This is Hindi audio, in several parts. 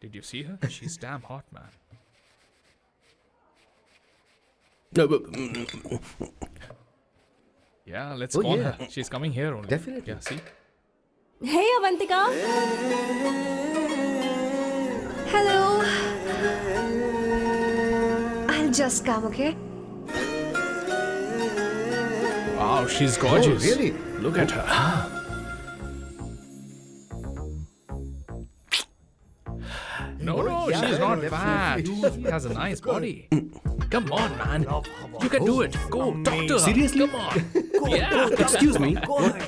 Did you see her? She's damn hot, man. Yeah, let's call her. She's coming here only. Definitely. Yeah, see? Hey, Avantika. Hello. I'll just come, okay? Wow, she's gorgeous. Oh, really? Look at her. No, she's not fat. She has a nice body. Come on, man. You can do it. Go, talk to her. Seriously? Come on. Yeah. Excuse me,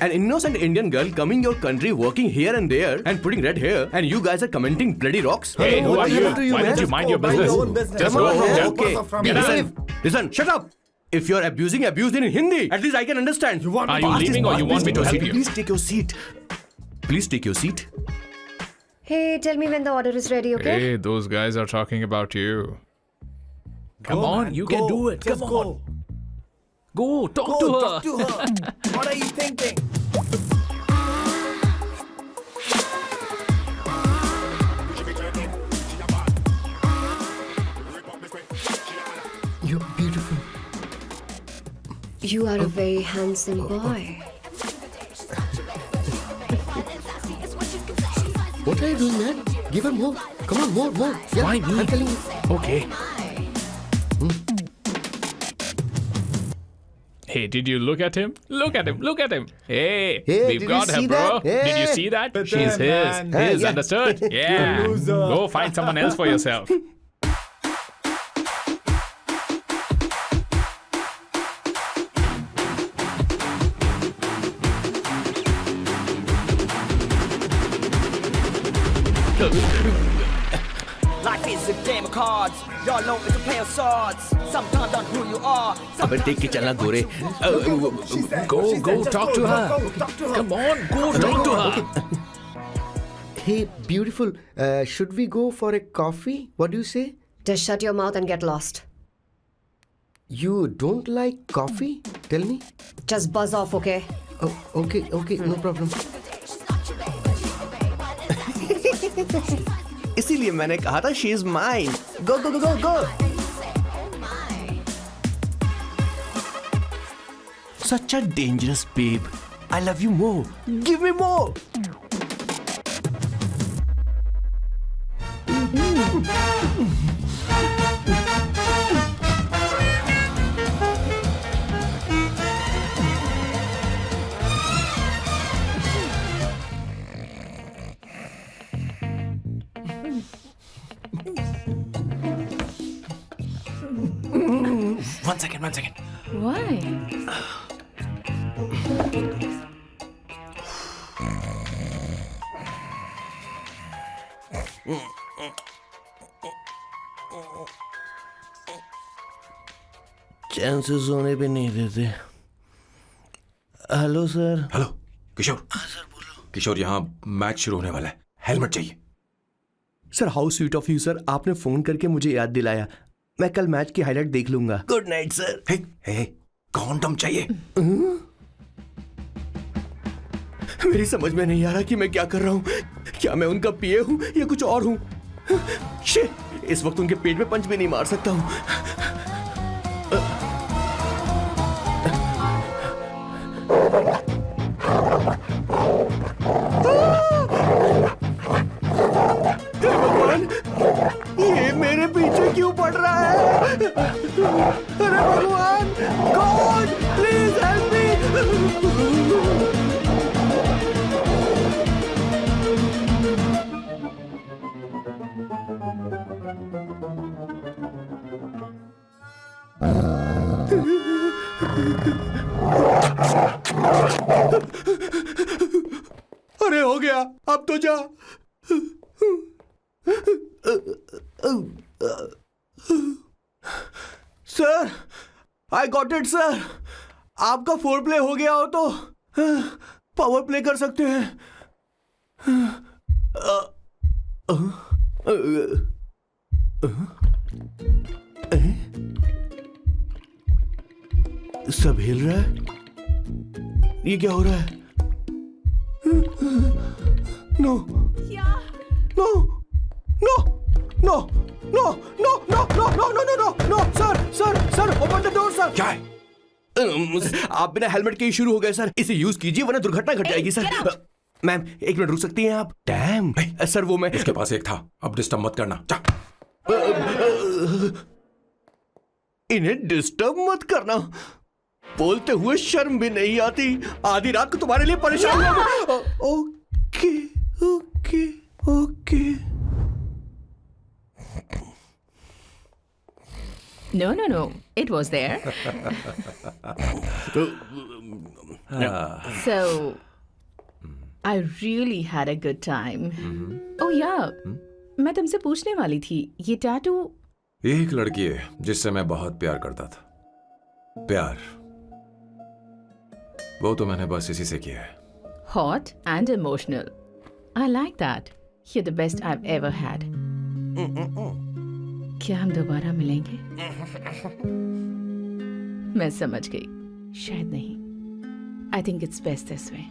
an innocent Indian girl coming your country, working here and there, and putting red hair, and you guys are commenting bloody rocks? Hey, who are you? happened to you, Why man? don't you mind your Mind your business? own business. Just Come go on, from man. there. Okay, Get listen, out. listen, shut up. If you're abuse in Hindi, at least I can understand. Are you leaving or you want me to help you? Please take your seat. Please take your seat. Hey, tell me when the order is ready, okay? Hey, those guys are talking about you. Come on, you can do it. Come on. Go, talk to her. What are you thinking? You're beautiful. You are a very handsome boy. What are you doing, man? Give her more. Come on, more. Yeah, Why me? I'm telling you. Okay. Hey, did you look at him? Look at him. Hey, Hey, we've did got you her, see bro. that? Hey. Did you see that? But She's then, his. man. His, Yeah. understood? Yeah. loser. Go find someone else for yourself. Life is a game of cards. Y'all know it's a play of swords. Sometimes on who you are. अबे देख के चलना गोरे. Go, talk to her. Come on, go, talk to her. Hey, beautiful. Should we go for a coffee? What do you say? Just shut your mouth and get lost. You don't like coffee? Tell me. Just buzz off, okay? Oh, okay, no problem. इसीलिए मैंने कहा था she is mine. Go. Such a dangerous babe. I love you more. Give me more. One second. Why? चैन से सोने भी नहीं देते. Hello sir. हेलो किशोर. सर बोलो. किशोर, यहाँ मैच शुरू होने वाला है. हेलमेट चाहिए. Sir how sweet of you sir. आपने फोन करके मुझे याद दिलाया. मैं कल मैच की हाईलाइट देख लूंगा. Good night sir. Hey, condom चाहिए. मेरी समझ में नहीं आ रहा कि मैं क्या कर रहा हूँ. क्या मैं उनका पीए हूँ या कुछ और हूँ. शिट, इस वक्त उनके पेट में पंच भी नहीं मार सकता हूँ. हे भगवान, ये मेरे पीछे क्यों पड़ रहा है. अरे भगवान, गॉड प्लीज हेल्प मी. अरे हो गया, अब तो जा. Sir, I got it sir. आपका फोर प्ले हो गया हो तो पावर प्ले कर सकते हैं. सब हिल रहा है. ये क्या हो रहा है. No no no no no no no no no no no no no sir open the door sir. क्या है? आप बिना हेलमेट के ही शुरू हो गए सर। इसे यूज कीजिए वरना दुर्घटना घट जाएगी सर। मैम 1 मिनट रुक सकती हैं आप? डैम सर वो मैं इसके पास एक था, अब डिस्टर्ब मत करना। जा। इन्हें डिस्टर्ब मत करना, बोलते हुए शर्म भी नहीं आती। आधी रात को तुम्हारे लिए परेशान हुआ। Okay okay okay. No. It was there. So, I really had a good time. Oh yeah, मैं तुमसे पूछने वाली थी, ये टैटू। एक लड़की है जिससे मैं बहुत प्यार करता था। प्यार वो तो मैंने बस इसी से किया है। Hot and emotional. I like that. You're the best I've ever had. क्या हम दोबारा मिलेंगे? मैं समझ गई, शायद नहीं। I think it's best this way.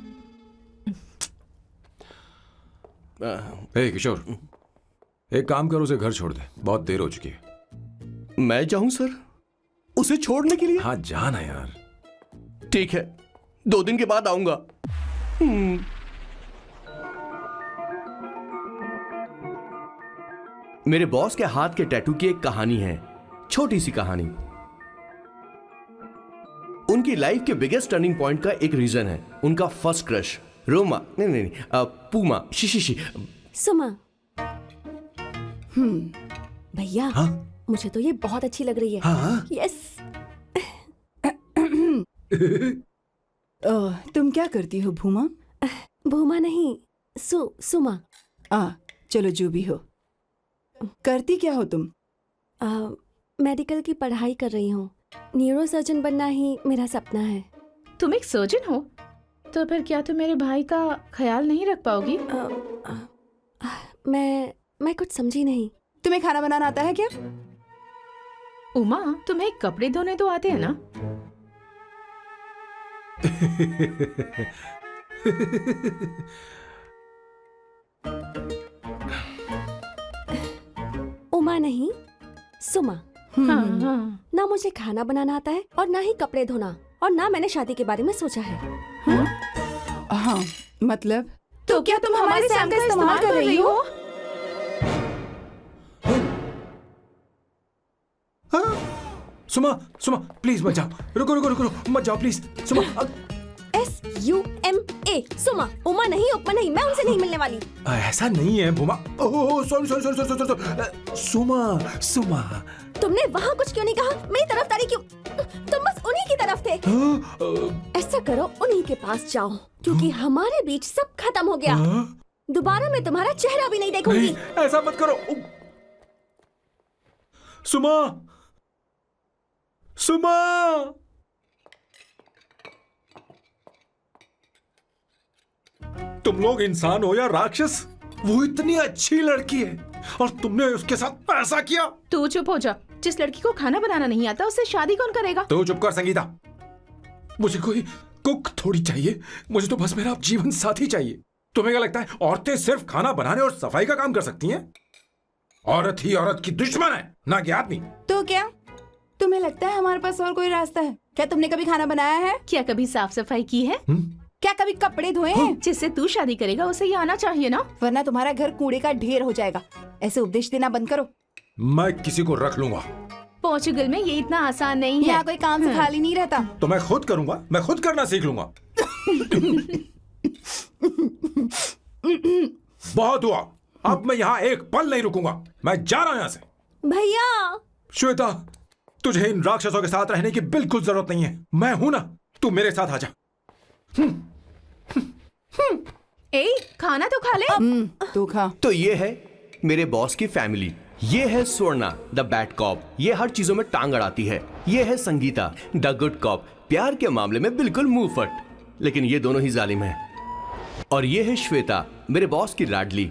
हे किशोर, एक काम कर, उसे घर छोड़ दे, बहुत देर हो चुकी है। मैं जाऊं सर उसे छोड़ने के लिए? हाँ जाना यार। ठीक है, 2 दिन के बाद आऊंगा। मेरे बॉस के हाथ के टैटू की एक कहानी है, छोटी सी कहानी। उनकी लाइफ के बिगेस्ट टर्निंग पॉइंट का एक रीजन है उनका फर्स्ट क्रश रोमा नहीं पूमा शी। सुमा। भैया हाँ? मुझे तो ये बहुत अच्छी लग रही है। हाँ? यस। तुम क्या करती हो भूमा? भूमा नहीं, सुमा। चलो जो भी हो। करती क्या हो तुम? मेडिकल की पढ़ाई कर रही हूँ। न्यूरो सर्जन बनना ही मेरा सपना है। तुम एक सर्जन हो, तो फिर क्या तुम मेरे भाई का ख्याल नहीं रख पाओगी? मैं कुछ समझी नहीं। तुम्हें खाना बनाना आता है क्या? उमा, तुम्हें कपड़े धोने तो आते हैं ना? उमा नहीं, सुमा। हाँ। ना मुझे खाना बनाना आता है और ना ही कपड़े धोना, और ना मैंने शादी के बारे में सोचा है। हाँ मतलब? तो क्या तुम हमारे सैम का इस्तेमाल कर रही हो? सुमा प्लीज मत जाओ। रुको मत जाओ प्लीज। सुमा SUMA, सुमा। उमा नहीं, उपमा नहीं, मैं उनसे नहीं मिलने वाली। ऐसा नहीं है भूमा। सॉरी। सुमा तुमने वहाँ कुछ क्यों नहीं कहा? मेरी तरफदारी क्यों? तुम बस उन्हीं की तरफ थे। ऐसा करो, उन्हीं के पास जाओ, क्योंकि हमारे बीच सब खत्म हो गया। दोबारा मैं तुम्हारा चेहरा भी नहीं देखूंगी। ऐसा मत करो सुमा। तुम लोग इंसान हो या राक्षस? वो इतनी अच्छी लड़की है और तुमने उसके साथ ऐसा किया। तू चुप हो जा। जिस लड़की को खाना बनाना नहीं आता उससे शादी कौन करेगा? तो चुप कर संगीता। मुझे कोई कुक थोड़ी चाहिए, मुझे तो बस मेरा जीवन साथी चाहिए। तुम्हें क्या लगता है औरतें सिर्फ खाना बनाने और सफाई का काम कर सकती हैं? औरत ही औरत की दुश्मन है, ना कि आदमी। तो क्या तुम्हें लगता है हमारे पास और कोई रास्ता है? क्या तुमने कभी खाना बनाया है? क्या कभी साफ सफाई की है? क्या कभी कपड़े धोए हैं? जिससे तू शादी करेगा उसे ये आना चाहिए ना, वरना तुम्हारा घर कूड़े का ढेर हो जाएगा। ऐसे उपदेश देना बंद करो। मैं किसी को रख लूंगा। पोर्चुगल में ये इतना आसान नहीं है। यहाँ कोई काम से खाली नहीं रहता। तो मैं खुद करूंगा, मैं खुद करना सीख लूंगा। बहुत हुआ, अब मैं यहाँ एक पल नहीं रुकूंगा। मैं जा रहा हूँ यहाँ से। भैया। श्वेता, तुझे इन राक्षसों के साथ रहने की बिल्कुल जरूरत नहीं है। मैं हूं ना, तू मेरे साथ आ जा। खाना तो खा ले। तू खा। तो ये है मेरे बॉस की फैमिली। ये है स्वर्णा द बैड कॉप, ये हर चीजों में टांग अड़ाती है। ये है संगीता द गुड कॉप, प्यार के मामले में बिल्कुल मुंह फट, लेकिन ये दोनों ही जालिम हैं। और ये है श्वेता, मेरे बॉस की लाडली।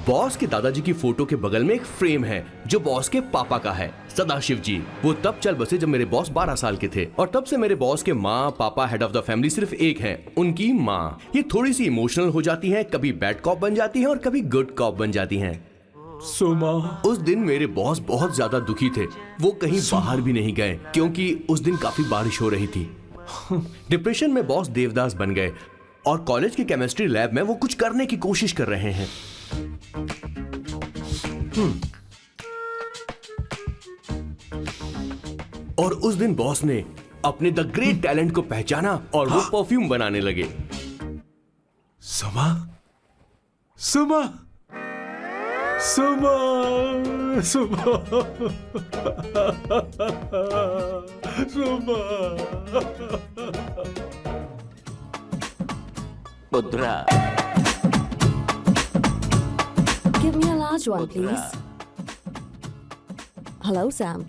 बॉस के दादाजी की फोटो के बगल में एक फ्रेम है जो बॉस के पापा का है, सदाशिव जी। वो तब चल बसे जब मेरे बॉस 12 साल के थे, और तब से मेरे बॉस के माँ पापा हेड ऑफ द फैमिली सिर्फ एक है, उनकी माँ। ये थोड़ी सी इमोशनल हो जाती हैं, कभी बैड कॉप बन जाती हैं और कभी गुड कॉप बन जाती हैं। सुमा। उस दिन मेरे बॉस बहुत ज्यादा दुखी थे। वो कहीं बाहर भी नहीं गए क्योंकि उस दिन काफी बारिश हो रही थी। डिप्रेशन में बॉस देवदास बन गए और कॉलेज की केमिस्ट्री लैब में वो कुछ करने की कोशिश कर रहे हैं। और उस दिन बॉस ने अपने द ग्रेट टैलेंट को पहचाना और वो परफ्यूम बनाने लगे। सुमा, सुमा, सुमा, सुमा, सुमा। Pudra. Give me a large one, please. Hello, Sam.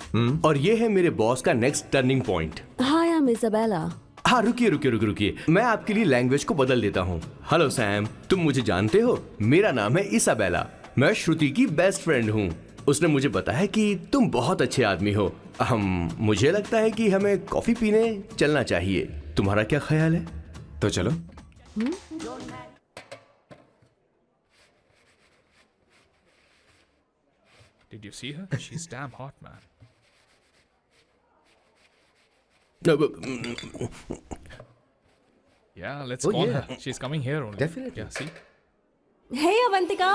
और ये है मेरे बॉस का next turning point. Hi, I'm Isabella. हाँ, रुकिए। मैं आपके लिए लैंग्वेज को बदल देता हूँ। हेलो सैम, तुम मुझे जानते हो? मेरा नाम है इसाबेला। मैं श्रुति की बेस्ट फ्रेंड हूँ। उसने मुझे बताया कि तुम बहुत अच्छे आदमी हो। मुझे लगता है कि हमें कॉफी पीने चलना चाहिए। तुम्हारा क्या ख्याल है? तो चलो। Did you see her? She's damn hot, man. Yeah, let's Oh, call yeah. her. She's coming here only. Definitely. Yeah, see? Hey, Avantika.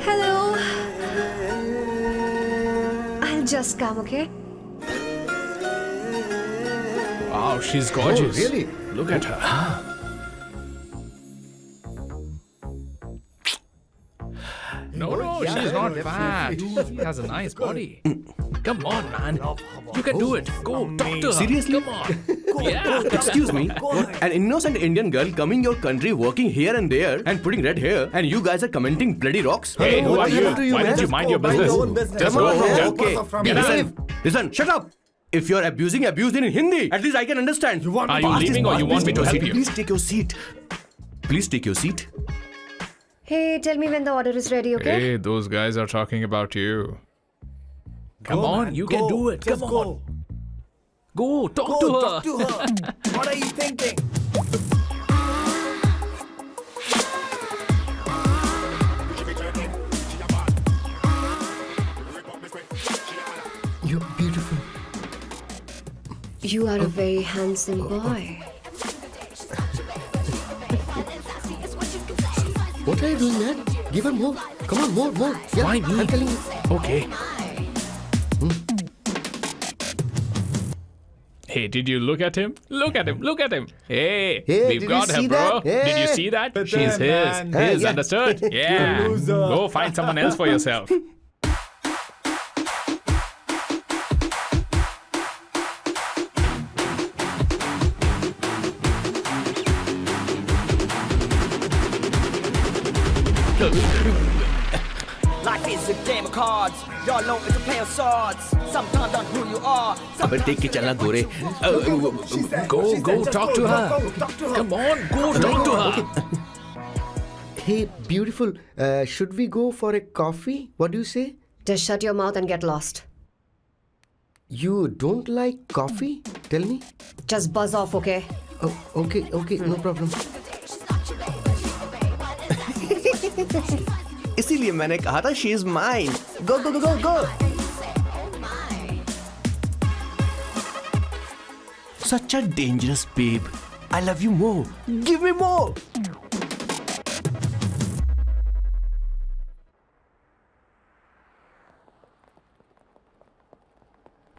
Hello. I'll just come, okay? Wow, she's gorgeous. Oh, really? Look at her. No, she's not fat. She has a nice body. Come on, man. You can do it. Go, talk to her. Seriously? Come on. Yeah. Excuse me, an innocent Indian girl coming your country, working here and there, and putting red hair, and you guys are commenting bloody rocks? Hey, who What are you? happened to you, Why man? don't you mind your Mind business? your own business. Just Come go on, from man. here. Okay. Listen, shut up. If you're abusing it in Hindi. At least I can understand. Are you leaving or you want me to help you? Please take your seat. Please take your seat. Hey, tell me when the order is ready, okay? Hey, those guys are talking about you. Come on, you can do it. Come on. Go, talk to her. What are you thinking? You're beautiful. You are a very handsome boy. What are you doing, man? Give her more. Come on, more. Yeah, Why me? I'm telling you. Okay. Hey, did you look at him? Look at him. Hey, Hey, we've did got you her, see bro. that? Hey. Did you see that? But She's then, his. man. His, Yeah. understood? Yeah. Go find someone else for yourself. Life is a game of cards. Y'all know it's a play of swords. Sometimes on who you are. अबे देख के चलना गोरे. Go, talk to her. Come on, go, talk to her. Hey, beautiful. Should we go for a coffee? What do you say? Just shut your mouth and get lost. You don't like coffee? Tell me. Just buzz off, okay? Oh, okay, no problem. इसीलिए मैंने कहा था she is mine. Go. Such a dangerous babe. I love you more. Give me more.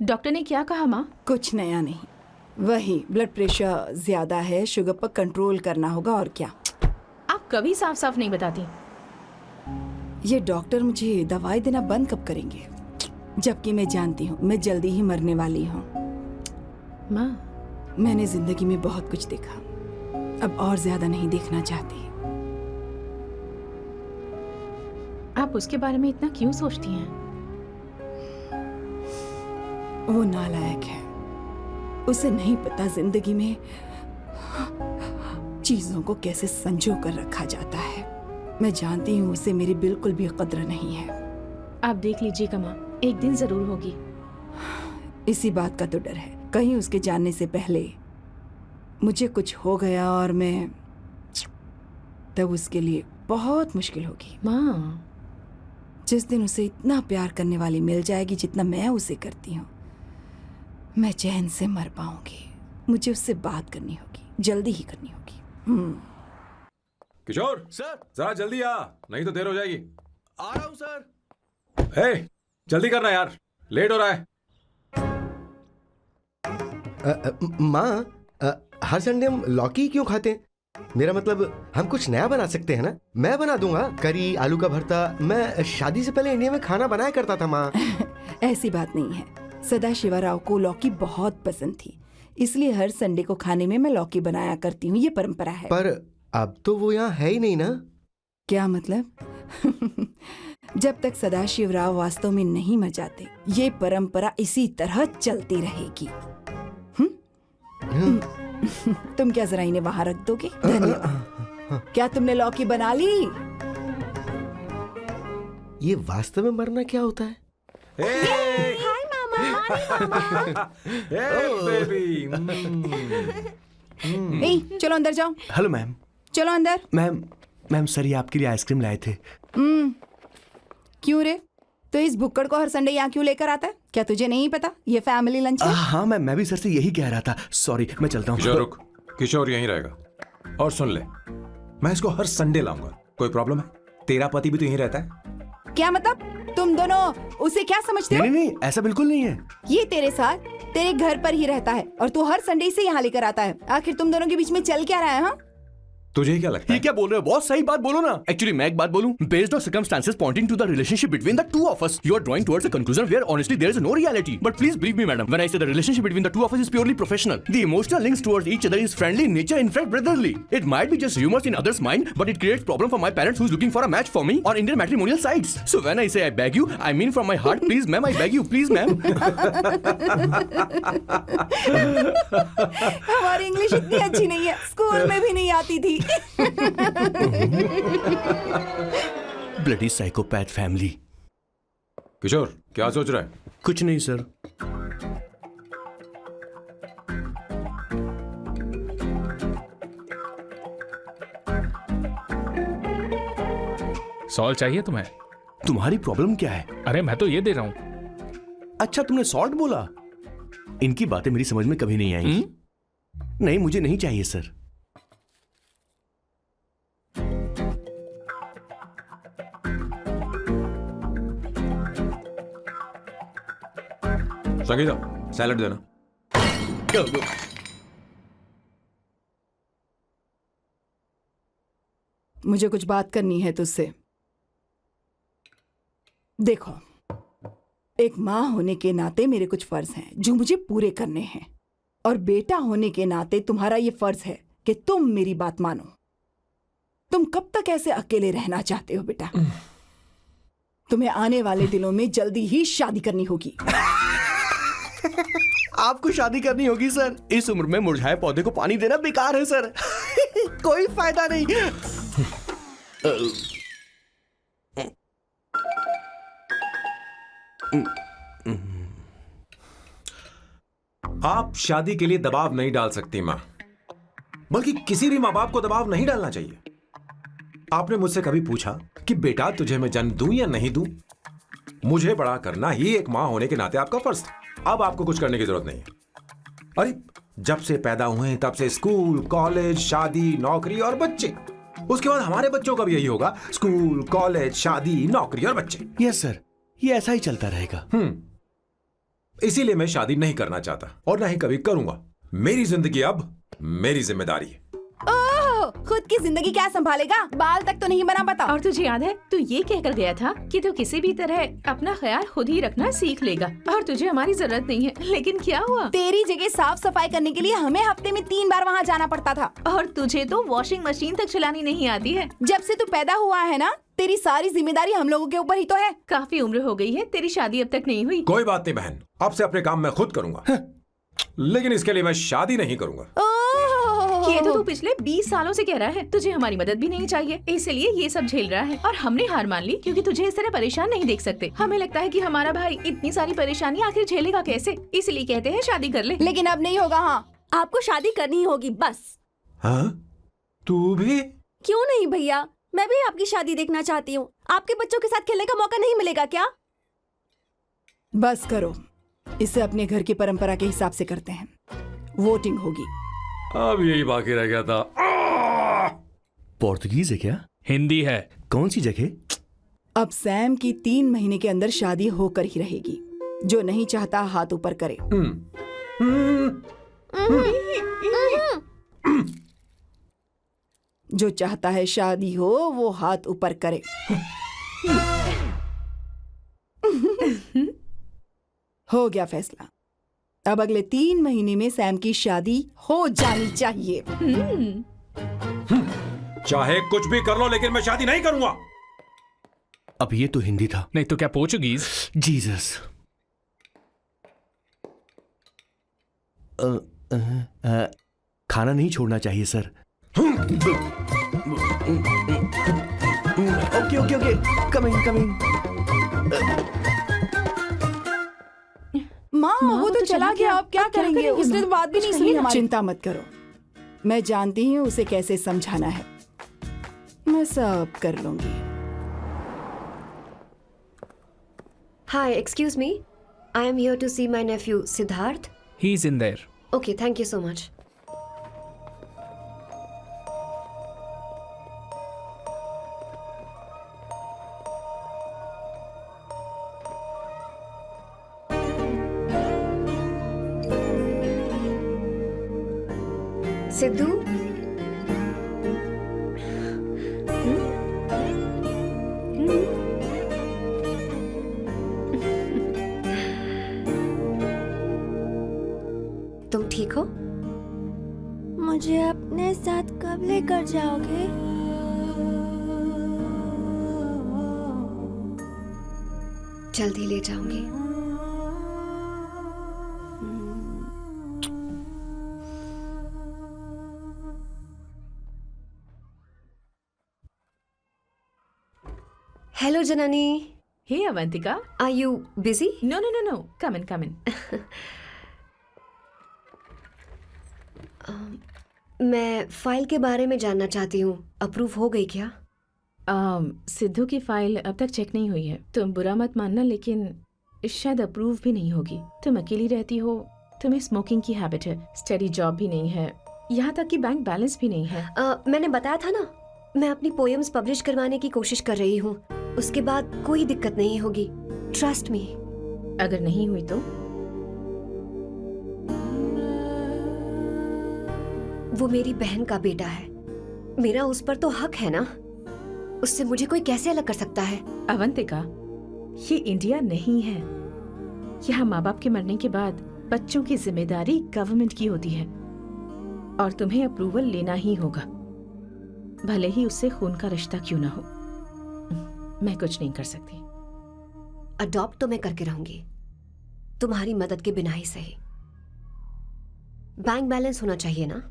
Doctor ने क्या कहा माँ? कुछ नया नहीं, वही ब्लड प्रेशर ज्यादा है, शुगर पर कंट्रोल करना होगा और क्या। आप कभी साफ साफ नहीं बताती। ये डॉक्टर मुझे दवाई देना बंद कब करेंगे, जबकि मैं जानती हूँ मैं जल्दी ही मरने वाली हूँ। माँ, मैंने जिंदगी में बहुत कुछ देखा, अब और ज्यादा नहीं देखना चाहती। आप उसके बारे में इतना क्यों सोचती हैं? वो नालायक है, उसे नहीं पता जिंदगी में चीजों को कैसे संजो कर रखा जाता है। मैं जानती हूँ उसे मेरी बिल्कुल भी कद्र नहीं है। आप देख लीजिएगा माँ, एक दिन जरूर होगी। इसी बात का तो डर है, कहीं उसके जानने से पहले मुझे कुछ हो गया और मैं तब उसके लिए बहुत मुश्किल होगी। माँ, जिस दिन उसे इतना प्यार करने वाली मिल जाएगी जितना मैं उसे करती हूँ, मैं चैन से मर पाऊंगी। मुझे उससे बात करनी होगी, जल्दी ही करनी होगी। किशोर सर, जरा जल्दी आ, नहीं तो देर हो जाएगी। आ रहा हूं सर। हे, जल्दी करना यार, लेट हो रहा है। माँ, हर संडे हम लौकी क्यों खाते हैं? मेरा मतलब हम कुछ नया बना सकते हैं ना? मैं बना दूंगा करी, आलू का भरता। मैं शादी से पहले इंडिया में खाना बनाया करता था माँ। ऐसी बात नहीं है, सदाशिवराव को लौकी बहुत पसंद थी, इसलिए हर संडे को खाने में मैं लौकी बनाया करती हूँ। ये परंपरा है। पर अब तो वो यहाँ है ही नहीं ना। क्या मतलब? जब तक सदाशिवराव वास्तव में नहीं मर जाते, ये परंपरा इसी तरह चलती रहेगी। तुम क्या जरा इन्हें वहां रख दोगे? धन्यवाद। क्या तुमने लौकी बना ली? ये वास्तव में मरना क्या होता है? हाय मामा। बेबी। चलो अंदर जाओ। Hello ma'am. चलो अंदर। मैम सर, ये आपके लिए आइसक्रीम लाए थे। क्यों रे? तो इस भुक्कड़ को हर संडे यहाँ क्यों लेकर आता है? क्या तुझे नहीं पता ये फैमिली लंच है? हाँ मैम, मैं भी सर से यही कह रहा था। सॉरी, मैं चलता हूँ। किशोर रुक, किशोर यहीं रहेगा। और सुन ले, मैं इसको हर संडे लाऊंगा। कोई प्रॉब्लम है? तेरा पति भी तो यहीं रहता है। क्या मतलब? तुम दोनों उसे क्या समझते हो? नहीं, ऐसा बिल्कुल नहीं है। ये तेरे साथ तेरे घर पर ही रहता है और तू हर संडे इसे यहाँ लेकर आता है। आखिर तुम दोनों के बीच में चल क्या रहा है? हाँ, तुझे क्या लगता है? ये क्या बोल रहे हो बॉस? सही बात बोलो ना। एक्चुअली मैं एक बात बोलूं, based on circumstances pointing to the relationship between the two of us, you are drawing towards a conclusion where honestly there is no reality. But please believe me madam, when I say the relationship between the two of us is purely professional. The emotional links towards each other is friendly in nature, in fact brotherly. It might be just rumors in others' mind, but it creates problem for my parents who's looking for a match for me on Indian matrimonial sites. So when I say I beg you, I mean from my heart. Please ma'am, I beg you, please ma'am. हमारी इंग्लिश इतनी अच्छी नहीं है, स्कूल में भी नहीं आती थी। Bloody psychopath family. किशोर क्या सोच रहा है? कुछ नहीं सर। सॉल्ट चाहिए तुम्हें? तुम्हारी प्रॉब्लम क्या है? अरे मैं तो ये दे रहा हूं। अच्छा, तुमने सॉल्ट बोला? इनकी बातें मेरी समझ में कभी नहीं आएंगी। नहीं, मुझे नहीं चाहिए सर। संगीता, सैलड देना। मुझे कुछ बात करनी है तुझसे। देखो, एक माँ होने के नाते मेरे कुछ फर्ज हैं जो मुझे पूरे करने हैं, और बेटा होने के नाते तुम्हारा ये फर्ज है कि तुम मेरी बात मानो। तुम कब तक ऐसे अकेले रहना चाहते हो बेटा? तुम्हें आने वाले दिनों में जल्दी ही शादी करनी होगी। आपको शादी करनी होगी सर? इस उम्र में मुरझाए पौधे को पानी देना बेकार है सर। कोई फायदा नहीं। आप शादी के लिए दबाव नहीं डाल सकती माँ, बल्कि किसी भी माँ बाप को दबाव नहीं डालना चाहिए। आपने मुझसे कभी पूछा कि बेटा तुझे मैं जन्म दूं या नहीं दूं? मुझे बड़ा करना ही एक माँ होने के नाते आपका फर्ज था। अब आपको कुछ करने की जरूरत नहीं है। अरे जब से पैदा हुए हैं तब से स्कूल, कॉलेज, शादी, नौकरी और बच्चे। उसके बाद हमारे बच्चों का भी यही होगा, स्कूल, कॉलेज, शादी, नौकरी और बच्चे। यस सर, ये ऐसा ही चलता रहेगा। इसीलिए मैं शादी नहीं करना चाहता और ना ही कभी करूंगा। मेरी जिंदगी अब मेरी जिम्मेदारी है। खुद की जिंदगी क्या संभालेगा? बाल तक तो नहीं बना पाता। और तुझे याद है तू ये कहकर गया था कि तू किसी भी तरह अपना ख्याल खुद ही रखना सीख लेगा और तुझे हमारी जरूरत नहीं है। लेकिन क्या हुआ? तेरी जगह साफ सफाई करने के लिए हमें हफ्ते में 3 बार वहाँ जाना पड़ता था। और तुझे तो वॉशिंग मशीन तक चलानी नहीं आती है। जब से तू पैदा हुआ है ना, तेरी सारी जिम्मेदारी हम लोगों के ऊपर ही तो है। काफी उम्र हो गई है, तेरी शादी अब तक नहीं हुई। कोई बात नहीं बहन, अब से अपने काम मैं खुद करूंगा। लेकिन इसके लिए मैं शादी नहीं करूंगा। ये तो तू पिछले 20 सालों से कह रहा है। तुझे हमारी मदद भी नहीं चाहिए, इसलिए ये सब झेल रहा है। और हमने हार मान ली क्योंकि तुझे इस तरह परेशान नहीं देख सकते। हमें लगता है कि हमारा भाई इतनी सारी परेशानी आखिर झेलेगा कैसे, इसलिए कहते हैं शादी कर ले। लेकिन अब नहीं होगा। हाँ, आपको शादी करनी होगी बस। हाँ? तू भी? क्यों नहीं भैया, मैं भी आपकी शादी देखना चाहती हूँ। आपके बच्चों के साथ खेलने का मौका नहीं मिलेगा क्या? बस करो, इसे अपने घर की परंपरा के हिसाब से करते हैं। वोटिंग होगी। अब यही बाकी रह गया था। पोर्तुगीज है क्या? हिंदी है। कौन सी जगह? अब सैम की 3 महीने के अंदर शादी होकर ही रहेगी। जो नहीं चाहता हाथ ऊपर करे। जो चाहता है शादी हो वो हाथ ऊपर करे। हो गया फैसला। अब अगले 3 महीने में सैम की शादी हो जानी चाहिए। चाहे कुछ भी कर लो, लेकिन मैं शादी नहीं करूंगा। अब ये तो हिंदी था। नहीं तो क्या पोर्चुगीज? जीसस। खाना नहीं छोड़ना चाहिए sir. Okay okay okay, coming coming. माँ वो तो चला गया, अब क्या करेंगे? उसने तो बात भी नहीं सुनी हमारी। चिंता मत करो, मैं जानती हूँ उसे कैसे समझाना है। मैं सब कर लूंगी। Hi, excuse me. I am here to see my nephew Siddharth. He's in there. Okay, thank you so much. Sidhu, तुम ठीक हो? मुझे अपने साथ कब लेकर जाओगे? जल्दी ले जाऊंगी। Hello Janani. Hey Avantika. Are you busy? No. Come in. मैं फाइल के बारे में जानना चाहती हूँ। अप्रूव हो गई क्या? सिद्धू की फाइल अब तक चेक नहीं हुई है। तुम बुरा मत मानना, लेकिन शायद अप्रूव भी नहीं होगी। तुम अकेली रहती हो, तुम्हें स्मोकिंग की हैबिट है, स्टडी जॉब भी नहीं है, यहाँ तक कि बैंक बैलेंस भी नहीं है। मैंने बताया था ना, मैं अपनी पोएम्स पब्लिश करवाने की कोशिश कर रही हूँ। उसके बाद कोई दिक्कत नहीं होगी, ट्रस्ट मी। अगर नहीं हुई तो? वो मेरी बहन का बेटा है, मेरा उस पर तो हक है ना। उससे मुझे कोई कैसे अलग कर सकता है? अवंतिका, ये इंडिया नहीं है। यहाँ माँ बाप के मरने के बाद बच्चों की जिम्मेदारी गवर्नमेंट की होती है और तुम्हें अप्रूवल लेना ही होगा, भले ही उससे खून का रिश्ता क्यों ना हो। मैं कुछ नहीं कर सकती। अडॉप्ट तो मैं करके रहूंगी, तुम्हारी मदद के बिना ही सही। बैंक बैलेंस होना चाहिए ना,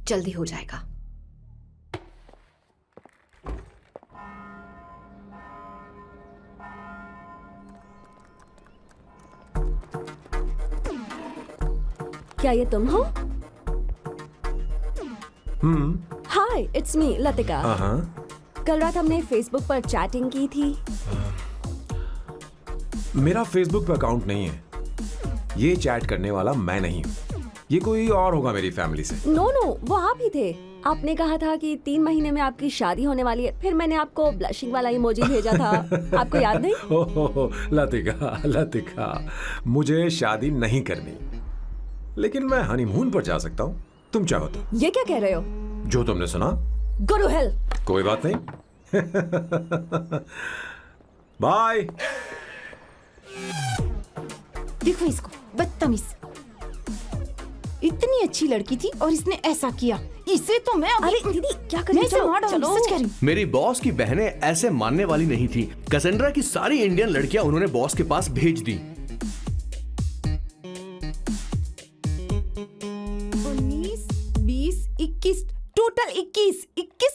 जल्दी हो जाएगा। क्या ये तुम हो? हाय, इट्स मी लतिका। कल रात हमने फेसबुक पर चैटिंग की थी। मेरा फेसबुक पे अकाउंट नहीं है। ये चैट करने वाला मैं नहीं हूँ, ये कोई और होगा मेरी फैमिली से। नो, वो आप ही थे। आपने कहा था कि 3 महीने में आपकी शादी होने वाली है। फिर मैंने आपको ब्लशिंग वाला इमोजी भेजा था। आपको याद नहीं? ओहो, लतिका, मुझे शादी नहीं करनी, लेकिन मैं हनीमून पर जा सकता हूँ, तुम चाहो तो। ये क्या कह रहे हो? जो तुमने सुना। Go to hell. कोई बात नहीं। बाय। देखो इसको, बदतमीज। इतनी अच्छी लड़की थी और इसने ऐसा किया। इसे तो मैं अभी... अरे दीदी क्या कर रही हो? चलो, सच कह रही हूं। मेरी बॉस की बहनें ऐसे मानने वाली नहीं थी। कैसेंड्रा की सारी इंडियन लड़कियां उन्होंने बॉस के पास भेज दी। 19, 20, 21, टोटल 21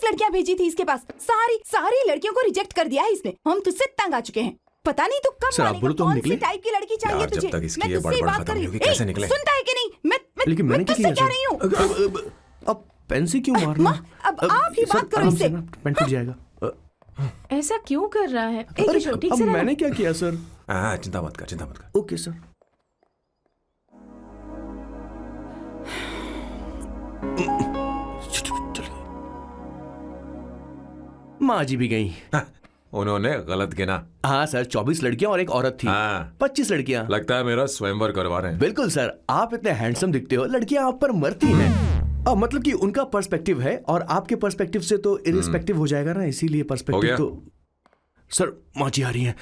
लड़कियां भेजी थी इसके पास। सारी लड़कियों को रिजेक्ट कर दिया है इसने। हम तुझसे तंग आ चुके हैं। पता नहीं तो कब मानेगा, कौन सी टाइप की लड़की चाहिए तुझे? जब तक इसकी मैं ये तुझसे बड़बड़ बात खत्म कर रही नहीं होगी, हूँ। कैसे निकले? सुनता है कि नहीं? लेकिन मैं मैंने क्या तुझसे किया कह रही हूँ। अब पेन से क्यों मारना? माँ, अब आप ही बात करो इससे। पेन टूट जाएगा। ऐसा क्यों कर रहा है? एक अरे, किशोर, ठीक अब से रहना। मैंने क्या किया सर? चिंता मत कर। Okay sir. माँ जी भी गई। उन्होंने गलत गिना। हाँ सर, 24 लड़कियां और एक औरत थी। 25 लड़कियां। लगता है मेरा स्वयंवर करवा रहे हैं। बिल्कुल सर, आप इतने हैंडसम दिखते हो, लड़कियां आप पर मरती हैं। मतलब कि उनका पर्सपेक्टिव है और आपके पर्सपेक्टिव से तो इरिस्पेक्टिव हो जाएगा ना, इसीलिए पर्सपेक्टिव तो। सर माँ जी आ रही हैं।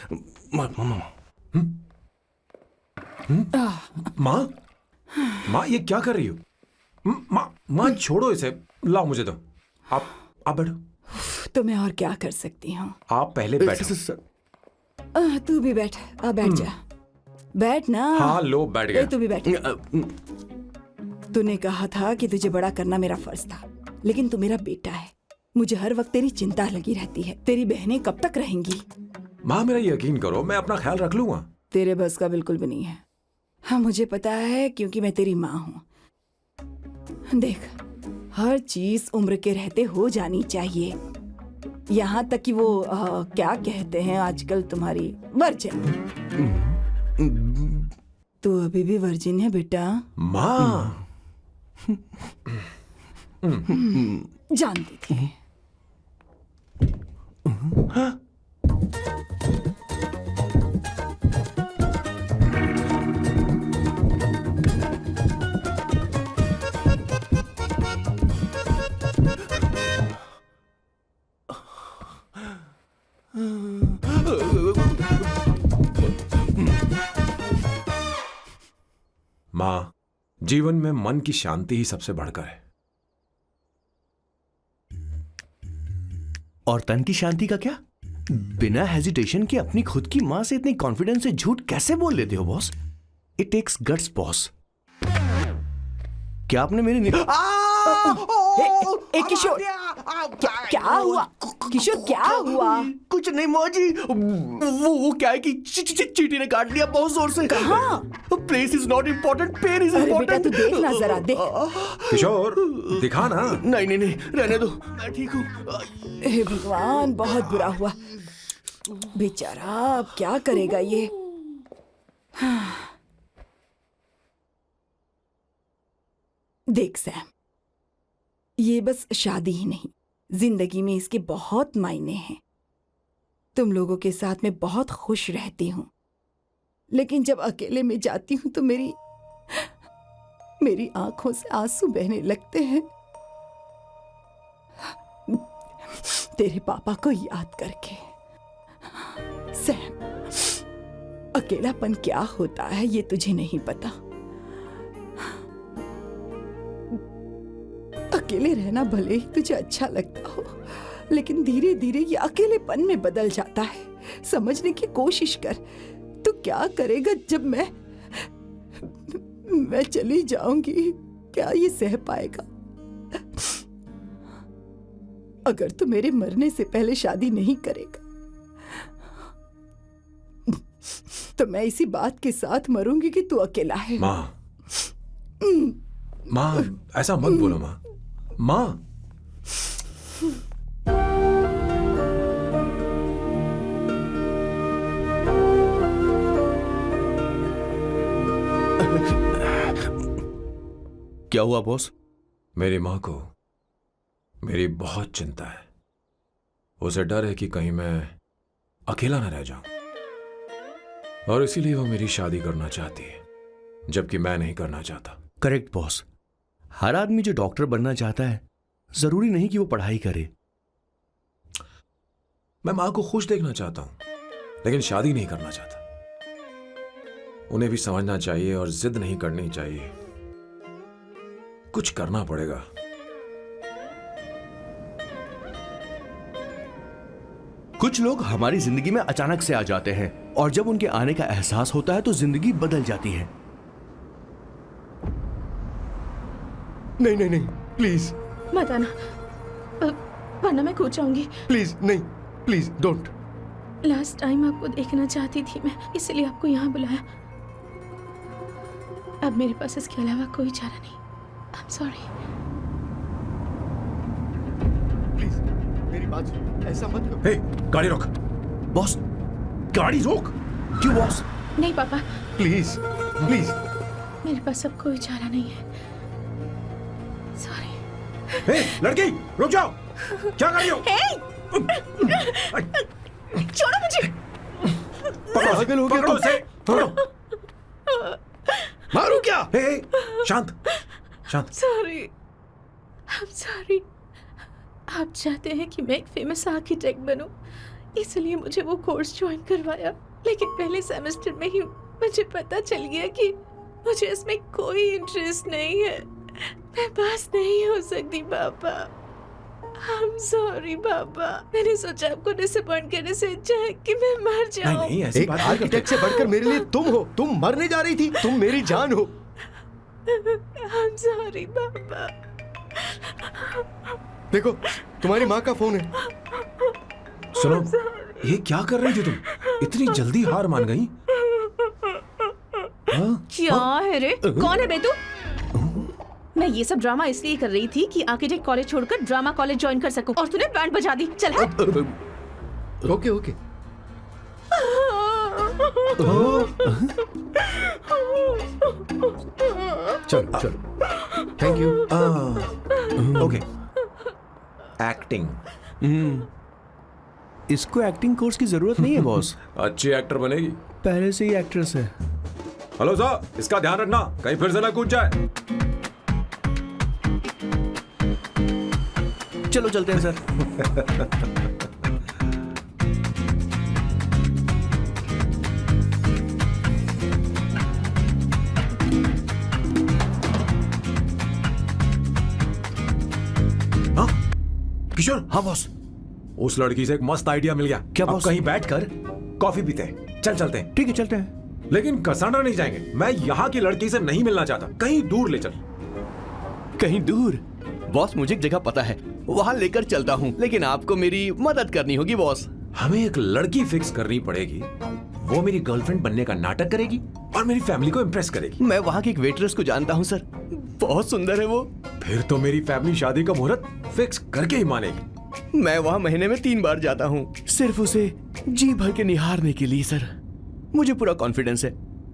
माँ ये क्या कर रही हो? माँ छोड़ो इसे, लाओ मुझे दो। आप बैठो। तो मैं और क्या कर सकती हूँ? आप पहले बैठो। तू भी बैठ, आ बैठ जा। बैठ ना। हाँ लो, बैठ गया। तू भी बैठ। तूने कहा था कि तुझे बड़ा करना मेरा फर्ज था, लेकिन तू मेरा बेटा है। मुझे हर वक्त तेरी चिंता लगी रहती है। तेरी बहनें कब तक रहेंगी? माँ मेरा यकीन करो, मैं अपना ख्याल रख लूंगा। तेरे बस का बिल्कुल भी नहीं है। हाँ मुझे पता है, क्योंकि मैं तेरी माँ हूँ। देख, हर चीज उम्र के रहते हो जानी चाहिए, यहाँ तक कि वो क्या कहते हैं आजकल तुम्हारी वर्जिन। तू अभी भी वर्जिन है बेटा? माँ जानती थी। माँ, जीवन में मन की शांति ही सबसे बढ़कर है। और तन की शांति का क्या? बिना हेजिटेशन के अपनी खुद की मां से इतनी कॉन्फिडेंस से झूठ कैसे बोल लेते हो boss? It takes guts boss. क्या आपने मेरी किशोर, क्या हुआ? किशोर क्या हुआ? कुछ नहीं मौजी, वो क्या है कि चींटी ने काट लिया बहुत जोर से। कहाँ? Place is not important, pen is important. बेटा तू देख ना जरा, देख। किशोर दिखा ना। नहीं रहने दो, मैं ठीक हूँ। हे भगवान, बहुत बुरा हुआ बेचारा। अब क्या करेगा ये? देख सैम, ये बस शादी ही नहीं, जिंदगी में इसके बहुत मायने हैं। तुम लोगों के साथ मैं बहुत खुश रहती हूँ, लेकिन जब अकेले में जाती हूँ तो मेरी आंखों से आंसू बहने लगते हैं, तेरे पापा को याद करके। सैम, अकेलापन क्या होता है ये तुझे नहीं पता। अकेले रहना भले ही तुझे अच्छा लगता हो, लेकिन धीरे धीरे ये अकेलेपन में बदल जाता है। समझने की कोशिश कर। तू क्या करेगा जब मैं चली जाऊंगी? क्या ये सह पाएगा? अगर तू मेरे मरने से पहले शादी नहीं करेगा तो मैं इसी बात के साथ मरूंगी कि तू अकेला है। माँ ऐसा मत बोलो माँ। माँ क्या हुआ बॉस? मेरी माँ को मेरी बहुत चिंता है। उसे डर है कि कहीं मैं अकेला न रह जाऊं, और इसीलिए वो मेरी शादी करना चाहती है, जबकि मैं नहीं करना चाहता। Correct boss. हर आदमी जो डॉक्टर बनना चाहता है, जरूरी नहीं कि वो पढ़ाई करे। मैं माँ को खुश देखना चाहता हूं, लेकिन शादी नहीं करना चाहता। उन्हें भी समझना चाहिए और जिद नहीं करनी चाहिए। कुछ करना पड़ेगा। कुछ लोग हमारी जिंदगी में अचानक से आ जाते हैं, और जब उनके आने का एहसास होता है तो जिंदगी बदल जाती है। नहीं प्लीज मत आना, वरना मैं खो जाऊंगी। प्लीज नहीं, प्लीज डोंट। लास्ट टाइम आपको देखना चाहती थी मैं, इसलिए आपको यहाँ बुलाया। अब मेरे पास इसके अलावा कोई चारा नहीं। आई एम सॉरी। मेरी बात सुनो, ऐसा मत करो। हे, गाड़ी रोक। बॉस, गाड़ी रोक। क्यों बॉस? नहीं पापा, प्लीज प्लीज। मेरे पास अब कोई चारा नहीं है। सॉरी। हे, लड़की, रुक जाओ। क्या कर रही हो? छोड़ो मुझे। पागल हो गया पकड़ो तुम। उसे, पकड़ो। मारू क्या? हे, शांत, शांत। Sorry, I am sorry. आप चाहते हैं कि मैं एक फेमस आर्किटेक्ट बनूं, इसलिए मुझे वो कोर्स ज्वाइन करवाया, लेकिन पहले सेमेस्टर में ही मुझे पता चल गया कि मुझे इसमें कोई इंटरेस्ट नहीं है। मैं पास नहीं हो सकती पापा। आई एम सॉरी पापा। मैंने सोचा आपको डिसअपॉइंट करने से अच्छा है कि मैं मर जाऊं। नहीं नहीं, ऐसी एक बात नहीं करते। आर्किटेक्ट से बढ़कर मेरे लिए तुम हो। तुम मरने जा रही थी, तुम मेरी जान हो। आई एम सॉरी पापा। देखो, तुम्हारी माँ का फोन है। सुनो, ये क्या कर रही थी तुम? इतनी जल्दी हार मान गई? हाँ? क्या है रे? कौन है बे तू? मैं ये सब ड्रामा इसलिए कर रही थी कि आर्किटेक्ट कॉलेज छोड़कर ड्रामा कॉलेज ज्वाइन कर सकूं, और तूने बैंड बजा दी। चल हट। Okay okay. चलो चलो, थैंक यू। ओके। एक्टिंग। इसको एक्टिंग कोर्स की जरूरत नहीं है बॉस। अच्छी एक्टर बनेगी। पहले से ही एक्ट्रेस है। हेलो सर, इसका ध्यान रखना, कहीं फिर से ना कूद जाए। चलो चलते हैं सर। हाँ? किशोर। हाँ बॉस। उस लड़की से एक मस्त आइडिया मिल गया। क्या अब बॉस? कहीं बैठकर कॉफी पीते हैं। चल चलते हैं। ठीक है, चलते हैं। लेकिन कसांड्रा नहीं जाएंगे। मैं यहाँ की लड़की से नहीं मिलना चाहता। कहीं दूर ले चल। कहीं दूर? बॉस, मुझे एक जगह पता है, वहां लेकर चलता हूँ, लेकिन आपको मेरी मदद करनी होगी बॉस। हमें एक लड़की फिक्स करनी पड़ेगी। वो मेरी गर्लफ्रेंड बनने का नाटक करेगी और मेरी फैमिली को इम्प्रेस करेगी। मैं वहाँ की एक वेट्रेस को जानता हूँ सर, बहुत सुंदर है वो। फिर तो मेरी फैमिली शादी का मुहूर्त फिक्स करके ही मानेगी। मैं वहाँ महीने में 3 बार जाता हूँ, सिर्फ उसे जी भर के निहारने के लिए सर। मुझे पूरा कॉन्फिडेंस है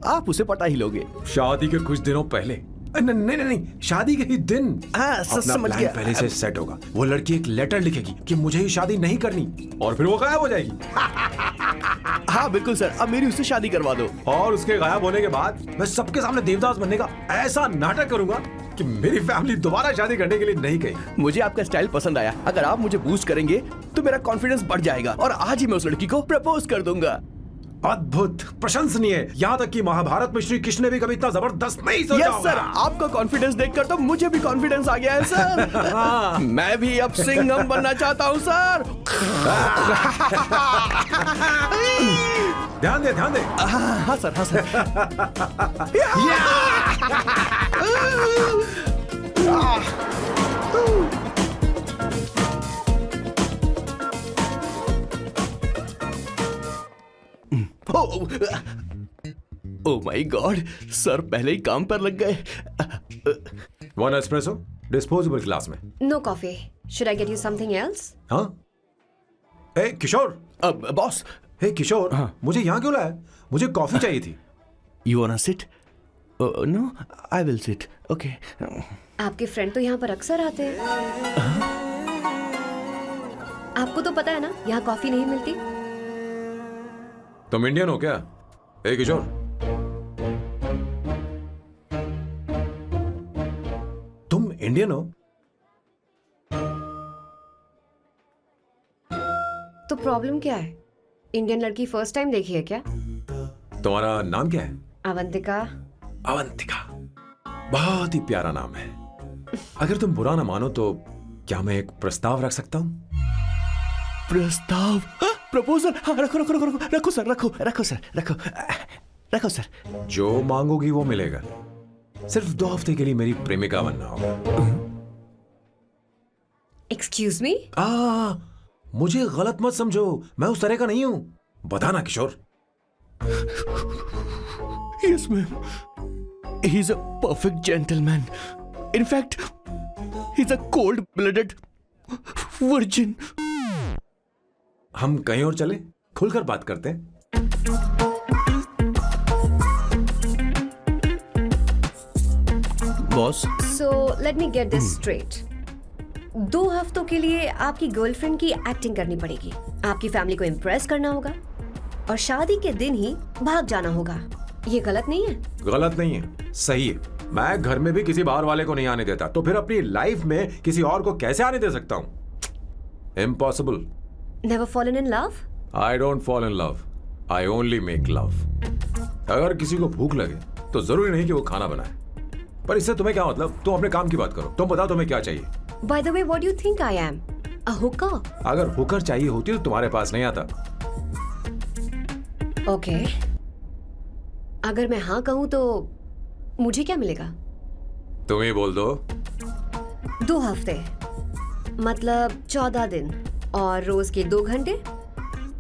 आप उसे पटा ही लोगे। शादी के कुछ दिनों पहले। नहीं नहीं नहीं, शादी के ही दिन। हाँ, अपना समझ प्लान गया। पहले से सेट होगा। वो लड़की एक लेटर लिखेगी कि मुझे ही शादी नहीं करनी, और फिर वो गायब हो जाएगी। हाँ बिल्कुल सर, अब मेरी उससे शादी करवा दो। और उसके गायब होने के बाद मैं सबके सामने देवदास बनने का ऐसा नाटक करूंगा कि मेरी फैमिली दोबारा शादी करने के लिए नहीं कहेगी। मुझे आपका स्टाइल पसंद आया। अगर आप मुझे बूस्ट करेंगे तो मेरा कॉन्फिडेंस बढ़ जाएगा और आज ही मैं उस लड़की को प्रपोज कर दूंगा। अद्भुत, प्रशंसनीय। यहाँ तक कि महाभारत में श्री कृष्ण ने भी कभी इतना जबरदस्त नहीं सोचा यस सर, आपका कॉन्फिडेंस देखकर तो मुझे भी कॉन्फिडेंस आ गया है सर। मैं भी अब सिंघम बनना चाहता हूँ सर। ध्यान दे, ध्यान दे। हाँ सर, हाँ sir. Oh my God, sir पहले ही काम पर लग गए। 1 एस्प्रेसो, डिस्पोजेबल ग्लास में। No coffee. Should I get you something else? हाँ? ए किशोर। बॉस। हे किशोर, मुझे यहाँ क्यों लाया? मुझे कॉफी चाहिए थी। You wanna sit? No, I will sit. Okay. आपके फ्रेंड तो यहाँ पर अक्सर आते हैं। आपको तो पता है ना, यहाँ कॉफी नहीं मिलती। तुम इंडियन हो क्या? ए किशोर, तुम इंडियन हो? तो प्रॉब्लम क्या है? इंडियन लड़की फर्स्ट टाइम देखी है क्या? तुम्हारा नाम क्या है? अवंतिका। अवंतिका, बहुत ही प्यारा नाम है। अगर तुम बुरा ना मानो तो क्या मैं एक प्रस्ताव रख सकता हूँ? प्रस्ताव? प्रपोजल? हाँ, रखो रखो रखो रखो रखो सर, रखो रखो सर, रखो रखो सर। जो मांगोगी वो मिलेगा। सिर्फ 2 हफ्ते के लिए मेरी प्रेमिका बनना होगा। Excuse me? मुझे गलत मत समझो, मैं उस तरह का नहीं हूं। बताना किशोर। Yes, ma'am. He's a perfect gentleman. In fact, he's a cold-blooded virgin. हम कहीं और चले, खुलकर बात करते हैं। Boss, so let me get this straight. 2 हफ्तों के लिए आपकी गर्लफ्रेंड की एक्टिंग करनी पड़ेगी, आपकी फैमिली को इम्प्रेस करना होगा और शादी के दिन ही भाग जाना होगा। ये गलत नहीं है? गलत नहीं है, सही है। मैं घर में भी किसी बाहर वाले को नहीं आने देता, तो फिर अपनी लाइफ में किसी और को कैसे आने दे सकता हूँ? Impossible. Never fallen in love? I don't fall in love, I only make love. अगर किसी को भूख लगे तो जरूरी नहीं कि वो खाना बनाए, पर इससे तुम्हें क्या मतलब? तुम अपने काम की बात करो। तुम बताओ तुम्हें क्या चाहिए? By the way, what do you think I am? A hooker? अगर हुकर चाहिए होती तो तुम्हारे पास नहीं आता। Okay. अगर मैं हाँ कहूँ तो मुझे क्या मिलेगा? तुम ही बोल दो। 2 हफ्ते मतलब 14 दिन और रोज के 2 घंटे।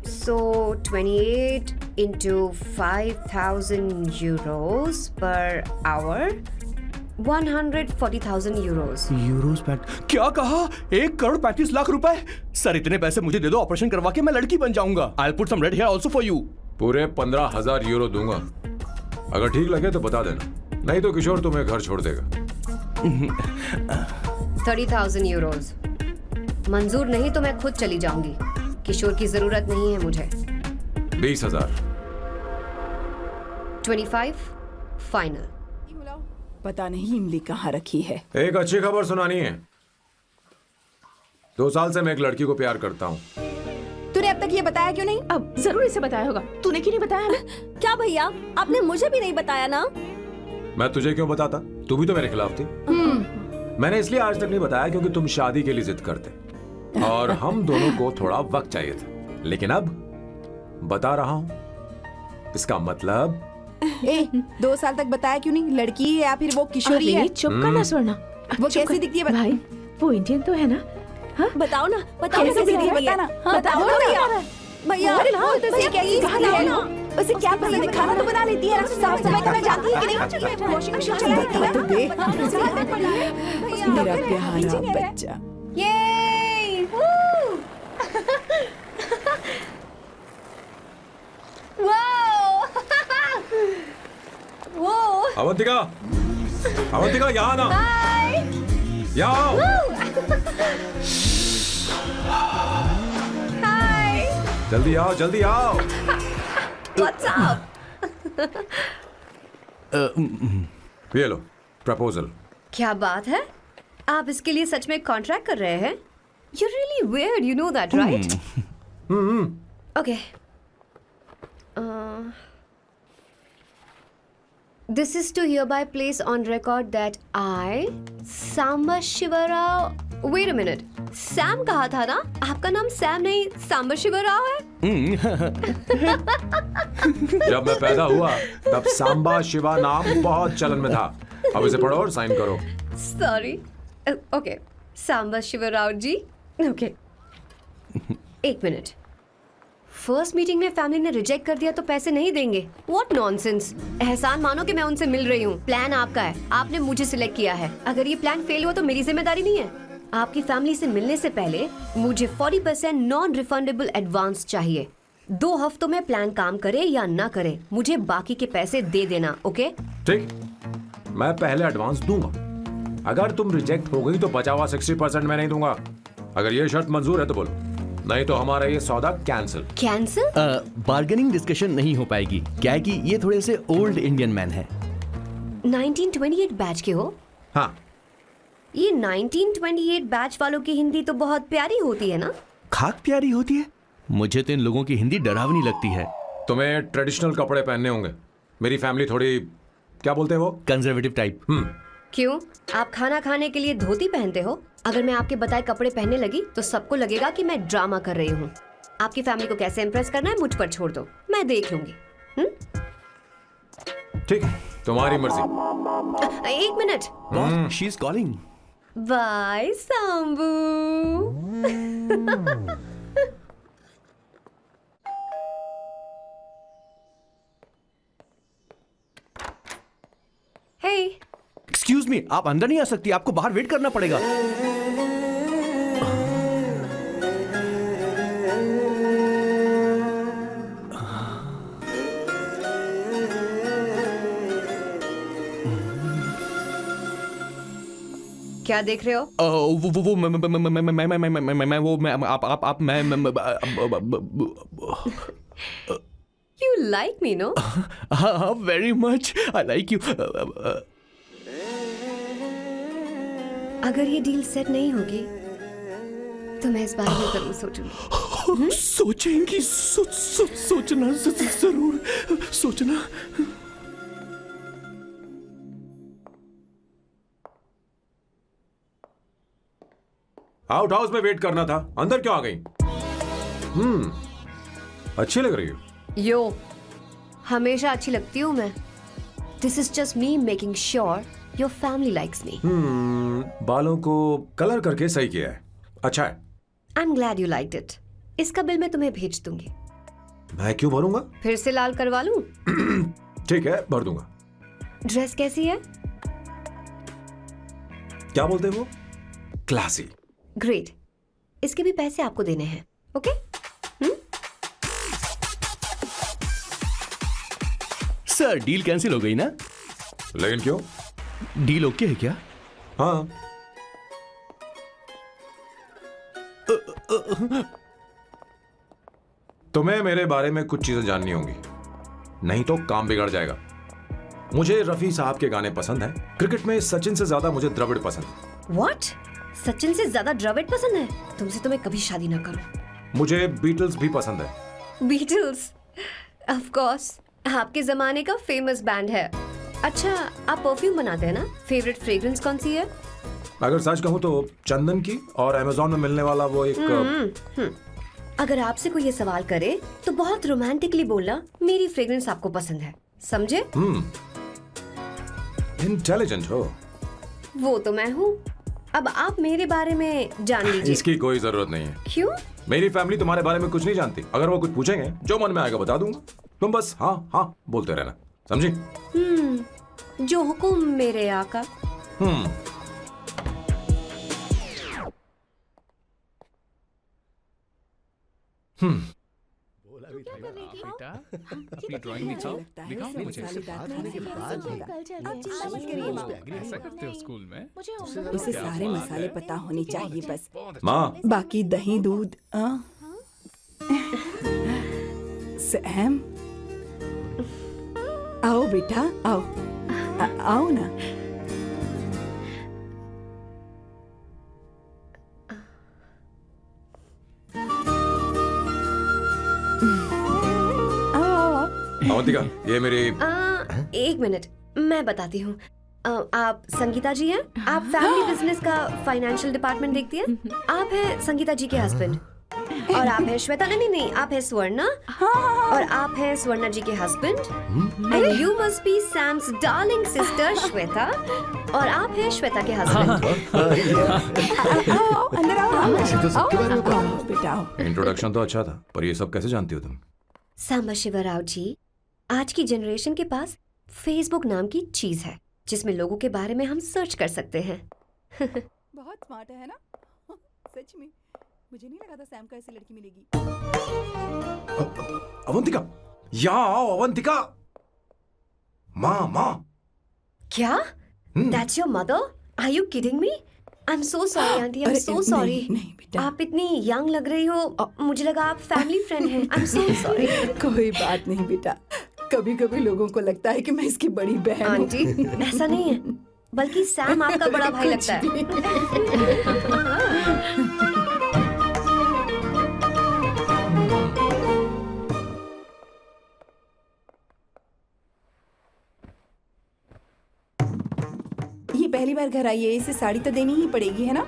So 28 into 5,000 euros per hour, 140,000 euros. Euros PAT क्या कहा? 1,35,00,000 रुपए? सर इतने पैसे मुझे दे दो, ऑपरेशन करवा के मैं लड़की बन जाऊंगा। I'll put some red hair also for you. पूरे 15,000 यूरो दूंगा। अगर ठीक लगे तो बता देना, नहीं तो किशोर तुम्हें घर छोड़ देगा। 30,000 euros. मंजूर नहीं तो मैं खुद चली जाऊंगी। किशोर की जरूरत नहीं है मुझे। 20,000। 25 फाइनल। पता नहीं इमली कहाँ रखी है। एक अच्छी खबर सुनानी है। 2 साल से मैं एक लड़की को प्यार करता हूँ। तूने अब तक ये बताया क्यों नहीं? अब जरूर इसे बताया होगा। तूने क्यों नहीं बताया हमें? क्या भैया, आपने मुझे भी नहीं बताया ना? मैं तुझे क्यों बताता? तू भी तो मेरे खिलाफ थी। मैंने इसलिए आज तक नहीं बताया क्योंकि तुम शादी के लिए जिद करते और हम दोनों को थोड़ा वक्त चाहिए था। लेकिन अब बता रहा हूँ। इसका मतलब 2 साल तक बताया क्यों नहीं? लड़की है या फिर वो किशोरी है? चुप करना स्वर्णा। वो कैसी दिखती है? भाई वो इंडियन तो है ना? हाँ बताओ ना, बताओ कैसी दिखती है? बताना। बताओ ना भैया। भैया उसे क्या है ना? उसे क्या पसंद है? खाना तो बना लेती है, साफ सफाई करना जानती है कि नहीं? वॉशिंग मशीन चला लेती है? मेरा प्यारा बच्चा। ये अवंतिका, अवंतिका यहाँ ना, यहाँ आओ। जल्दी आओ, जल्दी आओ। What's up? ये लो प्रपोजल। क्या बात है? आप इसके लिए सच में कॉन्ट्रैक्ट कर रहे हैं? You're really weird, you know that, right? Okay. This is to hereby place on record that I, Samba Shivarao. Wait a minute. Sam कहा था ना? आपका नाम सैम नहीं सांबा शिवराव है? जब मैं पैदा हुआ तब सांबा शिवा नाम बहुत चलन में था। अब इसे पढ़ो और साइन करो। Sorry. Okay. सांबा शिवराव जी. Okay. 1 मिनट। फर्स्ट मीटिंग में फैमिली ने रिजेक्ट कर दिया तो पैसे नहीं देंगे? What nonsense. एहसान मानो कि मैं उनसे मिल रही हूँ। प्लान आपका है, आपने मुझे सिलेक्ट किया है। अगर ये प्लान फेल हुआ तो मेरी जिम्मेदारी नहीं है। आपकी फैमिली से मिलने से पहले मुझे 40% नॉन रिफंडेबल एडवांस चाहिए। 2 हफ्तों में प्लान काम करे या ना करे, मुझे बाकी के पैसे दे देना। ओके? ठीक, मैं पहले एडवांस दूंगा। अगर तुम रिजेक्ट हो गई तो बचा हुआ 60% मैं नहीं दूंगा। अगर ये शर्त मंजूर है तो बोलो, नहीं तो हमारा ये सौदा कैंसिल। कैंसिल? बार्गेनिंग डिस्कशन नहीं हो पाएगी। क्या है कि ये थोड़े से ओल्ड इंडियन मैन है। 1928 बैच के हो? हाँ। ये 1928 बैच वालों की हिंदी तो बहुत प्यारी होती है ना? खाक प्यारी होती है? मुझे तो इन लोगों की हिंदी डरावनी लगती है। तुम्हें ट्रेडिशनल कपड़े पहनने होंगे। मेरी फैमिली थोड़ी, क्या बोलते हैं वो, कंजर्वेटिव टाइप। क्यों? आप खाना खाने के लिए धोती पहनते हो? अगर मैं आपके बताए कपड़े पहनने लगी तो सबको लगेगा कि मैं ड्रामा कर रही हूँ। आपकी फैमिली को कैसे इम्प्रेस करना है मुझ पर छोड़ दो, मैं देख लूंगी। ठीक, तुम्हारी मर्जी। 1 minute. She is calling. Bye Sambu. Hey. Excuse me, आप अंदर नहीं आ सकती, आपको बाहर वेट करना पड़ेगा। क्या देख रहे हो? वो मैं वो मैं आप मैं You like me, no? हाँ very much I like you. अगर ये डील सेट नहीं होगी तो मैं इस बारे में जरूर सोचूंगी. सोचेंगी सोचना जरूर सोचना. आउट हाउस में वेट करना था, अंदर क्यों आ गई? अच्छी लग रही हो. यो, हमेशा अच्छी लगती हूँ मैं. This is just me making sure your family likes me. बालों को कलर करके सही किया है, अच्छा है. I am glad you liked it. इसका बिल मैं तुम्हें भेज दूंगी. मैं क्यों भरूंगा? फिर से लाल करवा लूं? ठीक है, भर दूंगा. ड्रेस कैसी है? क्या बोलते हो? क्लासी. ग्रेट. इसके भी पैसे आपको देने हैं. ओके? सर डील कैंसिल हो गई ना? लेकिन क्यों? डील ओके है क्या? हाँ. तुम्हें मेरे बारे में कुछ चीजें जाननी होंगी, नहीं तो काम बिगड़ जाएगा. मुझे रफी साहब के गाने पसंद हैं. क्रिकेट में सचिन से ज्यादा मुझे द्रविड़ पसंद है. व्हाट? सचिन से ज्यादा द्रविड़ पसंद है? तुमसे तो मैं कभी शादी ना करूं. मुझे बीटल्स भी पसंद है. बीटल्स? ऑफ कोर्स, आपके जमाने का फेमस बैंड है. अच्छा, आप परफ्यूम बनाते हैं ना? फेवरेट फ्रेग्रेंस कौन सी है? अगर सच कहूं तो चंदन की, और अमेज़न में मिलने वाला वो एक अगर आपसे कोई ये सवाल करे तो बहुत रोमांटिकली बोलना मेरी फ्रेग्रेंस आपको पसंद है. समझे? इंटेलिजेंट हो. वो तो मैं हूँ. अब आप मेरे बारे में जान लीजिए. इसकी कोई जरूरत नहीं है. क्यों? मेरी फैमिली तुम्हारे बारे में कुछ नहीं जानती. अगर वो कुछ पूछेंगे, जो मन में आएगा बता दूंगा. तुम बस हाँ हाँ बोलते रहना. समझी? जो हुकुम मेरे आका. बेटा अपनी ड्राइंग दिखाओ दिखाओ मुझे. ऐसा करते हो स्कूल में? उसे सारे मसाले पता होने चाहिए बस. माँ, बाकी दही दूध. सैम, आओ बेटा आओ. आओ ना. अवंतिका, ये मेरी. एक मिनट, मैं बताती हूँ. आप संगीता जी हैं? आप फैमिली बिजनेस का फाइनेंशियल डिपार्टमेंट देखती हैं? आप हैं संगीता जी के हस्बैंड. और आप हैं श्वेता. नहीं, आप हैं स्वर्णा. और आप हैं स्वर्णा जी के husband. And you must be Sam's darling sister Shweta. और आप हैं श्वेता के हस्बैंड. आओ अंदर आओ. तो सबके बारे में आओ बेटा आओ. इंट्रोडक्शन तो अच्छा था, पर ये सब कैसे जानती हो तुम? सांबा शिवराव जी, आज की जनरेशन के पास फेसबुक नाम की चीज है जिसमें लोगों के बारे में हम सर्च कर सकते हैं. बहुत स्मार्ट है ना? सच में मुझे नहीं लगा था सैम को ऐसी लड़की मिलेगी. अवंतिका, यहाँ आओ. अवंतिका, माँ. क्या? That's your mother? Are you kidding me? I'm so sorry, auntie. I'm so sorry. नहीं बेटा. आप इतनी यंग लग रही हो. मुझे लगा आप फैमिली फ्रेंड हैं. I'm so sorry. कोई बात नहीं बेटा. कभी कभी लोगों को लगता है कि मैं इसकी बड़ी बहन हूँ. आंटी, ऐसा नहीं है, बल्कि सैम आपका बड़ा भाई लगता है. ये पहली बार घर आई है, इसे साड़ी तो देनी ही पड़ेगी, है ना?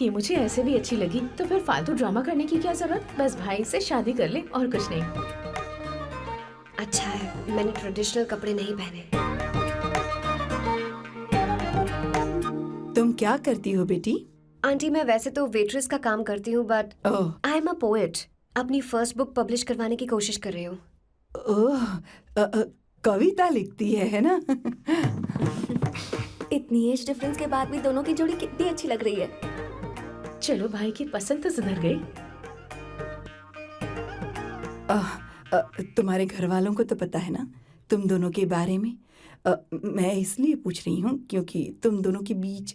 ये मुझे ऐसे भी अच्छी लगी, तो फिर फालतू ड्रामा करने की क्या जरूरत. बस भाई से शादी कर ले और कुछ नहीं. अच्छा है मैंने ट्रेडिशनल कपड़े नहीं पहने. तुम क्या करती हो बेटी? आंटी, मैं वैसे तो वेट्रेस का काम करती हूँ, but I am a poet. अपनी फर्स्ट बुक पब्लिश करवाने की कोशिश कर रही हूँ. कविता लिखती है ना? इतनी एज डिफरेंस के बाद भी दोनों की जोड़ी कितनी अच्छी लग रही है. चलो भाई की पसंद तो सुधर गई. तुम्हारे घर वालों को तो पता है ना तुम दोनों के बारे में. मैं इसलिए पूछ रही हूँ क्योंकि तुम दोनों के बीच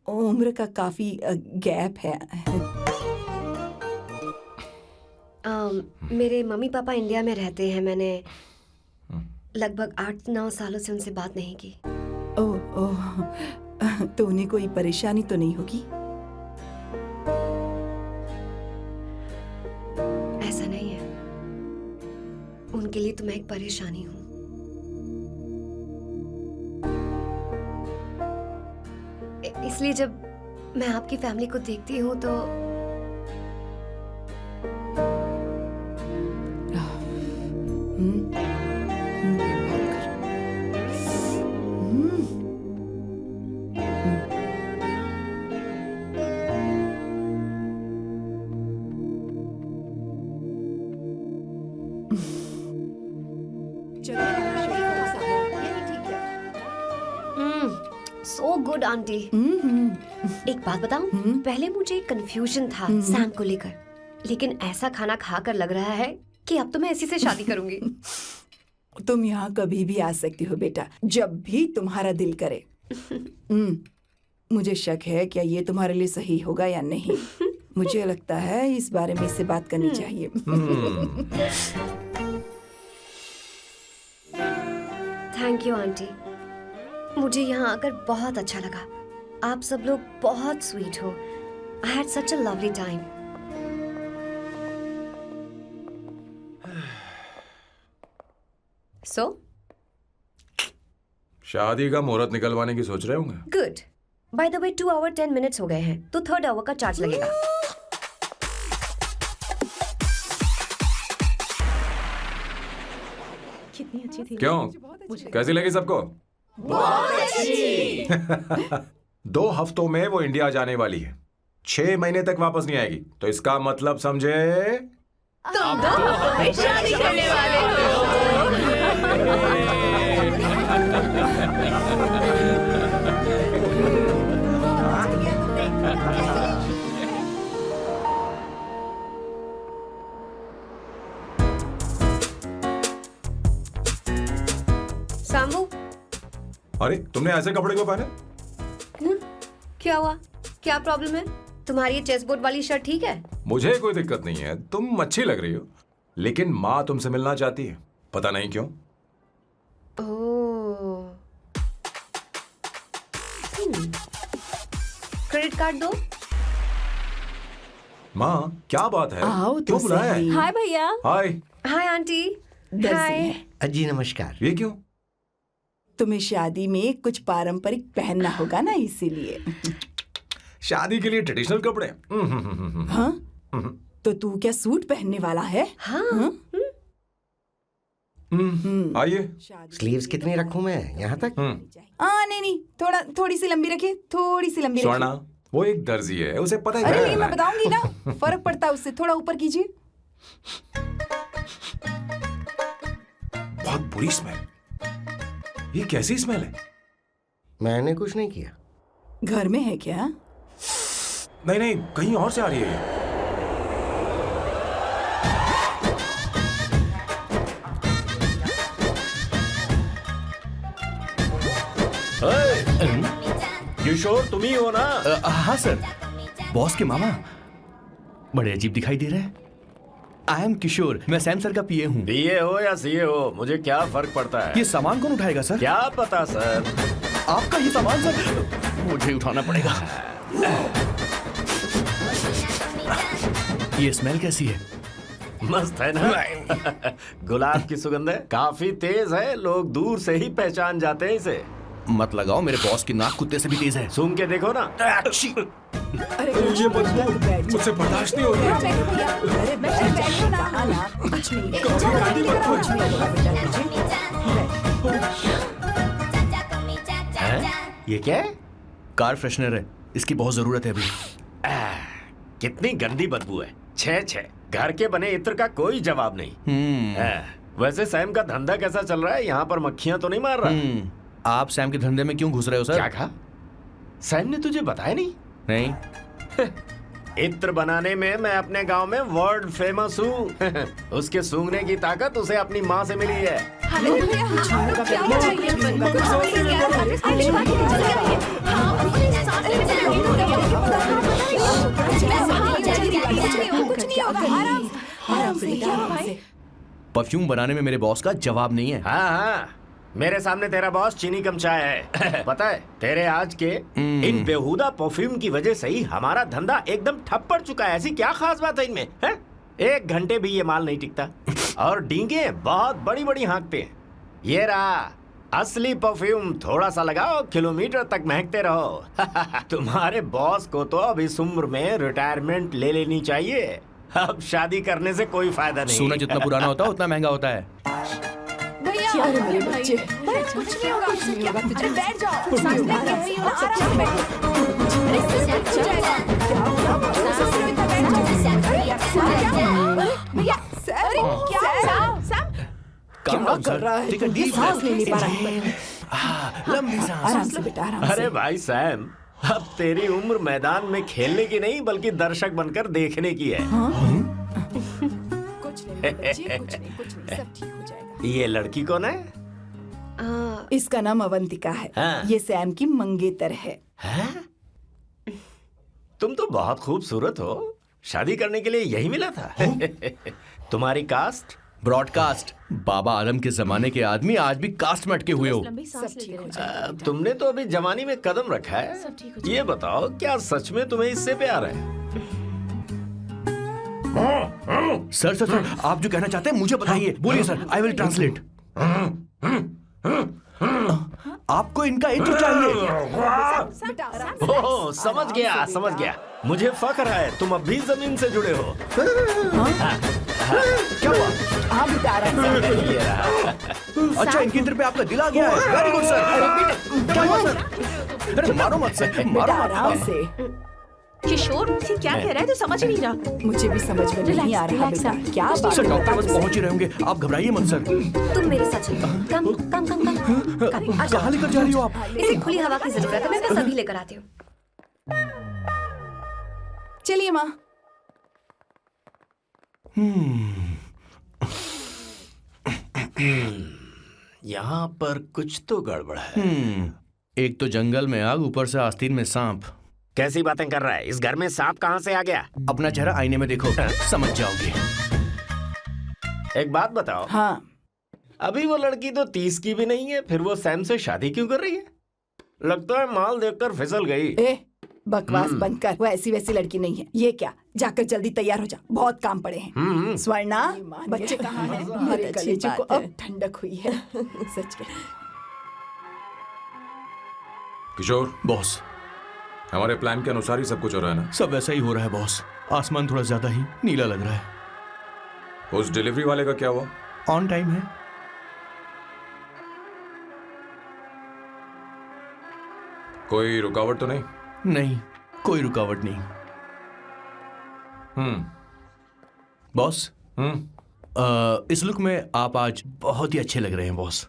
उम्र का काफी गैप है। मेरे मम्मी पापा इंडिया में रहते हैं। मैंने लगभग 8-9 सालों से उनसे बात नहीं की। ओह, तो उन्हें कोई परेशानी तो नहीं होगी? ऐसा नहीं है, उनके लिए तो मैं एक परेशानी हूँ। इसलिए जब मैं आपकी फैमिली को देखती हूँ तो सो गुड आंटी। एक बात बताऊं, पहले मुझे कंफ्यूजन था सैम को लेकर, लेकिन ऐसा खाना खाकर लग रहा है कि अब तो मैं इसी से शादी करूंगी। तुम यहाँ कभी भी आ सकती हो बेटा, जब भी तुम्हारा दिल करे। मुझे शक है क्या ये तुम्हारे लिए सही होगा या नहीं। मुझे लगता है इस बारे में इससे बात करनी चाहिए। थैंक यू आंटी, मुझे यहाँ आकर बहुत अच्छा लगा। आप सब लोग बहुत स्वीट हो। I had such a lovely time. So शादी का मुहूर्त निकलवाने की सोच रहे होंगे। Good. By the way 2 hour 10 minutes हो गए हैं, तो 3rd आवर का चार्ज लगेगा। कितनी अच्छी थी। क्यों, कैसी लगी सबको? बहुत अच्छी। 2 हफ्तों में वो इंडिया जाने वाली है, 6 महीने तक वापस नहीं आएगी। तो इसका मतलब समझे, तुम दो शादी करने वाले सामू, अरे तुमने ऐसे कपड़े क्यों पहने? क्या हुआ? क्या प्रॉब्लम है? तुम्हारी ये चेस्ट बोर्ड वाली शर्ट ठीक है? मुझे कोई दिक्कत नहीं है, तुम अच्छी लग रही हो, लेकिन माँ तुमसे मिलना चाहती है, पता नहीं क्यों। ओह, क्रेडिट कार्ड दो। माँ क्या बात है, आओ तो क्यों बुलाया है? सही। हाय भैया। हाय। Hi aunty. दर्जी हाय। है। जी नमस्कार। ये क्यों? तुम्हें शादी में कुछ पारंपरिक पहनना होगा ना, इसीलिए। शादी के लिए ट्रेडिशनल कपड़े? हाँ? तो तू क्या सूट पहनने वाला है? हाँ। आइए। स्लीव्स कितनी रखूं मैं, यहाँ तक? नहीं, थोड़ी सी लंबी रखिए, थोड़ी सी लंबी स्वर्णा, रखिए। वो एक दर्जी है, उसे पता है अरे क्या नहीं, मैं करना है। बताऊंगी ना, फर्क पड़ता है उससे। थोड़ा ऊपर कीजिए। बहुत बुरी स्मेल। ये कैसी स्मेल है? मैंने कुछ नहीं किया। घर में है क्या? नहीं, कहीं और से आ रही है ये। किशोर तुम ही हो ना? हाँ सर, बॉस के मामा। बड़े अजीब दिखाई दे रहे हैं। आई एम किशोर, मैं सैम सर का पीए हूँ। पीए हो या सीए हो, मुझे क्या फर्क पड़ता है? ये सामान कौन उठाएगा सर? क्या पता सर। आपका ये सामान सर मुझे उठाना पड़ेगा। ये स्मेल कैसी है? मस्त है ना? गुलाब की सुगंध है, काफी तेज है, लोग दूर से ही पहचान जाते हैं इसे। मत लगाओ, मेरे बॉस की नाक कुत्ते से भी तेज है। सूंघ के देखो ना। अरे ये बदबू मुझसे बर्दाश्त नहीं हो रही। अरे बैठो ना। कुछ नहीं, कुछ नहीं। ये क्या है? कार फ्रेशनर है, इसकी बहुत जरूरत है अभी। कितनी गंदी बदबू है। छे घर के बने इत्र का कोई जवाब नहीं। वैसे सैम का धंधा कैसा चल रहा है? यहाँ पर मक्खियां तो नहीं मार रहा? आप सैम के धंधे में क्यों घुस रहे हो सर? क्या कहा? सैम ने तुझे बताया नहीं? नहीं। इत्र बनाने में मैं अपने गांव में वर्ल्ड फेमस हूँ। उसके सूंघने की ताकत उसे अपनी माँ से मिली है। परफ्यूम बनाने में मेरे बॉस का जवाब नहीं है। हाँ हाँ, मेरे सामने तेरा बॉस चीनी कम चाय है। पता है तेरे आज के इन बेहुदा परफ्यूम की वजह से ही हमारा धंधा एकदम ठप पड़ चुका है। ऐसी क्या खास बात है इनमें है? 1 घंटे भी ये माल नहीं टिकता और डींगे बहुत बड़ी बड़ी हाँकते हैं। ये रहा असली परफ्यूम, थोड़ा सा लगाओ किलोमीटर तक महकते रहो। तुम्हारे बॉस को तो अब इस उम्र में रिटायरमेंट ले लेनी चाहिए। अब शादी करने से कोई फायदा नहीं। सोना जितना पुराना होता है उतना महंगा होता है। क्या है मेरे बच्चे? कुछ नहीं होगा, कुछ नहीं होगा। तुझे बैठ जाओ। सांस लेके आराम से बैठो। भैया, अरे क्या कर रहा है? सांस ले नहीं पा रहा है। लंबी सांस। आराम से बेटा, आराम से। अरे भाई सैम, अब तेरी उम्र मैदान में खेलने की नहीं बल्कि दर्शक बनकर देखने की है। कुछ नहीं बच्चे, कुछ नहीं, सब ठीक हो जाएगा। ये लड़की कौन है? इसका नाम अवंतिका है। हाँ। ये सैम की मंगेतर है। तुम तो बहुत खूबसूरत हो, शादी करने के लिए यही मिला था। तुम्हारी कास्ट? ब्रॉडकास्ट। बाबा आदम के जमाने के आदमी आज भी कास्ट में अटके हुए हो। सब ठीक हो जाएगा। तुमने तो अभी जवानी में कदम रखा है। ये बताओ क्या सच में तुम्हें इससे प्यार है? सर सर सर, आप जो कहना चाहते हैं मुझे बताइए। बोलिए सर, आई विल ट्रांसलेट। आपको इनका इंट्रो चाहिए। ओह, समझ गया समझ गया। मुझे फख्र है तुम अब भी जमीन से जुड़े हो। क्या हुआ? हाँ बेटा, आराम से। अच्छा, इनके इंद्र पे आपका दिल आ गया है। Very good sir. क्या हुआ सर? अरे मारो मत सर, मारो बेटा, मत। आराम से। किशोर, ये क्या कह रहा है? तो समझ ही नहीं रहा। मुझे भी समझ में नहीं आ रहा बेटा। क्या बात सर है? डॉक्टर बस पहुंच ही रहे होंगे, आप घबराइए मत सर। तुम मेरे साथ चलो। कम कम कम कम। कहाँ लेकर जा रही हो आप? इसे खुली हवा की जरूरत है, मैं बस अभी लेकर आती हूँ। चलिए माँ। यहाँ पर कुछ तो गड़बड़ है। एक तो जंगल में आग, ऊपर से आस्तीन में सांप। कैसी बातें कर रहा है? इस घर में सांप कहाँ से आ गया? अपना चेहरा आईने में देखो, समझ जाओगे। एक बात बताओ। हाँ, अभी वो लड़की तो 30 की भी नहीं है, फिर वो सैम से शादी क्यों कर रही है? लगता है माल देखकर फिसल गई। ए बकवास बंद कर। वो ऐसी वैसी लड़की नहीं है। ये क्या, जाकर जल्दी तैयार हो जा, बहुत काम पड़े हैं। स्वर्णा, बच्चे कहाँ हैं? मेरे कलेजे को अब ठंडक हुई है। सच कह। किशोर, बॉस, हमारे प्लान के अनुसार ही सब कुछ हो रहा है ना? सब वैसा ही हो रहा है बॉस। आसमान थोड़ा ज्यादा ही नीला लग रहा है। उस डिलीवरी वाले का क्या हुआ? ऑन टाइम है। कोई रुकावट तो नहीं? नहीं, कोई रुकावट नहीं। बॉस, इस लुक में आप आज बहुत ही अच्छे लग रहे हैं बॉस।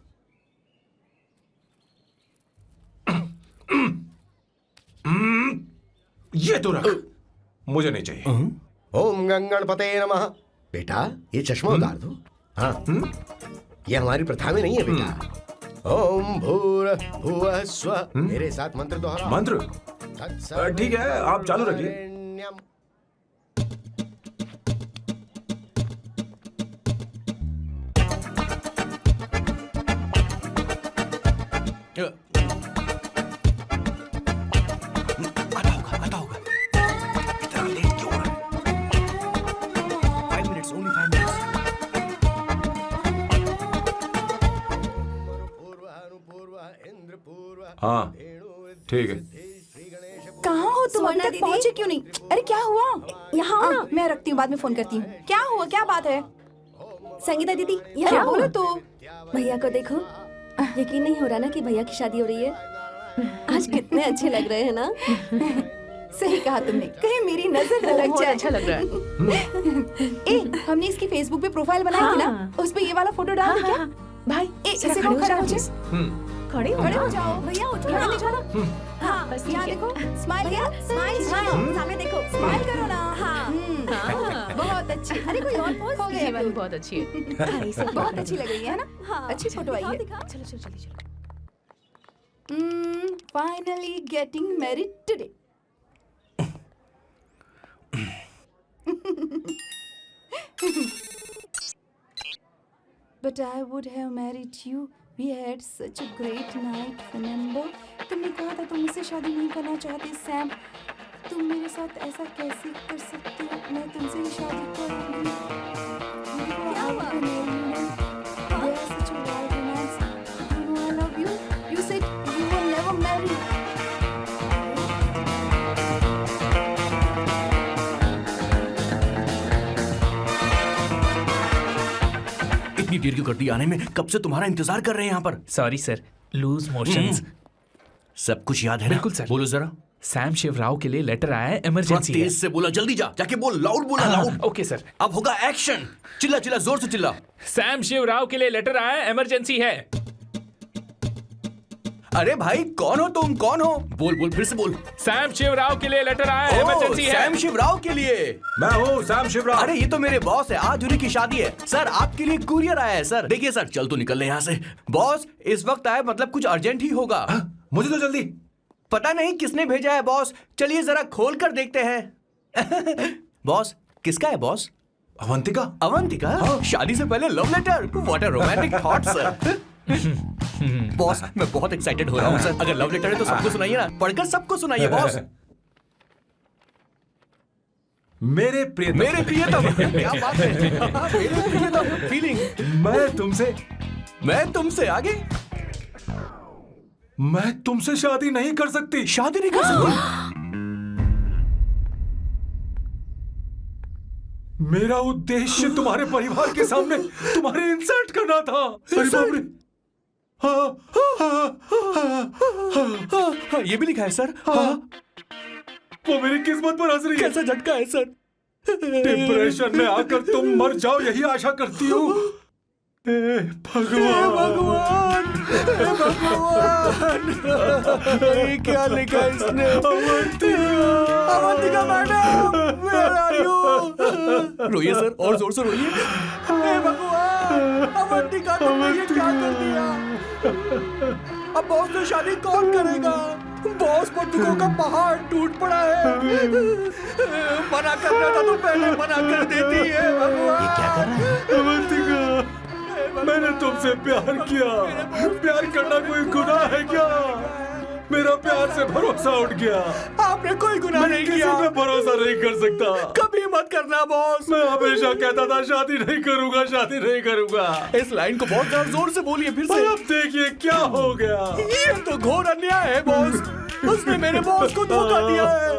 ये तो रख, मुझे नहीं चाहिए। ओम गंगणपते नमः। बेटा ये चश्मा उतार दो। हाँ, ये हमारी प्रथा में नहीं है बेटा। ओम भूर भुवः स्वः। मेरे साथ मंत्र दोहराओ। मंत्र? ठीक है, आप चालू रखिए। आता होगा। इतना लेट क्यों हो रहा है? 5 minutes, only 5 minutes। हाँ, ठीक है। कहाँ हो तुम? अभी तक पहुँचे क्यों नहीं? अरे क्या हुआ? यहाँ आओ ना। मैं रखती हूँ, बाद में फोन करती हूँ। क्या हुआ, क्या बात है? संगीता दीदी, क्या यहाँ बोलो बोलो। तो। भैया को देखो, यकीन नहीं हो रहा ना कि भैया की शादी हो रही है। आज कितने अच्छे लग रहे हैं ना। सही कहा तुमने, कहीं मेरी नजर न लग जाए। अच्छा लग रहा है। ए, हमने इसकी फेसबुक पे प्रोफाइल बनाई थी ना, उस पे ये वाला फोटो डाल दे क्या? भाई, इसे खड़ा हो जाओ। खड़े खड़े हो जाओ। भैया उठो यहाँ ना। देखो ना। हाँ, बस यहाँ ठीक है। देखो। स्माइल, भैया, स्माइल, सामने देखो। स्माइल करो ना। हाँ। बहुत अच्छी। अरे कोई और पोज हो ये वाली गया। बहुत अच्छी है। बहुत अच्छी लग रही है ना? हाँ, अच्छी फोटो आई है। चलो चलो जल्दी चलो। Finally getting married today. But I would have married you. We had such a great night. Remember? तुमने कहा था तुम मुझसे शादी नहीं करना चाहते सैम। तुम मेरे साथ ऐसा कैसे कर सकते हो? मैं तुमसे ही शादी करूंगी। क्या हुआ? They are such a wild romance. You know I love you. You said you will never marry. इतनी देर क्यों कर दी आने में? कब से तुम्हारा इंतजार कर रहे हैं यहाँ पर। Sorry sir, loose motions. सब कुछ याद है ना? बिल्कुल सर। बोलो जरा। सैम शिवराव के लिए लेटर आया है, थोड़ा इमरजेंसी है। तेज से बोला, जल्दी जा, जाके बोल, लाउड बोला, लाउड। Okay sir. अब होगा एक्शन। चिल्ला चिल्ला, जोर से चिल्ला। सैम शिवराव के लिए लेटर आया है, इमरजेंसी है। अरे भाई कौन हो तुम? कौन हो? बोल बोल, फिर से बोल। सैम शिवराव के लिए लेटर आया है, इमरजेंसी है। सैम शिवराव के लिए। मैं हूँ सैम शिवराव। अरे ये तो मेरे बॉस है, आज उन्हीं की शादी है। सर आपके लिए कुरियर आया है सर। देखिए सर, चल तो निकल ले यहाँ से। बॉस इस वक्त आए, मतलब कुछ अर्जेंट ही होगा। मुझे तो जल्दी। पता नहीं किसने भेजा है बॉस, चलिए जरा खोल कर देखते हैं। बॉस किसका है बॉस? अवंतिका। अवंतिका? शादी से पहले love letter. What a romantic thought sir. Boss मैं बहुत एक्साइटेड हो रहा हूँ सर। अगर लव लेटर है तो सबको सुनाइए ना, पढ़कर सबको सुनाइए बॉस। मेरे प्रियतम। मेरे प्रियतम। क्या बात है। मेरे प्रियतम फीलिंग। मैं तुमसे आगे। मैं तुमसे शादी नहीं कर सकती। शादी नहीं कर सकती? मेरा उद्देश्य तुम्हारे परिवार के सामने तुम्हारे इंसल्ट करना था। अरे बाप रे। हाँ, ये भी लिखा है सर। वो मेरी किस्मत पर हंस रही है। कैसा झटका है सर। डिप्रेशन में आकर तुम मर जाओ यही आशा करती हूँ। भगवान भगवान ये क्या लिखा इसने? Avantika madam, where are you? रोइए सर, और जोर से रोइए। हे भगवान, अवंतिका तुमने ये क्या कर दिया? अब बॉस से शादी कौन करेगा? बॉस पर दुखों का पहाड़ टूट पड़ा है। मना करना था तो पहले मना कर देती है। भगवान ये क्या कर रहा है? अवंतिका, मैंने तुमसे प्यार किया। प्यार करना कोई गुनाह है क्या? मेरा प्यार से भरोसा उठ गया। आपने कोई गुनाह नहीं किया। किसी पे भरोसा नहीं कर सकता। कभी मत करना बॉस। मैं हमेशा कहता था शादी नहीं करूंगा, शादी नहीं करूंगा। इस लाइन को बहुत ज्यादा जोर से बोलिए फिर से। अब देखिए क्या हो गया। ये तो घोर अन्याय है बॉस। उसने मेरे बॉस को धोखा दिया है।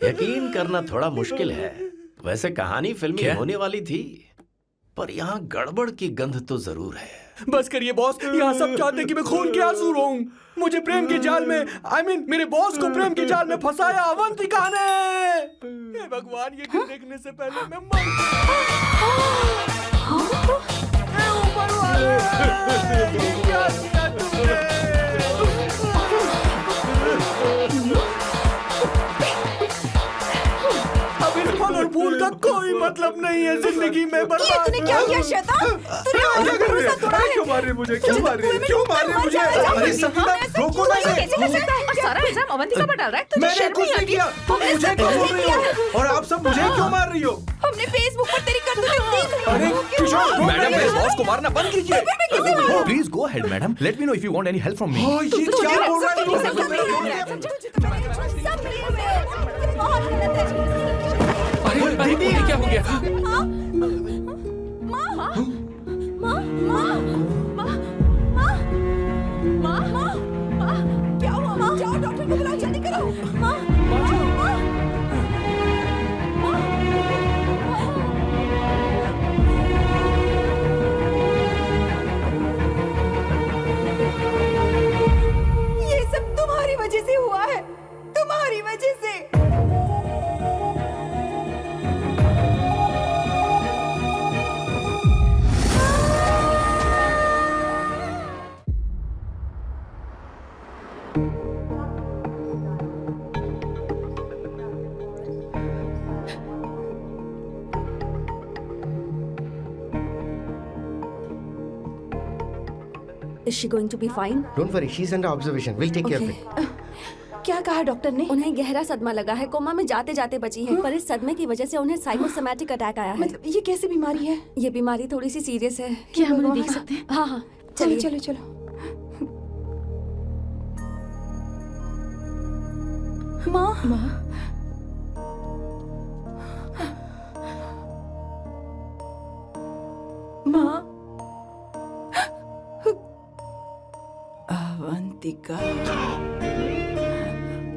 यकीन करना थोड़ा मुश्किल है। वैसे कहानी फिल्मी होने वाली थी, पर यहाँ गड़बड़ की गंध तो जरूर है। बस करिए बॉस, यहाँ सब चाहते हैं कि मैं खून के आंसू रोऊं। मुझे प्रेम के जाल में, मेरे बॉस को प्रेम के जाल में फंसाया अवंतिका ने। हे भगवान, ये दिन देखने से पहले मैं मर हे ऊपर वाले, ये क्या किया तुमने? अब इस फल और फूल का कोई मतलब नहीं है जिंदगी में। ये तूने क्या किया शैतान? तूने हमारा भरोसा तोड़ा है। क्यों मार रही मुझे? क्यों मार रही? क्यों मार रही मुझे? अरे संगीता, रोको ना इसे। कैसे कर सकता है? और सारा इल्जाम अवंतिका पर डाल रहा है। तुझे मैंने शर्म कुछ नहीं नहीं आती? किया। तुम हमने मुझे सब क्यों कुछ बोल रही किया है। हो? और आप सब मुझे क्यों मार रही हो? हमने फेसबुक पर तेरी करतूतें देख रही अरे हूँ। किशोर, मैडम मेरे बॉस को मारना बंद कीजिए। Please go ahead madam, let me know if you want any help from me. हाँ, ये क्या बोल रहा है? सब मिले हुए हैं। बहुत गलत है। अरे ये क्या हो गया? माँ, माँ, माँ, माँ, माँ, माँ, माँ, माँ, माँ, क्या हुआ? माँ, जाओ डॉक्टर को बुलाओ, जल्दी करो। माँ, माँ, माँ, ये सब तुम्हारी वजह से हुआ है, तुम्हारी वजह से। Is she going to be fine? Don't worry, she's under observation. We'll take care of it. क्या कहा डॉक्टर ने? उन्हें गहरा सदमा लगा है, कोमा में जाते जाते बची है, पर इस सदमे की वजह से उन्हें साइकोसोमैटिक अटैक आया है। मतलब ये कैसी बीमारी है? ये बीमारी थोड़ी सी सीरियस है। क्या हम उन्हें देख सकते हैं? हाँ हाँ, चलो चलिए। चलो चलो। माँ माँ अवंतिका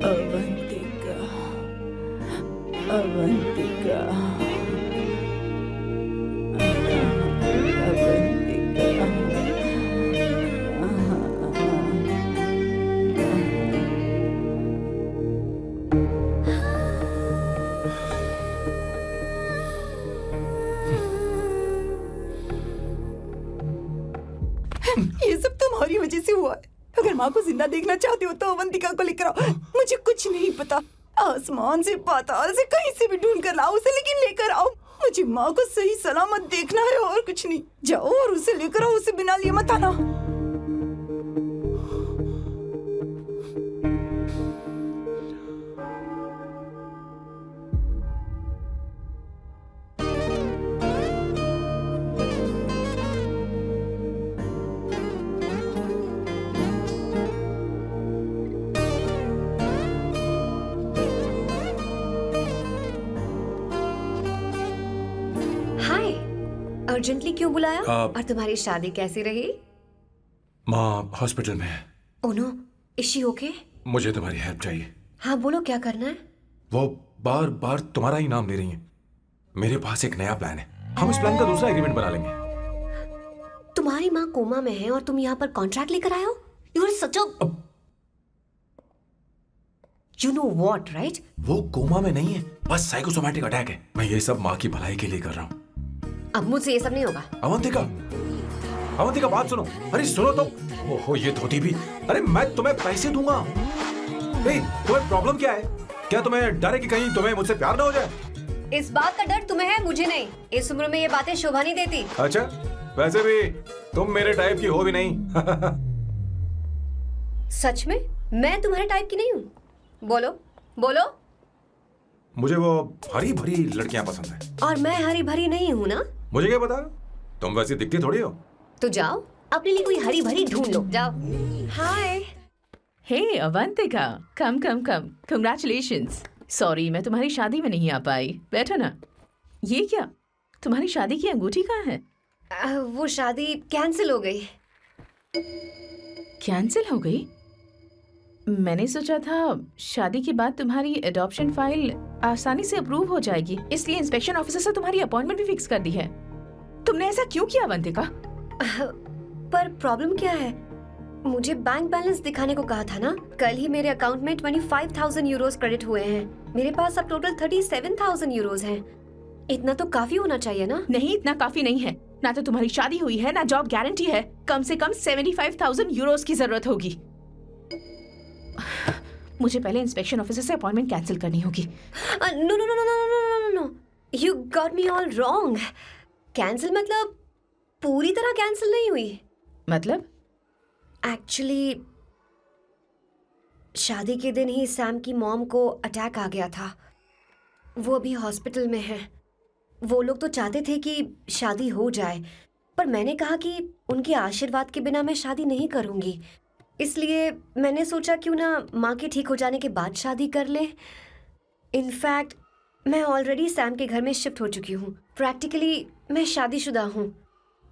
अवंतिका अवंतिका ये सब तुम्हारी वजह से हुआ है। अगर माँ को जिंदा देखना चाहते हो तो अवंतिका को लेकर आओ। मुझे कुछ नहीं पता, आसमान से पाताल से कहीं से भी ढूंढ कर लाओ उसे, लेकिन लेकर आओ। मुझे माँ को सही सलामत देखना है और कुछ नहीं। जाओ और उसे लेकर आओ, उसे बिना लिए मत आना। अर्जेंटली क्यों बुलाया? और तुम्हारी शादी कैसी रही? माँ हॉस्पिटल में है। Oh no, is she okay? मुझे तुम्हारी हेल्प चाहिए। हाँ बोलो, क्या करना है? वो बार बार तुम्हारा ही नाम ले रही है। मेरे पास एक नया प्लान है, हम इस प्लान का दूसरा एग्रीमेंट बना लेंगे। तुम्हारी माँ कोमा में है और तुम यहाँ पर कॉन्ट्रैक्ट लेकर आए हो? You are such a you know what, right? वो कोमा में नहीं है, बस साइकोसोमैटिक अटैक है। मैं ये सब माँ की भलाई के लिए कर रहा हूँ। अब मुझसे ये सब नहीं होगा। अवंतिका, अवंतिका बात सुनो। अरे सुनो तो। ओहो ये धोती भी। अरे मैं तुम्हें पैसे दूंगा। तुम्हें प्रॉब्लम क्या है? क्या तुम्हें डर है कि कहीं तुम्हें मुझसे प्यार ना हो जाए? इस बात का डर तुम्हें है, मुझे नहीं। इस उम्र में ये बातें शोभा नहीं देती। अच्छा, वैसे भी तुम मेरे टाइप की हो भी नहीं। सच में मैं तुम्हारे टाइप की नहीं हूँ? बोलो बोलो। मुझे वो हरी भरी लड़कियां पसंद है। और मैं हरी भरी नहीं हूँ ना? मुझे क्या पता, तुम वैसी दिखती थोड़ी हो। तो जाओ अपने लिए कोई हरी भरी ढूंढ लो, जाओ। हाय। हे अवंतिका, कम कम कम, कंग्रेचुलेशंस। सॉरी मैं तुम्हारी शादी में नहीं आ पाई। बैठो ना। ये क्या, तुम्हारी शादी की अंगूठी कहाँ है? वो शादी कैंसिल हो गई। कैंसिल हो गई? मैंने सोचा था शादी के बाद तुम्हारी एडॉप्शन फाइल आसानी से अप्रूव हो जाएगी, इसलिए इंस्पेक्शन ऑफिसर से तुम्हारी अपॉइंटमेंट भी फिक्स कर दी है। तुमने ऐसा क्यों किया अवंतिका? पर प्रॉब्लम क्या है? मुझे बैंक बैलेंस दिखाने को कहा था ना। कल ही मेरे अकाउंट में 25,000 यूरोस क्रेडिट हुए हैं। मेरे पास अब टोटल 37,000 यूरोस हैं। इतना तो काफी होना चाहिए ना? नहीं, इतना काफी नहीं है। ना तो तुम्हारी शादी हुई है, ना जॉब गारंटी है। कम से कम 75,000 यूरोस की जरूरत होगी। मुझे पहले इंस्पेक्शन ऑफिसर से अपॉइंटमेंट कैंसिल करनी होगी। No no no no no no no, you got me all wrong. Cancel मतलब पूरी तरह कैंसिल नहीं हुई। मतलब? एक्चुअली शादी के दिन ही सैम की मॉम को अटैक आ गया था। वो अभी हॉस्पिटल में है। वो लोग तो चाहते थे कि शादी हो जाए, पर मैंने कहा कि उनके आशीर्वाद के बिना मैं शादी नहीं करूंगी। इसलिए मैंने सोचा क्यों ना माँ के ठीक हो जाने के बाद शादी कर ले। इनफैक्ट मैं ऑलरेडी सैम के घर में शिफ्ट हो चुकी हूँ। प्रैक्टिकली मैं शादीशुदा हूँ।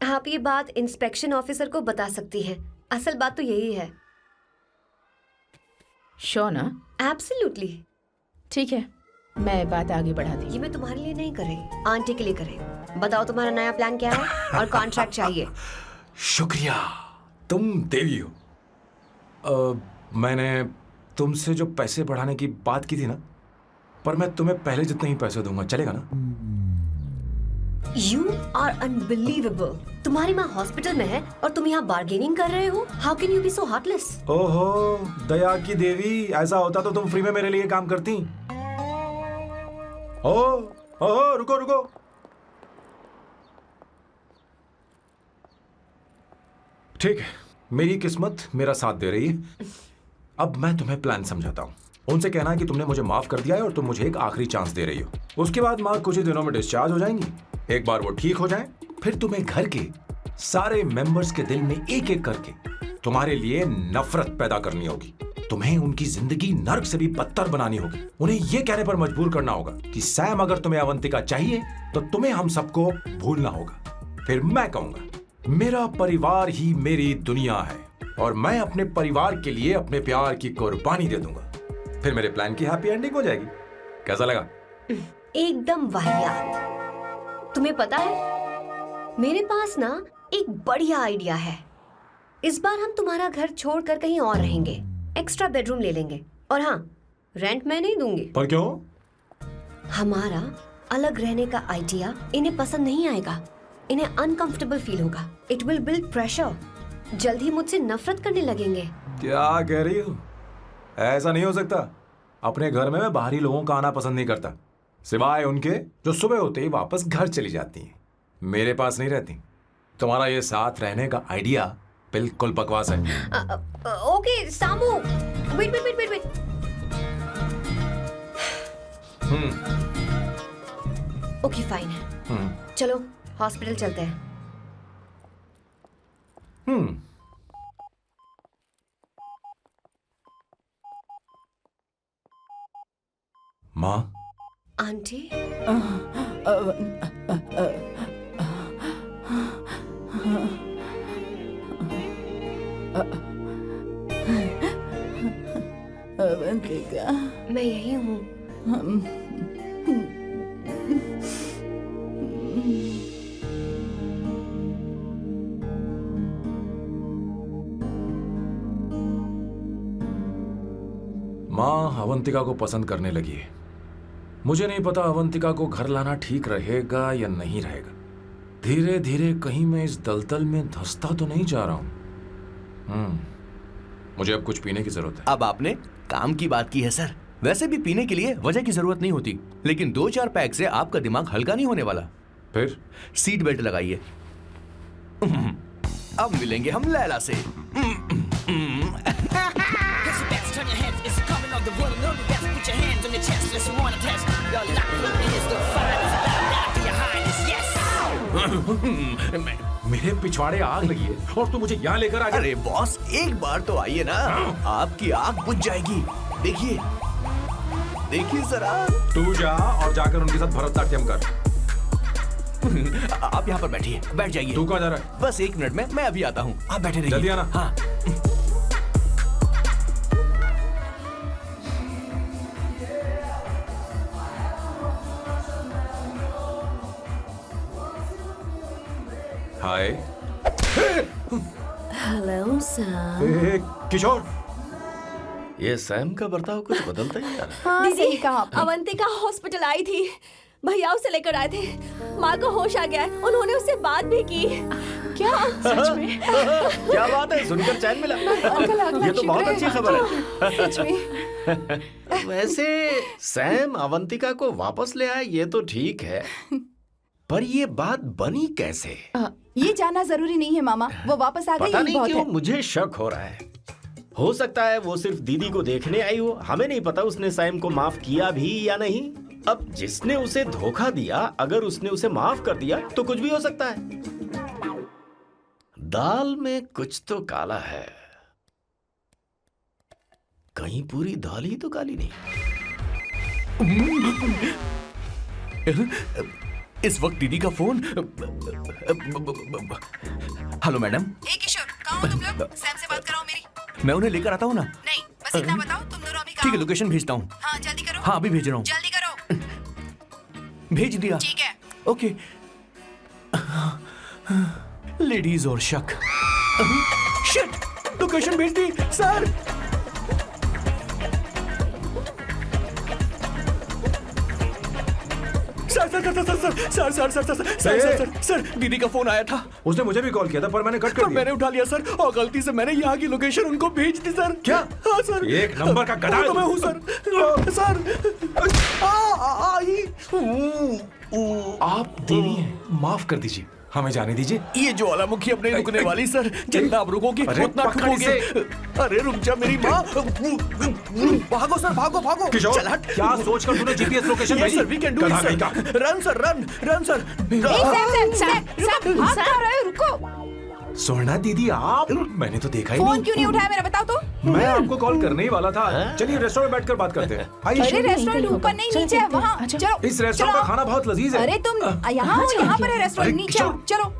आप ये बात इंस्पेक्शन ऑफिसर को बता सकती हैं। असल बात तो यही है। श्योर ना? एब्सोल्युटली। ठीक है, मैं बात आगे बढ़ा दी। ये मैं तुम्हारे लिए नहीं कर रही, आंटी के लिए कर रही। बताओ तुम्हारा नया प्लान क्या है और कॉन्ट्रैक्ट चाहिए। शुक्रिया, तुम देवी हो। मैंने तुमसे जो पैसे बढ़ाने की बात की थी ना, पर मैं तुम्हें पहले जितने ही पैसे दूंगा, चलेगा ना? You are unbelievable. तुम्हारी माँ हॉस्पिटल में है और तुम यहाँ बार्गेनिंग कर रहे हो? How can you be so heartless? ओहो दया की देवी, ऐसा होता तो तुम फ्री में मेरे लिए काम करती। ओहो रुको रुको। ठीक है, मेरी किस्मत मेरा साथ दे रही है। अब मैं तुम्हें प्लान समझाता हूँ। उनसे कहना कि तुमने मुझे माफ कर दिया है और तुम मुझे एक आखिरी चांस दे रही हो। उसके बाद माँ कुछ ही दिनों में डिस्चार्ज हो जाएंगी। एक बार वो ठीक हो जाए, फिर तुम्हें घर के सारे मेंबर्स के दिल में एक एक करके तुम्हारे लिए नफरत पैदा करनी होगी। तुम्हें उनकी जिंदगी नर्क से भी बदतर बनानी होगी। उन्हें यह कहने पर मजबूर करना होगा कि सैम अगर तुम्हें अवंतिका चाहिए तो तुम्हें हम सबको भूलना होगा। फिर मैं कहूंगा मेरा परिवार ही मेरी दुनिया है और मैं अपने परिवार के लिए अपने प्यार की कुर्बानी दे दूंगा। फिर मेरे प्लान की हैप्पी एंडिंग हो जाएगी। कैसा लगा? एकदम वाहियात। तुम्हें पता है मेरे पास ना एक बढ़िया आइडिया है। इस बार हम तुम्हारा घर छोड़कर कहीं और रहेंगे, एक्स्ट्रा बेडरूम ले लेंगे और हाँ, रेंट मैं नहीं दूंगी। पर क्यों? हमारा अलग रहने का आइडिया इन्हें पसंद नहीं आएगा। इन्हें अनकंफर्टेबल फील होगा। It will build pressure. जल्द ही मुझसे नफरत करने लगेंगे। क्या कह रही हो? ऐसा नहीं हो सकता। अपने घर में मैं बाहरी लोगों का आना पसंद नहीं करता, सिवाय उनके जो सुबह होते ही वापस घर चली जाती हैं, मेरे पास नहीं रहती। तुम्हारा ये साथ रहने का आइडिया बिल्कुल बकवास है। Okay Samu, wait wait wait wait. Okay fine, चलो हॉस्पिटल चलते हैं। माँ, आंटी, अवंतिका, मैं यही हूँ। माँ अवंतिका को पसंद करने लगी है। मुझे नहीं पता अवंतिका को घर लाना ठीक रहेगा या नहीं रहेगा। धीरे धीरे कहीं मैं इस दलदल में धंसता तो नहीं जा रहा हूं। मुझे अब कुछ पीने की जरूरत है। अब आपने काम की बात की है सर। वैसे भी पीने के लिए वजह की जरूरत नहीं होती, लेकिन 2-4 पैक से आपका दिमाग हल्का नहीं होने वाला। फिर सीट बेल्ट लगाइए। अब मिलेंगे हम लैला से। Turn your heads, it's coming off the wall. No, you got to put your hands on your chest unless you want to test. Your lock is the finest. Bow down to your highness, yes. मेरे पिछवाड़े आग लगी है और तू मुझे यहाँ लेकर आ गया। अरे बॉस, एक बार तो आइए ना, आपकी आग बुझ जाएगी। देखिए देखिए जरा। तू जा और जाकर उनके साथ भरतनाट्यम कर। आप यहाँ पर बैठिए, बैठ जाइए। तू कहाँ जा रहा है? बस 1 मिनट में मैं अभी आता हूँ, आप बैठे रहिए। जल्दी आना। हाँ। हाय। Hello Sam. किशोर, ये सैम का बर्ताव कुछ बदलता ही जा रहा है। हाँ, दीदी, सही कहा आपने। अवंतिका हॉस्पिटल आई थी, भैया उसे लेकर आए थे। माँ को होश आ गया है, उन्होंने उससे बात भी की। क्या सच में? क्या बात है, सुनकर चैन मिला। ये तो बहुत अच्छी खबर है। सच में। वैसे सैम अवंतिका को वापस ले आए ये तो ठीक है, पर ये बात बनी कैसे? ये जानना जरूरी नहीं है मामा, वो वापस आ गई। पता नहीं बहुत क्यों है। मुझे शक हो रहा है। हो सकता है वो सिर्फ दीदी को देखने आई हो, हमें नहीं पता उसने सैम को माफ किया भी या नहीं। अब जिसने उसे धोखा दिया, अगर उसने उसे माफ कर दिया तो कुछ भी हो सकता है। दाल में कुछ तो काला है, कहीं पूरी दाल ही तो काली नहीं। इस वक्त दीदी का फोन। Hello madam. ए किशोर, कहाँ हो तुम लोग? सैम से बात कराओ मेरी। मैं उन्हें लेकर आता हूँ ना। नहीं, बस इतना बताओ, तुम दोनों अभी कहाँ ठीक है, हो? लोकेशन भेजता हूँ। हाँ, जल्दी करो। हाँ, अभी भेज रहा हूँ। जल्दी करो। भेज दिया। ठीक है। ओके। लेडीज और शक। शिट, लोकेशन भेज दी सर। सर, दीदी का फोन आया था। उसने मुझे भी कॉल किया था पर मैंने कट कर दिया। मैंने उठा लिया सर, और गलती से मैंने यहाँ की लोकेशन उनको भेज दी सर। क्या? हाँ सर। एक नंबर का गधा है तो मैं तू। हूँ सर। आप देवी हैं, माफ कर दीजिए। हमें जाने दीजिए। ये ज्वालामुखी अपने रुकने वाली सर, जितना आप रुकोगे अरे, उतना पकड़ ठुकोगे। इसे। अरे रुक जा मेरी माँ। भागो सर, भागो भागो। किशोर, चल हट। क्या सोचकर तूने जीपीएस लोकेशन Yes, भेजी? sir, we can do it, कहा sir. नहीं कहा? Run sir, run sir. Sam भाग कहाँ रहे हो? रुको। स्वर्णा दीदी आप, मैंने तो देखा ही फोन नहीं। क्यों नहीं उठाया मेरा, बताओ तो। मैं आपको कॉल करने ही वाला था। चलिए रेस्टोरेंट में बैठकर बात करते हैं। अरे आइए। रेस्टोरेंट ऊपर नहीं, नीचे है, वहाँ चलो। इस रेस्टोरेंट का खाना बहुत लजीज है। अरे तुम यहाँ हो, यहाँ पर है रेस्टोरेंट, नीचे आओ, चलो।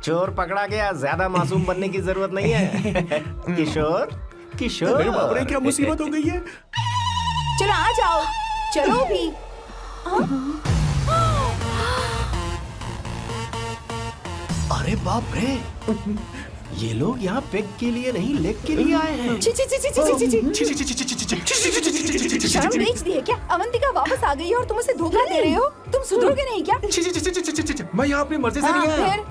चोर पकड़ा गया, ज्यादा मासूम बनने की जरूरत नहीं है। किशोर, किशोर। अरे बाप रे, क्या मुसीबत हो गई है। चलो आ जाओ, चलो भी। अरे बाप रे, ये लोग यहाँ पेग के लिए नहीं, लेग के लिए आए हैं। ची ची ची ची ची ची ची। शर्म बेच दी है क्या? अवंतिका वापस आ गई है और तुम उसे धोखा दे रहे हो? तुम सुधरोगे नहीं क्या? मैं यहाँ अपनी मर्जी से नहीं आया। फिर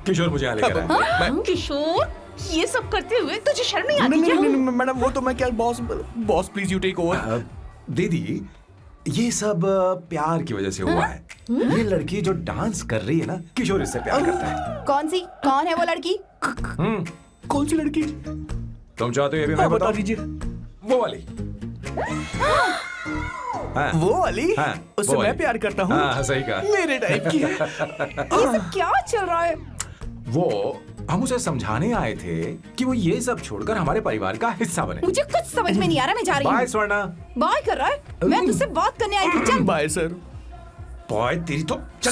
किशोर मुझे यहाँ लेकर आया। किशोर, ये सब करते हुए तुझे शर्म नहीं आती नहीं क्या? नहीं नहीं मैडम, वो तो मैं क्या, boss please you take over. दीदी, ये सब प्यार की वजह से हुआ है। ये लड़की जो डांस कर रही है ना, किशोर इससे प्यार करता है। कौन सी? कौन है वो लड़की? कौन सी लड़की? तुम चाहते हो ये भी मैं बता बताऊं? दीजिए। वो वाली। हाँ, वो वाली? हाँ, उससे वो मैं वाली। प्यार करता हूँ। हाँ, सही कहा। मेरे टाइप की है। ये सब क्या चल रहा है? वो हम उसे समझाने आए थे कि वो ये सब छोड़कर हमारे परिवार का हिस्सा बने। मुझे कुछ समझ में नहीं आ रहा, मैं जा रही बाय हूँ। स्वर्णा। बाय कर रहा है? मैं तुझसे बात करने आई थी, चल। Bye sir. बॉय तेरी तो चल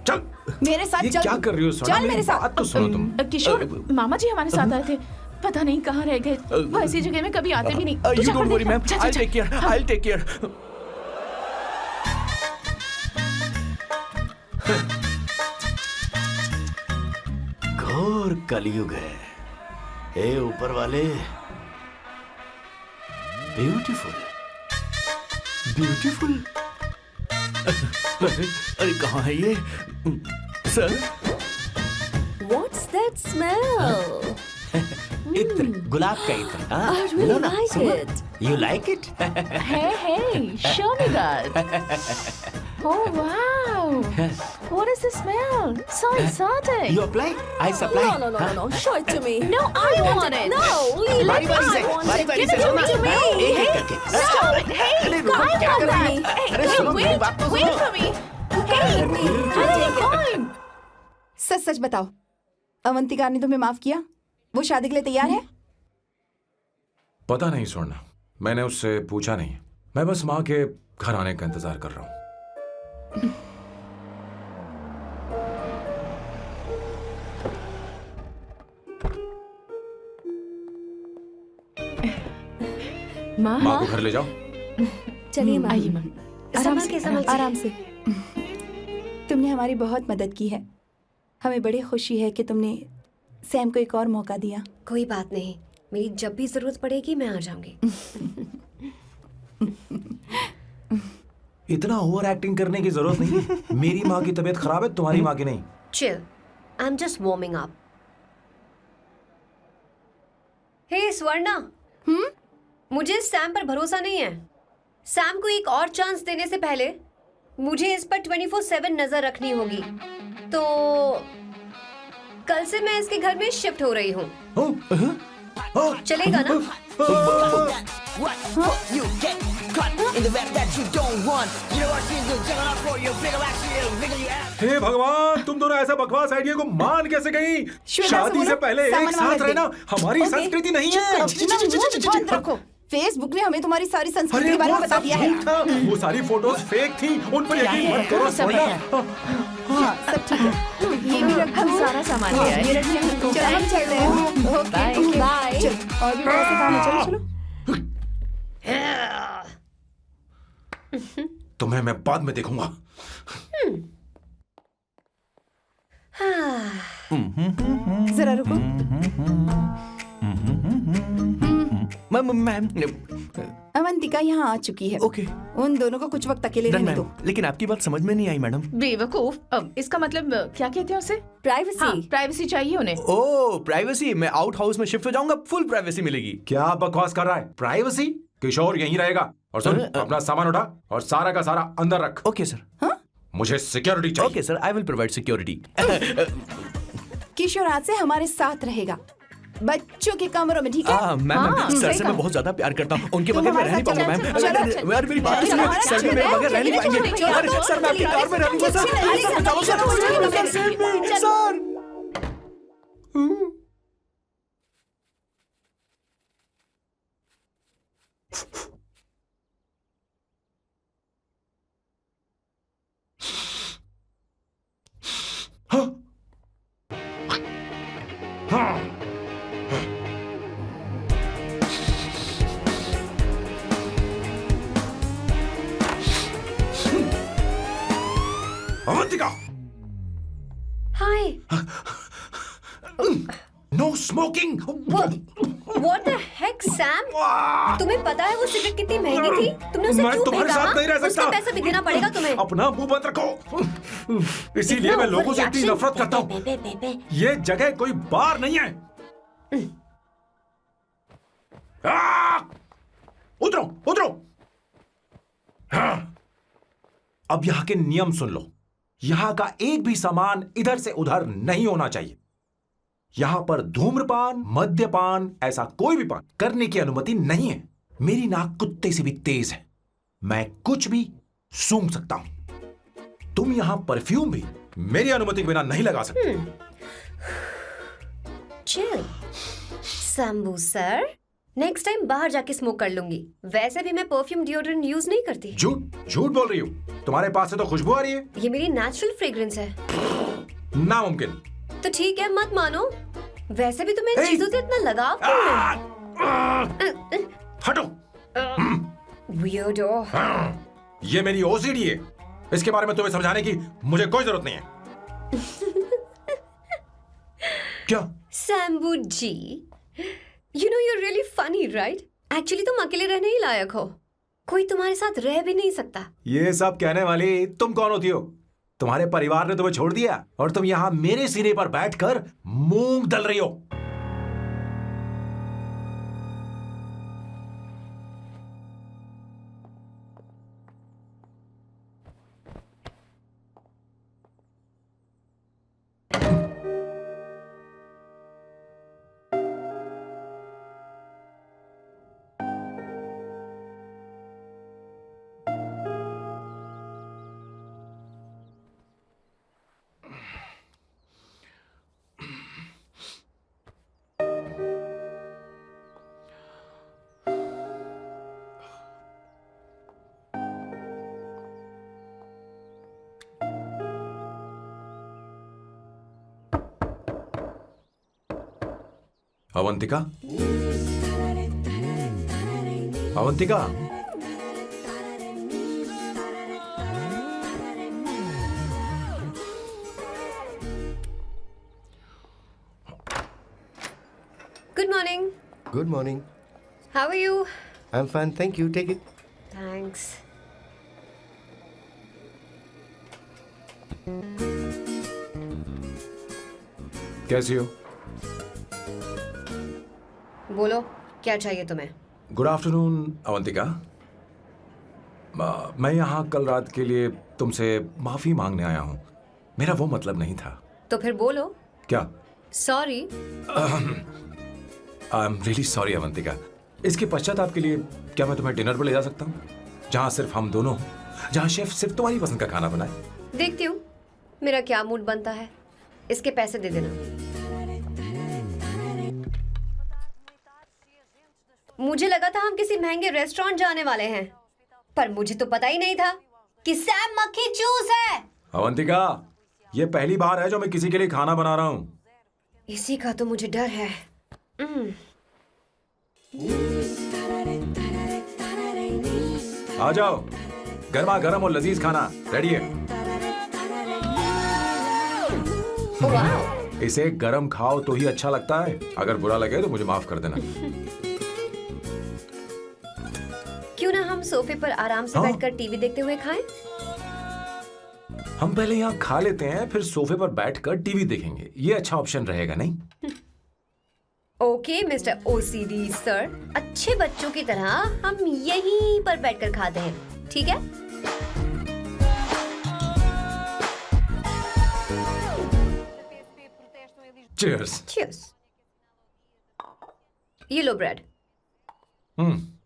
चल। मेरे साथ ये चल। क्या कर रही हो स्वर्णा? चल मेरे साथ। बात तो सुनो तुम। किशोर, मामा जी हमारे साथ आए थे, पता नहीं कहाँ रह गए। वो ऐसी जगह में कभी आते भी नहीं। तू यू जाकर डोंट वरी देख। मैम, चल, आई चल, टेक केयर, हाँ। I take care. घोर कलयुग है। हे ऊपर वाले, ब्यूटीफुल, ब्यूटीफुल। अरे कहाँ है ये सर? What's that smell? इत्र, गुलाब का इत्र। हाँ, I really लो ना, like सुनो। it. You like it? Hey, show me that. Oh wow! What is the smell? So exotic. You apply, I supply। No. Show it to me. No, I want it. No, leave बारी it. बारी से, I want बारी it. बारी Give से it लो ना। to me. एक एक Hey, करके। stop it. Hey, अरे रुको, I क्या want कर रही that. है? Hey, अरे सुनो, मेरी बात तो Wait सुनो। for me. Hey, I take it. सच सच बताओ, अवंतिका ने तुम्हें माफ किया? वो शादी के लिए तैयार है? पता नहीं स्वर्णा, मैंने उससे पूछा नहीं। मैं बस माँ के घर आने का इंतजार कर रहा हूँ। माँ, माँ को घर ले जाओ। चलिए माँ। आइए माँ। संभल के, संभल के। आराम से। तुमने हमारी बहुत मदद की है। हमें बड़ी खुशी है कि तुमने सैम को एक और मौका दिया। कोई बात नहीं, मेरी जब भी जरूरत पड़ेगी मैं आ जाऊंगी। इतना ओवर एक्टिंग करने की जरूरत नहीं है। मेरी माँ की तबीयत खराब है, तुम्हारी माँ की नहीं। Chill, I am just warming up. Hey Swarna, मुझे सैम पर भरोसा नहीं है। सैम को एक और चांस देने से पहले मुझे इस पर 24/7 नजर रखनी होगी। तो कल से मैं इसके घर में शिफ्ट हो रही हूँ। चलेगा ना? What? You get caught in the rap that you don't want. You know what she's doing? Juggling out for your bigger action, bigger you have. हे भगवान, तुम दोनों ऐसा बकवास आइडिया को मान कैसे गई? शादी से पहले एक साथ रहना हमारी संस्कृति नहीं है। बंद रखो। फेसबुक ने हमें तुम्हारी सारी संस्कृति के बारे में बता दिया है। वो सारी फोटोज फेक थी, उन पर यकीन मत करो स्वर्णा। हाँ, सब ठीक है। ये भी रख, हम सारा सामान ले आए। ये रखिए। चलो हम चल रहे हैं। Okay, bye. चलो, और भी बहुत से काम है, चलो चलो। तुम्हें मैं बाद में देखूंगा। जरा रुको। मैम अवंतिका यहाँ आ चुकी है। ओके। उन दोनों को कुछ वक्त अकेले रहने दो। लेकिन आपकी बात समझ में नहीं आई मैडम। बेवकूफ, अब इसका मतलब क्या कहते हैं उसे? प्राइवेसी। हाँ, प्राइवेसी चाहिए उन्हें। ओह प्राइवेसी, मैं आउट हाउस में शिफ्ट हो जाऊंगा, फुल प्राइवेसी मिलेगी। क्या बकवास कर रहा है? प्राइवेसी? किशोर यहीं रहेगा। और सुन, अपना सामान उठा और सारा का सारा अंदर रख। Okay sir. मुझे सिक्योरिटी चाहिए। Okay sir, I will provide security. Kishore आज से हमारे साथ रहेगा, बच्चों के कमरों में, ठीक है? मैम सर से मैं बहुत ज्यादा प्यार करता हूँ, उनके बगैर मैं रह नहीं पाऊंगा मैम। यार मेरी बात सुनिए, सर मेरे बगैर रह नहीं पाएंगे। अरे सर मैं आपकी कार में रहूंगा सर, सर बचाओ sir, sir. Avantika, hi. No smoking. What the heck, Sam? तुम्हें पता है वो सिगरेट कितनी महंगी थी? तुमने उसे मैं क्यों तुम्हारे फेंका? साथ नहीं रह सकता। उसका पैसा भी देना पड़ेगा तुम्हें। अपना मुंह बंद रखो। इसीलिए मैं लोगों से इतनी नफरत करता हूँ। ये जगह कोई बार नहीं है। उतरो उतरो। अब यहाँ के नियम सुन लो। यहाँ का एक भी सामान इधर से उधर नहीं होना चाहिए। यहां पर धूम्रपान, मद्यपान, ऐसा कोई भी पान करने की अनुमति नहीं है। मेरी नाक कुत्ते से भी तेज है, मैं कुछ भी सूंघ सकता हूं। तुम यहां परफ्यूम भी मेरी अनुमति के बिना नहीं लगा सकते। Chill Shambhu sir, next time बाहर जाके स्मोक कर लूंगी। वैसे भी मैं परफ्यूम डिओड्रेंट यूज नहीं करती। झूठ बोल रही हो। तुम्हारे पास से तो खुशबू आ रही है। ये मेरी नेचुरल फ्रेग्रेंस है। नामुमकिन। तो ठीक है, मत मानो। वैसे भी तुम्हें इन चीजों से इतना लगाव क्यों है? हटो। Weirdo। ये मेरी ओसीडी है। इसके बारे में तुम्हें समझाने की मुझे कोई जरूरत नहीं है। क्या? शंभू जी, you know you're really funny, right? Actually तुम अकेले रहने ही लायक हो। कोई तुम्हारे साथ रह भी नहीं सकता। ये सब कहने वाली तुम कौन होती हो? तुम्हारे परिवार ने तुम्हें छोड़ दिया और तुम यहां मेरे सिरे पर बैठकर मूंग दल रही हो। Avantika, Avantika, Good morning. Good morning. How are you? I'm fine, thank you. Take it. Thanks. कैसी हो? बोलो, क्या चाहिए तुम्हें? Good afternoon Avantika. मैं यहाँ कल रात के लिए तुमसे माफी मांगने आया हूँ। मेरा वो मतलब नहीं था। तो फिर बोलो। क्या? Sorry. I am really sorry Avantika. इसके पश्चाताप के लिए क्या मैं तुम्हें डिनर पर ले जा सकता हूँ, जहाँ सिर्फ हम दोनों, जहाँ शेफ सिर्फ तुम्हारी पसंद का खाना बनाए? देखती हूँ मेरा क्या मूड बनता है। इसके पैसे दे देना। मुझे लगा था हम किसी महंगे रेस्टोरेंट जाने वाले हैं, पर मुझे तो पता ही नहीं था कि सैम मक्खी चूस है। अवंतिका, ये पहली बार है जो मैं किसी के लिए खाना बना रहा हूँ। इसी का तो मुझे डर है। आ जाओ, गर्मा गर्म और लजीज खाना रेडी है। इसे गरम खाओ तो ही अच्छा लगता है। अगर बुरा लगे तो मुझे माफ कर देना। क्यों ना हम सोफे पर आराम से बैठकर टीवी देखते हुए खाएं? हम पहले यहाँ खा लेते हैं, फिर सोफे पर बैठकर टीवी देखेंगे। ये अच्छा ऑप्शन रहेगा, नहीं? ओके मिस्टर ओसीडी सर, अच्छे बच्चों की तरह हम यहीं पर बैठकर खाते हैं, ठीक है? चीयर्स। Cheers. ये लो ब्रेड।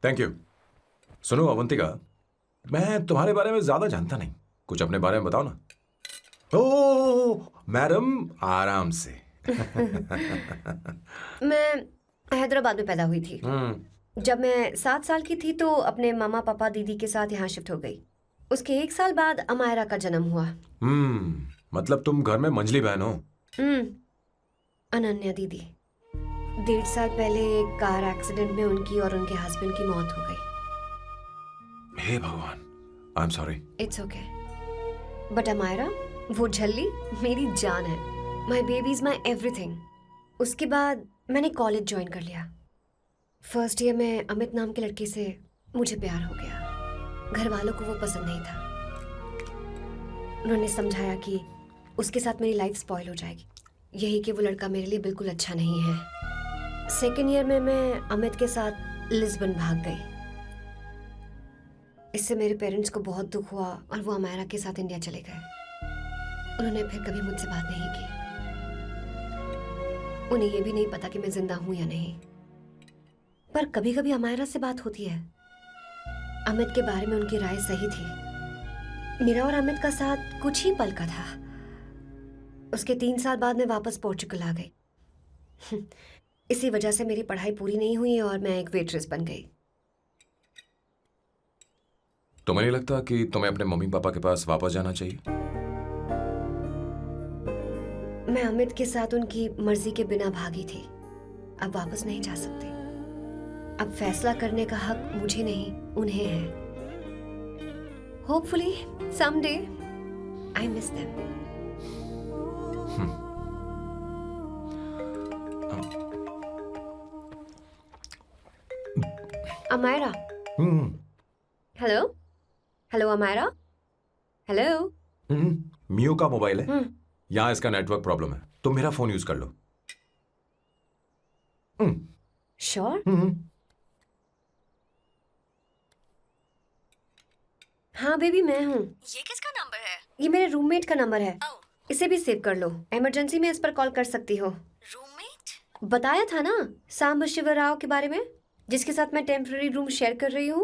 Thank you. सुनो अवंतिका, मैं तुम्हारे बारे में ज्यादा जानता नहीं, कुछ अपने बारे में बताओ ना। ओ मैडम, आराम से। मैं हैदराबाद में पैदा हुई थी। जब मैं 7 साल की थी तो अपने मामा पापा दीदी के साथ यहाँ शिफ्ट हो गई। उसके 1 साल बाद अमायरा का जन्म हुआ। मतलब तुम घर में मंझली बहन हो? अनन्या दीदी। 1.5 साल पहले एक कार एक्सीडेंट में उनकी और उनके हस्बैंड की मौत हो गई। हे भगवान, I am sorry. It's okay. But Amaira, वो झल्ली मेरी जान है। My baby is my everything. उसके बाद मैंने कॉलेज ज्वाइन कर लिया। फर्स्ट ईयर में अमित नाम के लड़के से मुझे प्यार हो गया। घर वालों को वो पसंद नहीं था। उन्होंने समझाया कि उसके साथ मेरी लाइफ स्पॉइल हो जाएगी, यही कि वो लड़का मेरे लिए बिल्कुल अच्छा नहीं है। सेकेंड ईयर में मैं अमित के साथ लिस्बन भाग गई। इससे मेरे पेरेंट्स को बहुत दुख हुआ और वो अमायरा के साथ इंडिया चले गए। उन्होंने फिर कभी मुझसे बात नहीं की। उन्हें ये भी नहीं पता कि मैं जिंदा हूं या नहीं। पर कभी कभी अमायरा से बात होती है। अमित के बारे में उनकी राय सही थी। मेरा और अमित का साथ कुछ ही पल का था। उसके 3 साल बाद मैं वापस पोर्चुगल आ गई। इसी वजह से मेरी पढ़ाई पूरी नहीं हुई और मैं एक वेट्रेस बन गई। तुम्हें नहीं लगता कि तुम्हें अपने मम्मी पापा के पास वापस जाना चाहिए? मैं अमित के साथ उनकी मर्जी के बिना भागी थी। अब वापस नहीं जा सकती। अब फैसला करने का हक मुझे नहीं, उन्हें है। Hopefully someday I miss them. Amaira. Hello hello Amaira. Hello. मियो का मोबाइल है। यहाँ इसका नेटवर्क प्रॉब्लम है, तुम मेरा फोन यूज कर लो। श्योर? हाँ बेबी, मैं हूँ। ये किसका नंबर है? ये मेरे रूममेट का नंबर है। इसे भी सेव कर लो। इमरजेंसी में इस पर कॉल कर सकती हो। रूममेट? बताया था ना सांब शिव राव के बारे में, जिसके साथ मैं टेम्पररी रूम शेयर कर रही हूँ।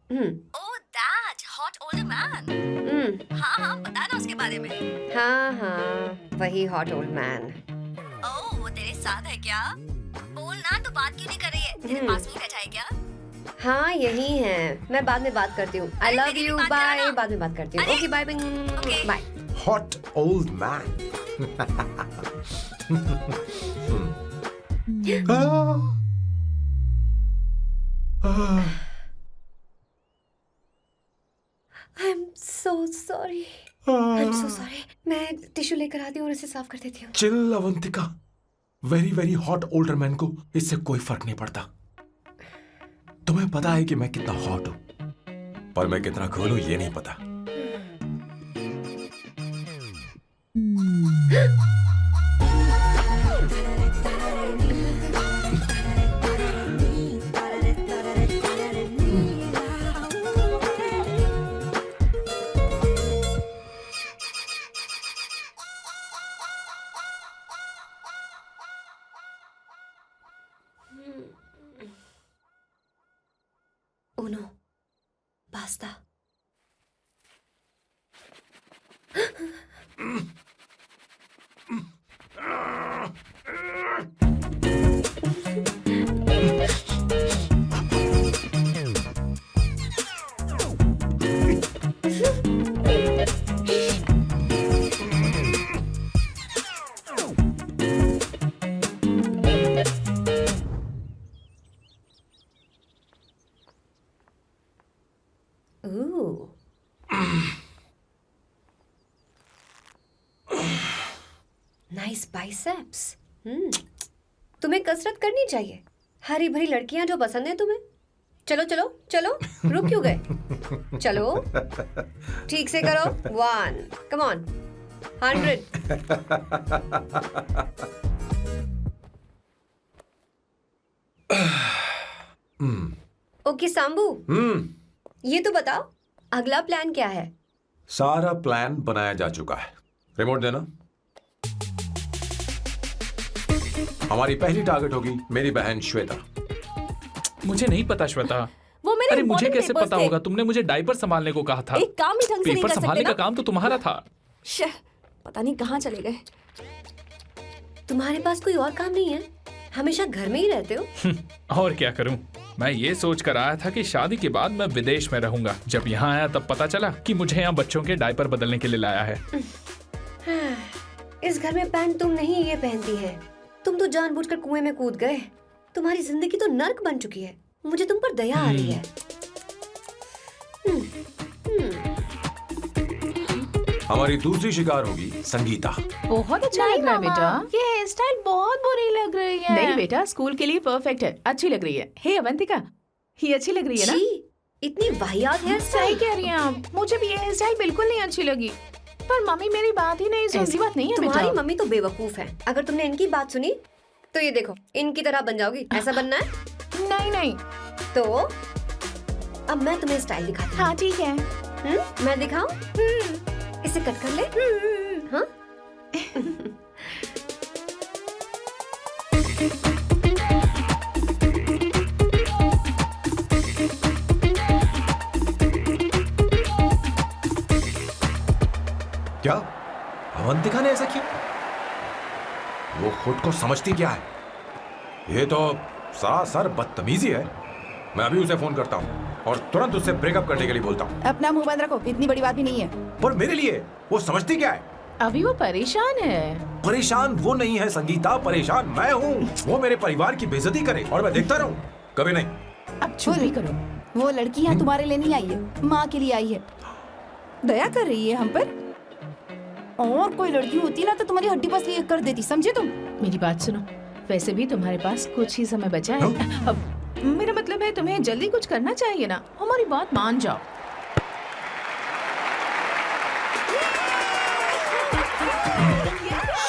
Oh that hot older man. हाँ बता ना उसके बारे में। हाँ वही हॉट ओल्ड मैन। ओह वो तेरे साथ है क्या? बोल ना, तो बात क्यों नहीं कर रही है? तेरे पास में बैठा है क्या? हाँ यही है। मैं बाद में बात करती हूँ। I love you, bye. बाद में बात करती हूँ। Okay bye bye. Hot old man. I am so sorry. I am so sorry. मैं टिश्यू लेकर आती हूँ और इसे साफ कर देती हूँ। Chill Avantika, very very hot older man को इससे कोई फर्क नहीं पड़ता। तुम्हें पता है कि मैं कितना हॉट हूं, पर मैं कितना कूल हूं ये नहीं पता। Uno, basta. Ooh. Nice biceps. तुम्हें कसरत करनी चाहिए। हरी भरी लड़कियां जो पसंद है तुम्हें। चलो चलो चलो, रुक क्यों गए? चलो ठीक से करो। 1, come on, 100. ओके सांबू, ये तो बताओ अगला प्लान क्या है? सारा प्लान बनाया जा चुका है। रिमोट देना। हमारी पहली टारगेट होगी मेरी बहन श्वेता। मुझे नहीं पता श्वेता। वो मेरे अरे मुझे important कैसे papers पता थे। होगा? तुमने मुझे डायपर संभालने को कहा था। एक काम ही ढंग से नहीं पेपर कर सकते संभालने ना? का काम तो तुम्हारा था। शह, पता नहीं कहाँ चले गए। तुम्हारे पास कोई और काम नहीं है? हमेशा घर में ही रहते हो? और क्या करूं? मैं ये सोच कर आया था कि शादी के बाद मैं विदेश में रहूंगा। जब यहाँ आया तब पता चला कि मुझे यहाँ बच्चों के डायपर बदलने के लिए लाया है। इस घर में पैंट तुम नहीं ये पहनती है। तुम तो जानबूझकर कुएं में कूद गए। तुम्हारी जिंदगी तो नर्क बन चुकी है। मुझे तुम पर दया आ रही है। हमारी दूसरी शिकार होगी संगीता। बहुत अच्छा लग रहा है बेटा। ये हेयर स्टाइल बहुत बुरी लग रही है। नहीं बेटा, स्कूल के लिए परफेक्ट है, अच्छी लग रही है। हे अवंतिका, ये अच्छी लग रही है ना? छी, इतनी वाहियात हेयर सही स्टाइल। कह रही हैं आप। मुझे भी ये हेयर स्टाइल बिल्कुल नहीं अच्छी लगी। पर मम्मी मेरी बात ही नहीं सुनती। ऐसी बात नहीं है बेटा। तुम्हारी मम्मी तो बेवकूफ है। अगर तुमने इनकी बात सुनी तो ये देखो, इनकी तरह बन जाओगी। ऐसा बनना है? नहीं नहीं। तो अब मैं तुम्हें स्टाइल दिखाती हूँ। हाँ ठीक है। मैं दिखाऊं? इसे कट कर ले। हाँ? क्या अवंतिका ने ऐसा किया? वो खुद को समझती क्या है? ये तो सरासर बदतमीजी है। मैं अभी उसे फोन करता हूँ और तुरंत उससे ब्रेकअप करने के लिए बोलता हूँ। अपना मुंह बंद रखो, इतनी बड़ी बात भी नहीं है। पर मेरे लिए वो समझती क्या है? अभी वो परेशान है। परेशान वो नहीं है संगीता, परेशान मैं हूँ। वो मेरे परिवार की बेइज्जती करे और मैं देखता रहूँ? कभी नहीं। अब चुप भी करो। वो लड़की यहाँ तुम्हारे लिए नहीं आई है, माँ के लिए आई है। दया कर रही है हम पर। और कोई लड़की होती ना तो तुम्हारी हड्डी पसली कर देती, समझे तुम? मेरी बात सुनो, वैसे भी तुम्हारे पास कुछ ही समय बचा है। अब मेरा मतलब है तुम्हें जल्दी कुछ करना चाहिए ना। हमारी बात मान जाओ।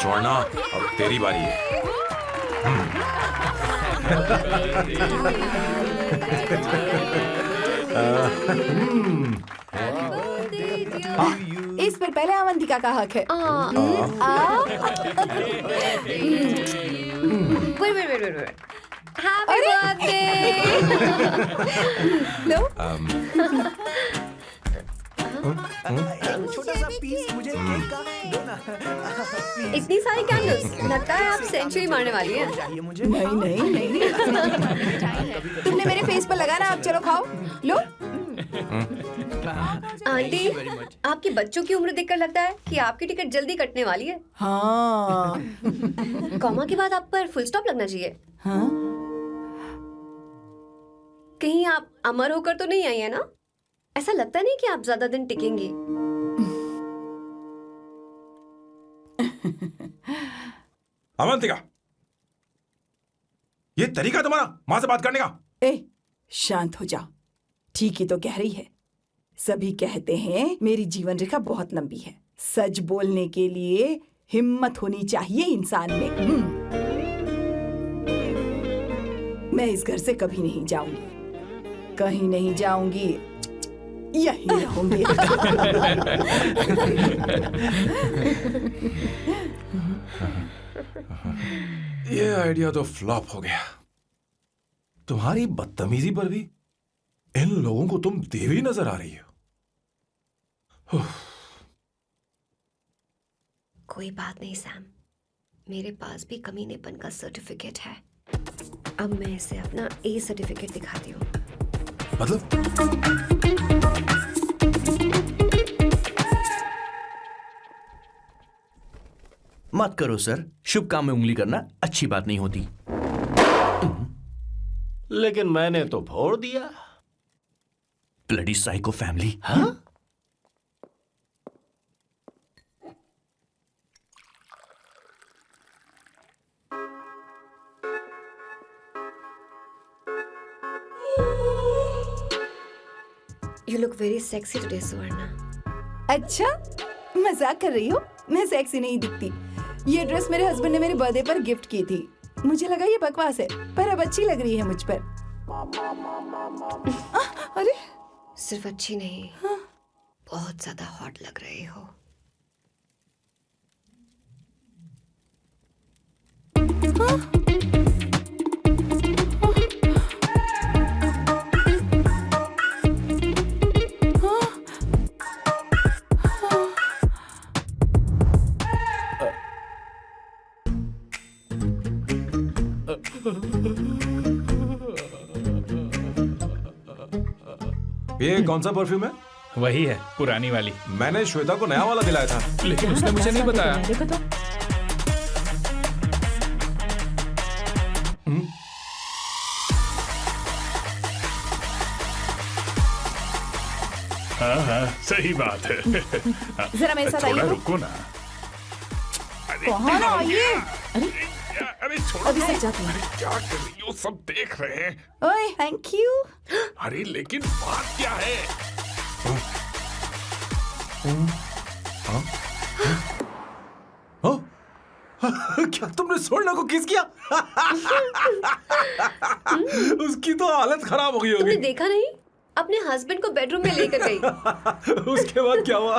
स्वर्णा, अब तेरी बारी है। इस पर पहले अवंतिका का हक है। wait. Happy birthday! लो। छोटा सा पीस मुझे केक का दो ना। इतनी सारी कैंडल्स, लगता है आप सेंचुरी मारने वाली है। चाहिए मुझे। नहीं। तुमने मेरे फेस पर लगा ना, अब चलो खाओ। लो। आंटी, आपके बच्चों की उम्र देखकर लगता है कि आपकी टिकट जल्दी कटने वाली है। हाँ। कॉमा के बाद आप पर फुल स्टॉप लगना चाहिए। हाँ? कहीं आप अमर होकर तो नहीं आई है ना? ऐसा लगता नहीं कि आप ज्यादा दिन टिकेंगी। अवंतिका, ये तरीका तुम्हारा माँ से बात करने का? ए, शांत हो जाओ। ठीक ही तो कह रही है। सभी कहते हैं मेरी जीवन रेखा बहुत लंबी है। सच बोलने के लिए हिम्मत होनी चाहिए इंसान में। मैं इस घर से कभी नहीं जाऊंगी, कहीं नहीं जाऊंगी, यहीं रहूंगी। ये आइडिया तो फ्लॉप हो गया। तुम्हारी बदतमीजी पर भी इन लोगों को तुम देवी नजर आ रही हो। कोई बात नहीं सैम, मेरे पास भी कमीनेपन का सर्टिफिकेट है। अब मैं इसे अपना ए सर्टिफिकेट दिखाती हूँ। मतलब? मत करो सर, शुभ काम में उंगली करना अच्छी बात नहीं होती। लेकिन मैंने तो फोड़ दिया। Bloody psycho family. हाँ? You look very sexy today, सुवर्णा। अच्छा, मजाक कर रही हो? मैं सेक्सी नहीं दिखती। ये ड्रेस मेरे हस्बैंड ने मेरे बर्थडे पर गिफ्ट की थी। मुझे लगा ये बकवास है, पर अब अच्छी लग रही है मुझ पर। अरे, सिर्फ अच्छी नहीं, बहुत ज्यादा हॉट लग रही हो। हाँ? ये कौन सा परफ्यूम है? वही है, पुरानी वाली। मैंने श्वेता को नया वाला दिलाया था। लेकिन उसने मुझे नहीं बताया। देखो तो। हाँ, सही बात है। जरा मेरे साथ थोड़ा आइए। रुको ना। कहाँ ना आइए? अरे छोड़ो। अभी से जाती हूँ। अरे क्या कर रही हो, सब देख रहे हैं। ओए थैंक यू। अरे लेकिन बात क्या है? क्या तुमने स्वर्णा को किस किया? उसकी तो हालत खराब हो गई तुमने होगी। देखा नहीं? अपने हस्बैंड को बेडरूम में लेकर गई। उसके बाद क्या हुआ?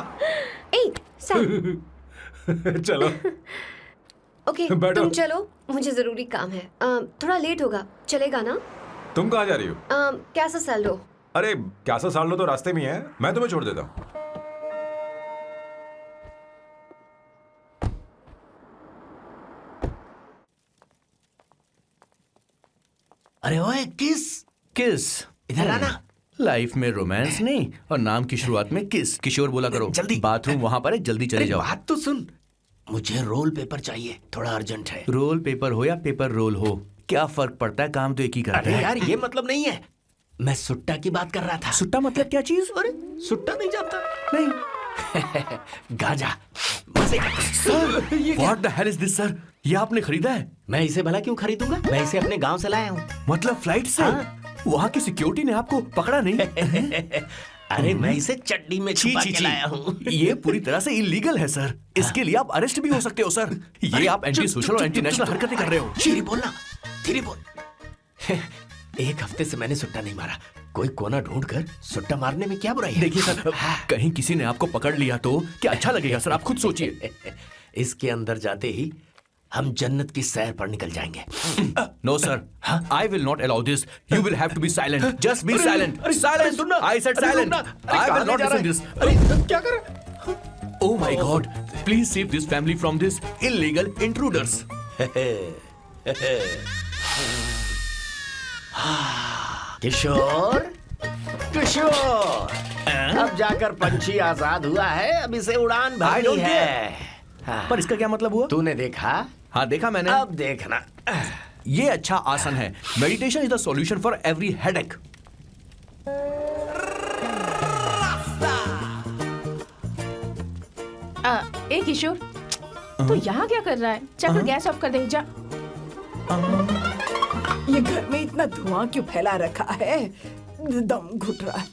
ए, सैम। चलो ओके, बैठो। तुम चलो, मुझे जरूरी काम है। थोड़ा लेट होगा, चलेगा ना? तुम कहाँ जा रही हो? कैसा सैल्डो? अरे कैसा साल लो तो रास्ते में ही है, मैं तुम्हें छोड़ देता हूँ। अरे ओए किस किस इधर आना। लाइफ में रोमांस नहीं और नाम की शुरुआत में किस। किशोर बोला करो। जल्दी। बाथरूम वहां पर है, जल्दी चले अरे जाओ। बात तो सुन, मुझे रोल पेपर चाहिए, थोड़ा अर्जेंट है। रोल पेपर हो या पेपर रोल हो, क्या फर्क पड़ता है, काम तो एक ही करता अरे है। यार ये मतलब नहीं है, मैं सुट्टा की बात कर रहा था। सुट्टा मतलब क्या चीज? अरे सुट्टा नहीं जानता? नहीं। गांजा मजे का। Sir, what the hell is this sir? ये आपने खरीदा है? मैं इसे भला क्यों खरीदूंगा? मैं इसे अपने गांव से लाया हूँ। मतलब फ्लाइट से? हाँ। वहाँ की सिक्योरिटी ने आपको पकड़ा नहीं? अरे मैं इसे चड्डी में छुपा के लाया हूँ। ये पूरी तरह से इलीगल है सर। इसके लिए आप अरेस्ट भी हो सकते हो सर। ये आप एंटी सोशल और एंटी नेशनल हरकतें कर रहे हो। धीरे बोलना, धीरे बोल। एक हफ्ते से मैंने सुट्टा नहीं मारा, कोई कोना ढूंढकर सुट्टा मारने में क्या बुराई है? देखिए सर, कहीं किसी ने आपको पकड़ लिया तो क्या अच्छा लगेगा सर? आप खुद सोचिए। इसके अंदर जाते ही हम जन्नत की सैर पर निकल जाएंगे। No sir, I will not allow this. You will have to be silent. Just be silent. Silent. I said silent. I will not listen this. अरे क्या कर रहा है? Oh my God! Please save this family from this illegal intruders. किशोर, किशोर, अब जाकर पंछी आजाद हुआ है, अब इसे उड़ान I भरनी don't है। पर इसका क्या मतलब हुआ? तूने देखा? हाँ देखा मैंने। अब देखना। ये अच्छा आसन है। Meditation is the solution for every headache. ए किशोर, तू यहाँ क्या कर रहा है? जाकर गैस ऑफ कर दे जा। ये घर में इतना धुआं क्यों फैला रखा है? दम घुट रहा है।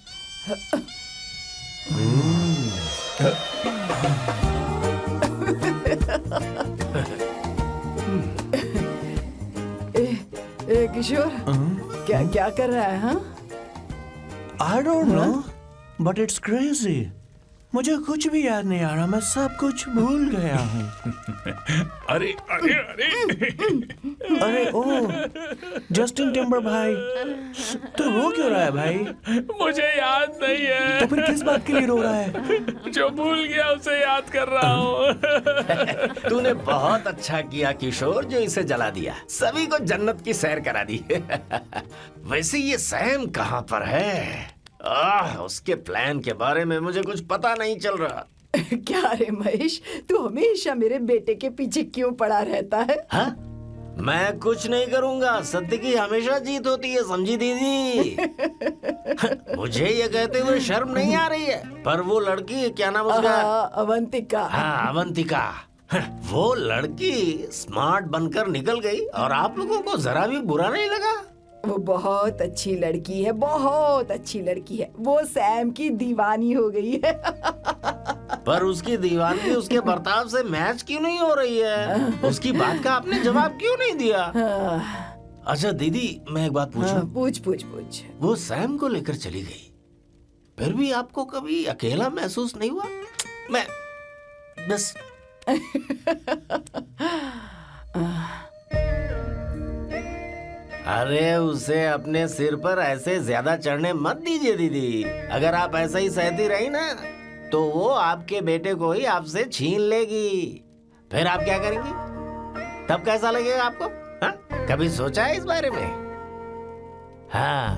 ए किशोर, क्या क्या कर रहा है? हाँ, I don't know, but it's crazy. मुझे कुछ भी याद नहीं आ रहा, मैं सब कुछ भूल गया हूँ। अरे अरे अरे अरे ओ, जस्टिन टिम्बर भाई, तू रो क्यों रहा है भाई? मुझे याद नहीं है। तो फिर किस बात के लिए रो रहा है? जो भूल गया उसे याद कर रहा हूँ। तूने बहुत अच्छा किया किशोर, जो इसे जला दिया, सभी को जन्नत की सैर करा दी। वैसे ये सैम कहाँ पर है? उसके प्लान के बारे में मुझे कुछ पता नहीं चल रहा। क्या रे महेश, तू हमेशा मेरे बेटे के पीछे क्यों पड़ा रहता है? हाँ? मैं कुछ नहीं करूंगा, सत्य की हमेशा जीत होती है, समझी दीदी? मुझे ये कहते हुए शर्म नहीं आ रही है, पर वो लड़की, क्या नाम उसका? अवंतिका। हाँ अवंतिका, वो लड़की स्मार्ट बनकर निकल गई और आप लोगों को जरा भी बुरा नहीं लगा? वो बहुत अच्छी लड़की है, बहुत अच्छी लड़की है। वो सैम की दीवानी हो गई है। पर उसकी दीवानगी उसके बर्ताव से मैच क्यों नहीं हो रही है? उसकी बात का आपने जवाब क्यों नहीं दिया? अच्छा दीदी, मैं एक बात पूछूं? पूछ पूछ पूछ। वो सैम को लेकर चली गई, फिर भी आपको कभी अकेला महसूस नहीं हुआ? मैं बस अरे उसे अपने सिर पर ऐसे ज्यादा चढ़ने मत दीजिए दीदी। अगर आप ऐसा ही सहती रही ना, तो वो आपके बेटे को ही आपसे छीन लेगी। फिर आप क्या करेंगी? तब कैसा लगेगा आपको? हाँ? कभी सोचा है इस बारे में? हाँ।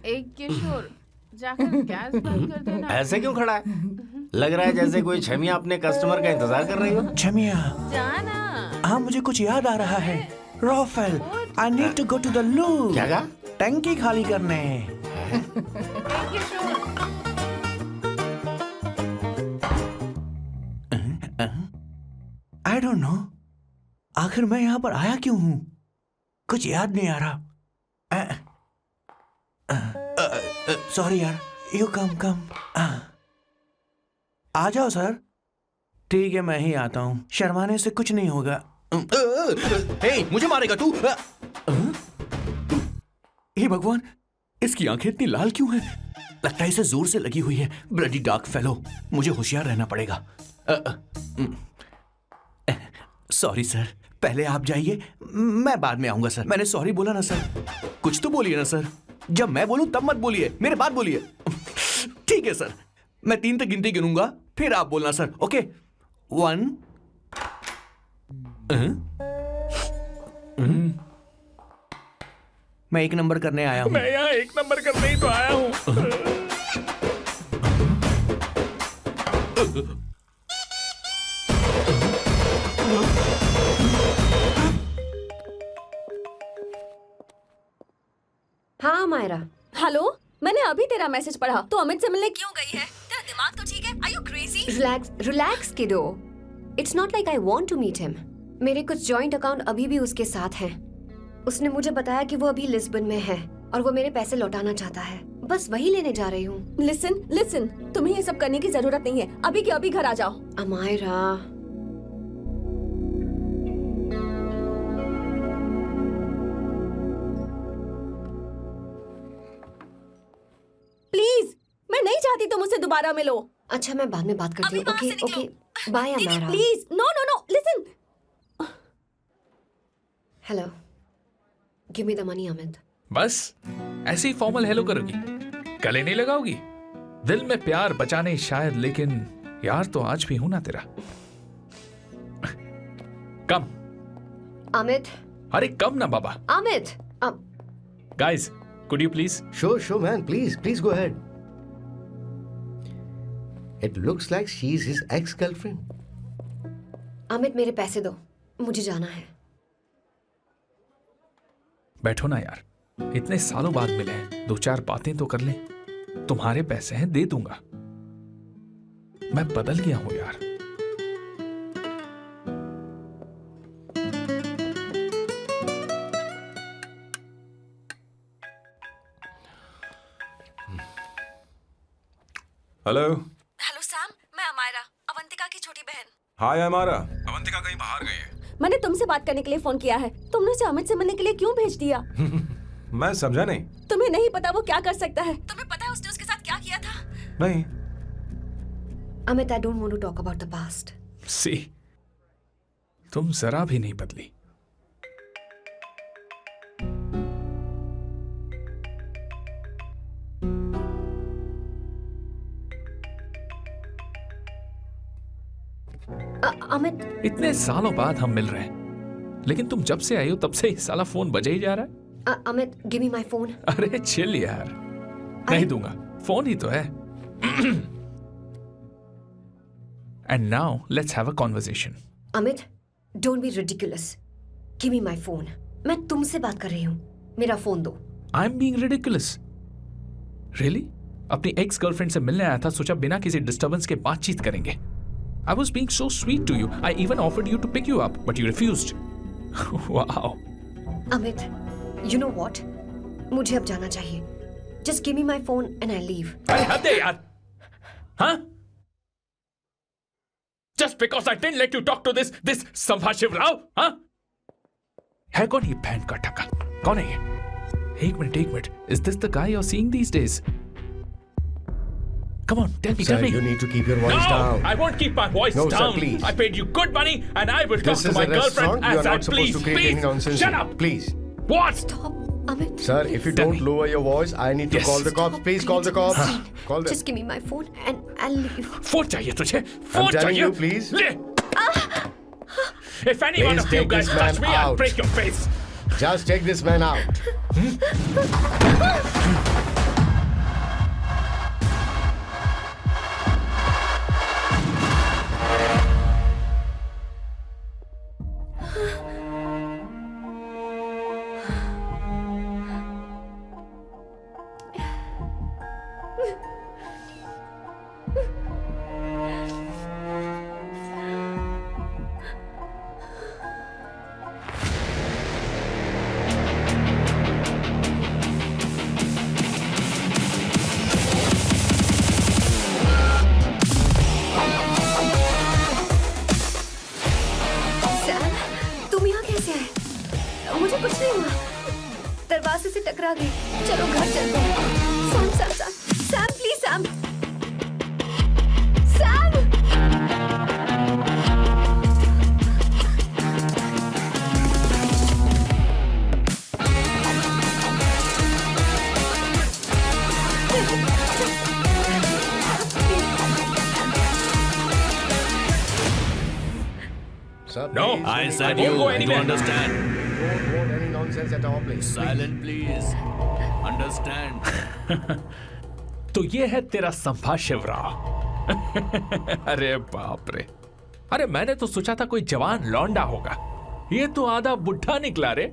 एक किशोर जाकर गैस बंद कर देना। ऐसे क्यों खड़ा है? लग रहा है जैसे कोई छमिया अपने कस्टमर का इंतजार कर रही हो। छमिया, जाना। हाँ मुझे कुछ याद आ रहा है। Raphael, I need to go to the loo. क्या कहा? टंकी खाली करने। एक किशोर। आई डोंट नो, आखिर मैं यहाँ पर आया क्यों हूँ? कुछ याद नहीं आ रहा। सॉरी यार, यू कम। आ जाओ सर। ठीक है, मैं ही आता हूँ, शर्माने से कुछ नहीं होगा। हे, मुझे मारेगा तू? हे भगवान, इसकी आंखें इतनी लाल क्यों हैं? लगता है इसे जोर से लगी हुई है। ब्लडी डार्क फेलो, मुझे होशियार रहना पड़ेगा। सॉरी सर, पहले आप जाइए, मैं बाद में आऊंगा सर। मैंने सॉरी बोला ना सर। कुछ तो बोलिए ना सर। जब मैं बोलूं तब मत बोलिए, मेरे बाद बोलिए। ठीक है सर, मैं 3 तक गिनती गिनूंगा, फिर आप बोलना सर। ओके, 1। मैं 1 नंबर करने आया हूं। मैं यहाँ 1 नंबर करने ही तो आया हूँ। हाँ मायरा। हेलो, मैंने अभी तेरा मैसेज पढ़ा। तो अमित से मिलने क्यों गई है? तेरा दिमाग तो ठीक है? Are you crazy? Relax kiddo. It's not like I want to meet him. मेरे कुछ जॉइंट अकाउंट अभी भी उसके साथ हैं। उसने मुझे बताया कि वो अभी लिस्बन में है और वो मेरे पैसे लौटाना चाहता है। बस वही लेने जा रही हूँ। लिसन, तुम्हें ये सब करने की जरूरत नहीं है। अभी के अभी घर आ जाओ। अमायरा, प्लीज, मैं नहीं चाहती तुम मुझसे दोबारा मिलो। अच्छा मैं बाद में बात करती हूँ। Okay, bye Amayra. Please, no, listen. Hello, give me the money Amit. बस ऐसे ही फॉर्मल हेलो करोगी, गले नहीं लगाओगी? दिल में प्यार बचा नहीं शायद, लेकिन यार तो आज भी हूं ना तेरा। कम अमित। अरे कम ना बाबा। Amit. Guys, could you please? Sure, man. Please go ahead. It looks like she's his ex-girlfriend. Amit मेरे पैसे दो, मुझे जाना है। बैठो ना यार, इतने सालों बाद मिले हैं, 2-4 बातें तो कर लें। तुम्हारे पैसे हैं, दे दूंगा। मैं बदल गया हूं यार। हेलो सैम, मैं अमायरा, अवंतिका की छोटी बहन। हाय अमारा। अवंतिका कहीं बाहर गई है। मैंने तुमसे बात करने के लिए फोन किया है। तुमने उसे अमित से मिलने के लिए क्यों भेज दिया? मैं समझा नहीं। तुम्हें नहीं पता वो क्या कर सकता है? तुम्हें पता है उसने उसके साथ क्या किया था? नहीं। Amit, I don't want to talk about the past. See, तुम जरा भी नहीं बदली। अमित, इतने सालों बाद हम मिल रहे हैं, लेकिन तुम जब से आई हो तब से ही साला फोन बजे ही जा रहा है। Amit, give me my phone. अरे चिल यार, नहीं दूंगा, फोन ही तो है। And now let's have a conversation. Amit, don't be ridiculous. Give me my phone. मैं तुमसे बात कर रही हूँ, मेरा फोन दो। I am being ridiculous? Really? अपनी एक्स गर्लफ्रेंड से मिलने आया था, सोचा बिना किसी डिस्टर्बेंस के बातचीत करेंगे। I was being so sweet to you. I even offered you to pick you up, but you refused. Wow. Amit, you know what? मुझे अब जाना चाहिए. Just give me my phone and I'll leave. अरे हद है यार. हाँ? Just because I didn't let you talk to this संभाशिव Rao, हाँ? है कौन ये बहन का टका? कौन है ये? एक minute. Is this the guy you're seeing these days? Come on, tell me. Sir, you need to keep your voice down. No, I won't keep my voice No, down. sir, please. I paid you good money, and I will talk This to is my a girlfriend restaurant. You as are I not supposed please. to create any nonsense. Shut up. Please. What? Stop, Amit. Sir, if you Tell don't me. lower your voice, I need to Yes. call the cops. Stop Please call the being cops. insane. Call them. Just give me my phone and I'll leave. Phone चाहिए तुझे? फोन telling चाहिए? you, please. ले. If any one Please of you take guys this touch man me, I'll out. break your face. Just take this man out. Sam, तुम यहाँ कैसे आए? मुझे कुछ नहीं हुआ, दरवाजे से टकरा गई। चलो घर चलते हैं। Sam Sam Sam Sam please Sam Sam. Sir, No, please, I said won't you, go you anywhere. understand. don't want any nonsense at all, please. Silent, please. Understand. तो ये है तेरा संभा शिवराव। अरे बाप रे, अरे मैंने तो सोचा था कोई जवान लौंडा होगा, ये तो आधा बुढ़ा निकला रे।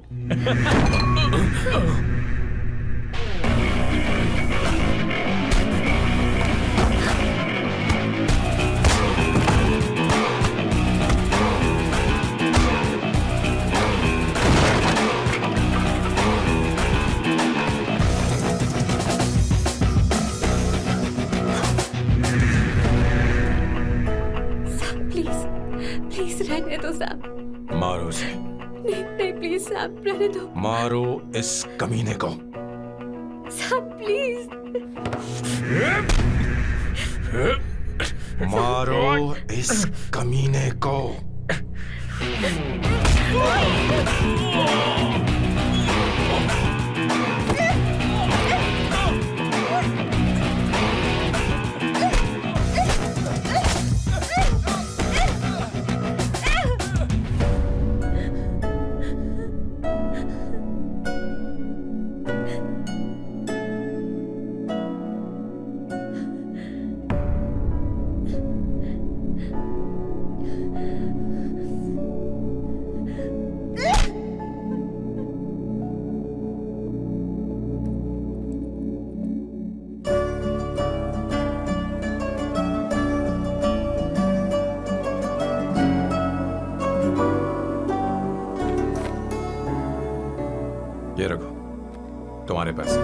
प्लीज प्लीज रहने दो सैम। मारो उसे, नहीं नहीं प्लीज सैम रहने दो। मारो इस कमीने को। Sam please. मारो इस कमीने को। ये रखो तुम्हारे पैसे।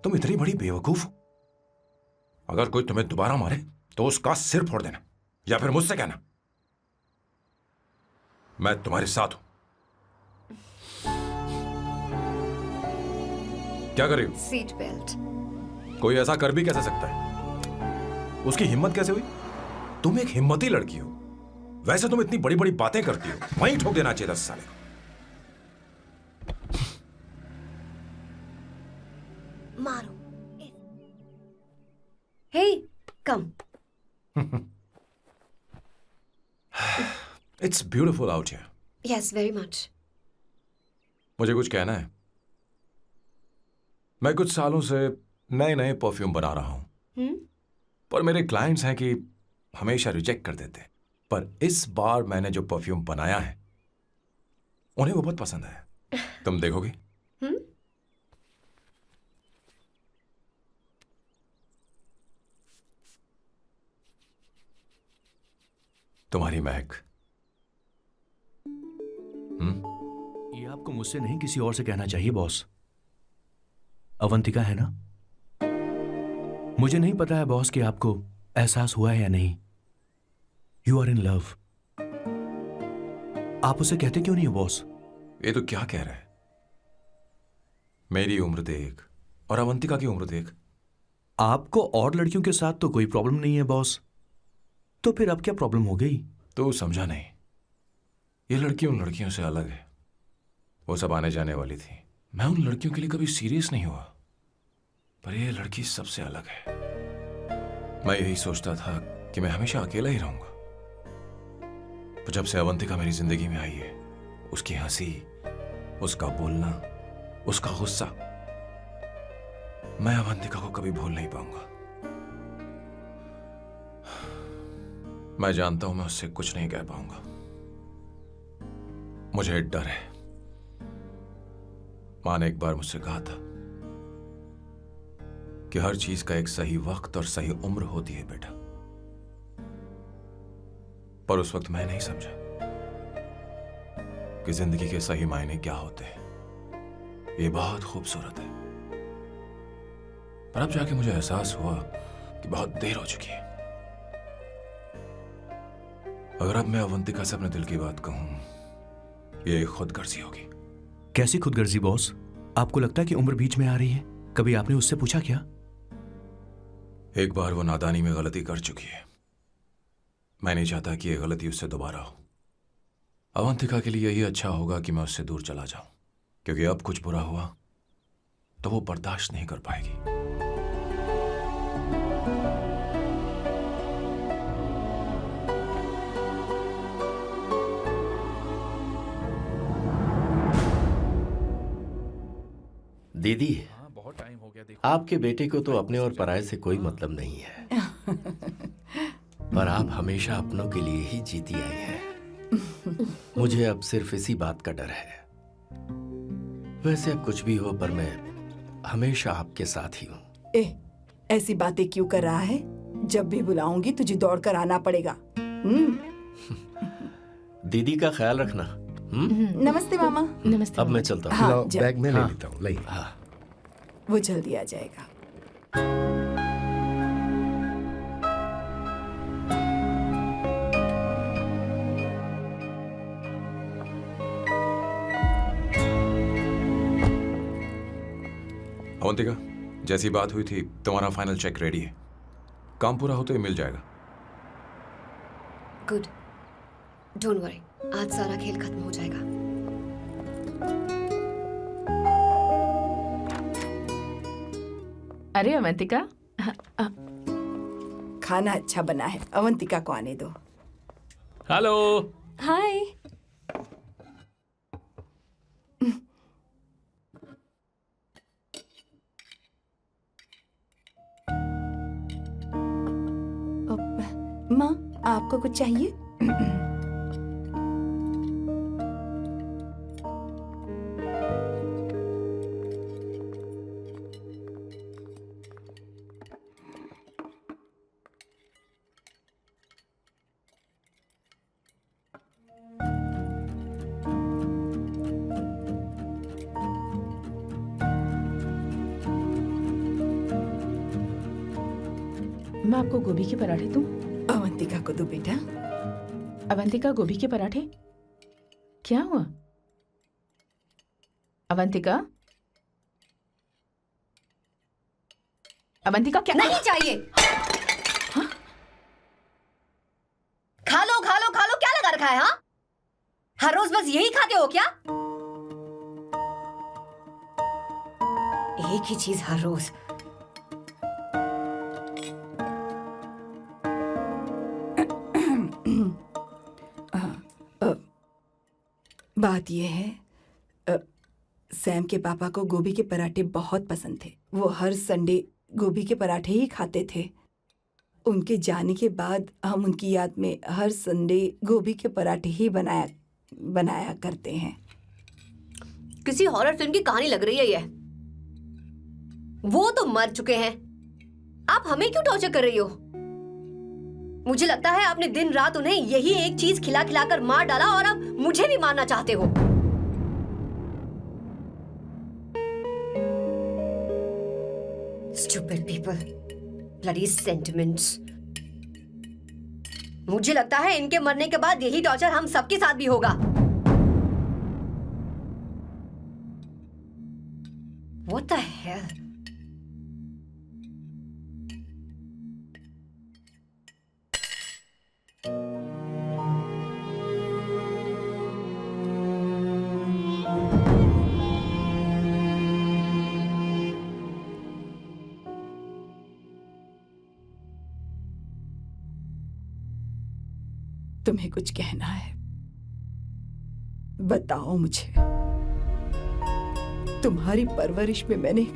तुम इतनी बड़ी बेवकूफ हो। अगर कोई तुम्हें दोबारा मारे तो उसका सिर फोड़ देना, या फिर मुझसे कहना मैं तुम्हारे साथ हूं। क्या कर रही हो? Seat belt. कोई ऐसा कर भी कैसे सकता है? उसकी हिम्मत कैसे हुई? तुम एक हिम्मती लड़की हो, वैसे तुम इतनी बड़ी बड़ी बातें करती हो, वहीं ठोक देना चाहिए 10 साले को। मारो। Hey come. It's beautiful out here. Yes very much. मुझे कुछ कहना है। मैं कुछ सालों से नए नए परफ्यूम बना रहा हूं, पर मेरे क्लाइंट्स हैं कि हमेशा रिजेक्ट कर देते। पर इस बार मैंने जो परफ्यूम बनाया है उन्हें वो बहुत पसंद आया। तुम देखोगे? तुम्हारी महक। ये आपको मुझसे नहीं किसी और से कहना चाहिए बॉस। अवंतिका है ना? मुझे नहीं पता है बॉस कि आपको एहसास हुआ है या नहीं। You are in love. आप उसे कहते क्यों नहीं हो बॉस? ये तो क्या कह रहा है? मेरी उम्र देख और अवंतिका की उम्र देख, आपको और लड़कियों के साथ तो कोई प्रॉब्लम नहीं है बॉस, तो फिर अब क्या प्रॉब्लम हो गई? तो समझा नहीं, ये लड़की उन लड़कियों से अलग है। वो सब आने जाने वाली थी, मैं उन लड़कियों के लिए कभी सीरियस नहीं हुआ, पर ये लड़की सबसे अलग है। मैं यही सोचता था कि मैं हमेशा अकेला ही रहूंगा, पर जब से अवंतिका मेरी जिंदगी में आई है, उसकी हंसी, उसका बोलना, उसका गुस्सा, मैं अवंतिका को कभी भूल नहीं पाऊंगा। मैं जानता हूं मैं उससे कुछ नहीं कह पाऊंगा। मुझे डर है। मां ने एक बार मुझसे कहा था कि हर चीज का एक सही वक्त और सही उम्र होती है बेटा, पर उस वक्त मैं नहीं समझा कि जिंदगी के सही मायने क्या होते हैं। ये बहुत खूबसूरत है, पर अब जाके मुझे एहसास हुआ कि बहुत देर हो चुकी है। अगर अब मैं अवंतिका से अपने दिल की बात कहूं, ये खुदगर्जी होगी। कैसी खुदगर्जी बॉस? आपको लगता है कि उम्र बीच में आ रही है? कभी आपने उससे पूछा क्या? एक बार वो नादानी में गलती कर चुकी है, मैं नहीं चाहता कि ये गलती उससे दोबारा हो। अवंतिका के लिए यही अच्छा होगा कि मैं उससे दूर चला जाऊं, क्योंकि अब कुछ बुरा हुआ तो वो बर्दाश्त नहीं कर पाएगी। दीदी, बहुत टाइम हो गया, देखो। आपके बेटे को तो अपने और पराये से कोई मतलब नहीं है, पर आप हमेशा अपनों के लिए ही जीती आई हैं। मुझे अब सिर्फ इसी बात का डर है। वैसे अब कुछ भी हो, पर मैं हमेशा आपके साथ ही हूँ। ऐसी बातें क्यों कर रहा है? जब भी बुलाऊंगी तुझे दौड़ कर आना पड़ेगा। दीदी का ख्याल रखना। नमस्ते मामा। नमस्ते। अब मैं चलता हूँ। हाँ, लो, जा। बैग में ले हाँ। लेता हूँ, लाइए। हाँ। वो जल्दी आ जाएगा। अवंतिका, जैसी बात हुई थी, तुम्हारा फाइनल चेक रेडी है। काम पूरा हो तो ये मिल जाएगा। गुड, डोंट वरी, आज सारा खेल खत्म हो जाएगा। अरे अवंतिका, खाना अच्छा बना है, अवंतिका को आने दो। हेलो। हाय। माँ, आपको कुछ चाहिए? मैं आपको गोभी के पराठे दूं? अवंतिका को दो बेटा। अवंतिका, गोभी के पराठे? क्या हुआ अवंतिका? अवंतिका, क्या? नहीं चाहिए। हाँ? खा लो खा लो खा लो, क्या लगा रखा है? हाँ, हर रोज बस यही खाते हो क्या? एक ही चीज हर रोज। बात यह है, सैम के पापा को गोभी के पराठे बहुत पसंद थे। वो हर संडे गोभी के पराठे ही खाते थे। उनके जाने के बाद हम उनकी याद में हर संडे गोभी के पराठे ही बनाया करते हैं। किसी हॉरर फिल्म की कहानी लग रही है ये। वो तो मर चुके हैं, आप हमें क्यों टॉर्चर कर रही हो? मुझे लगता है आपने दिन रात उन्हें यही एक चीज खिला खिला कर मार डाला और अब मुझे भी मारना चाहते हो। Stupid people, bloody sentiments। मुझे लगता है इनके मरने के बाद यही टॉर्चर हम सबके साथ भी होगा। What the hell? तुम्हें कुछ कहना है? बताओ मुझे। तुम्हारी परवरिश में मैंने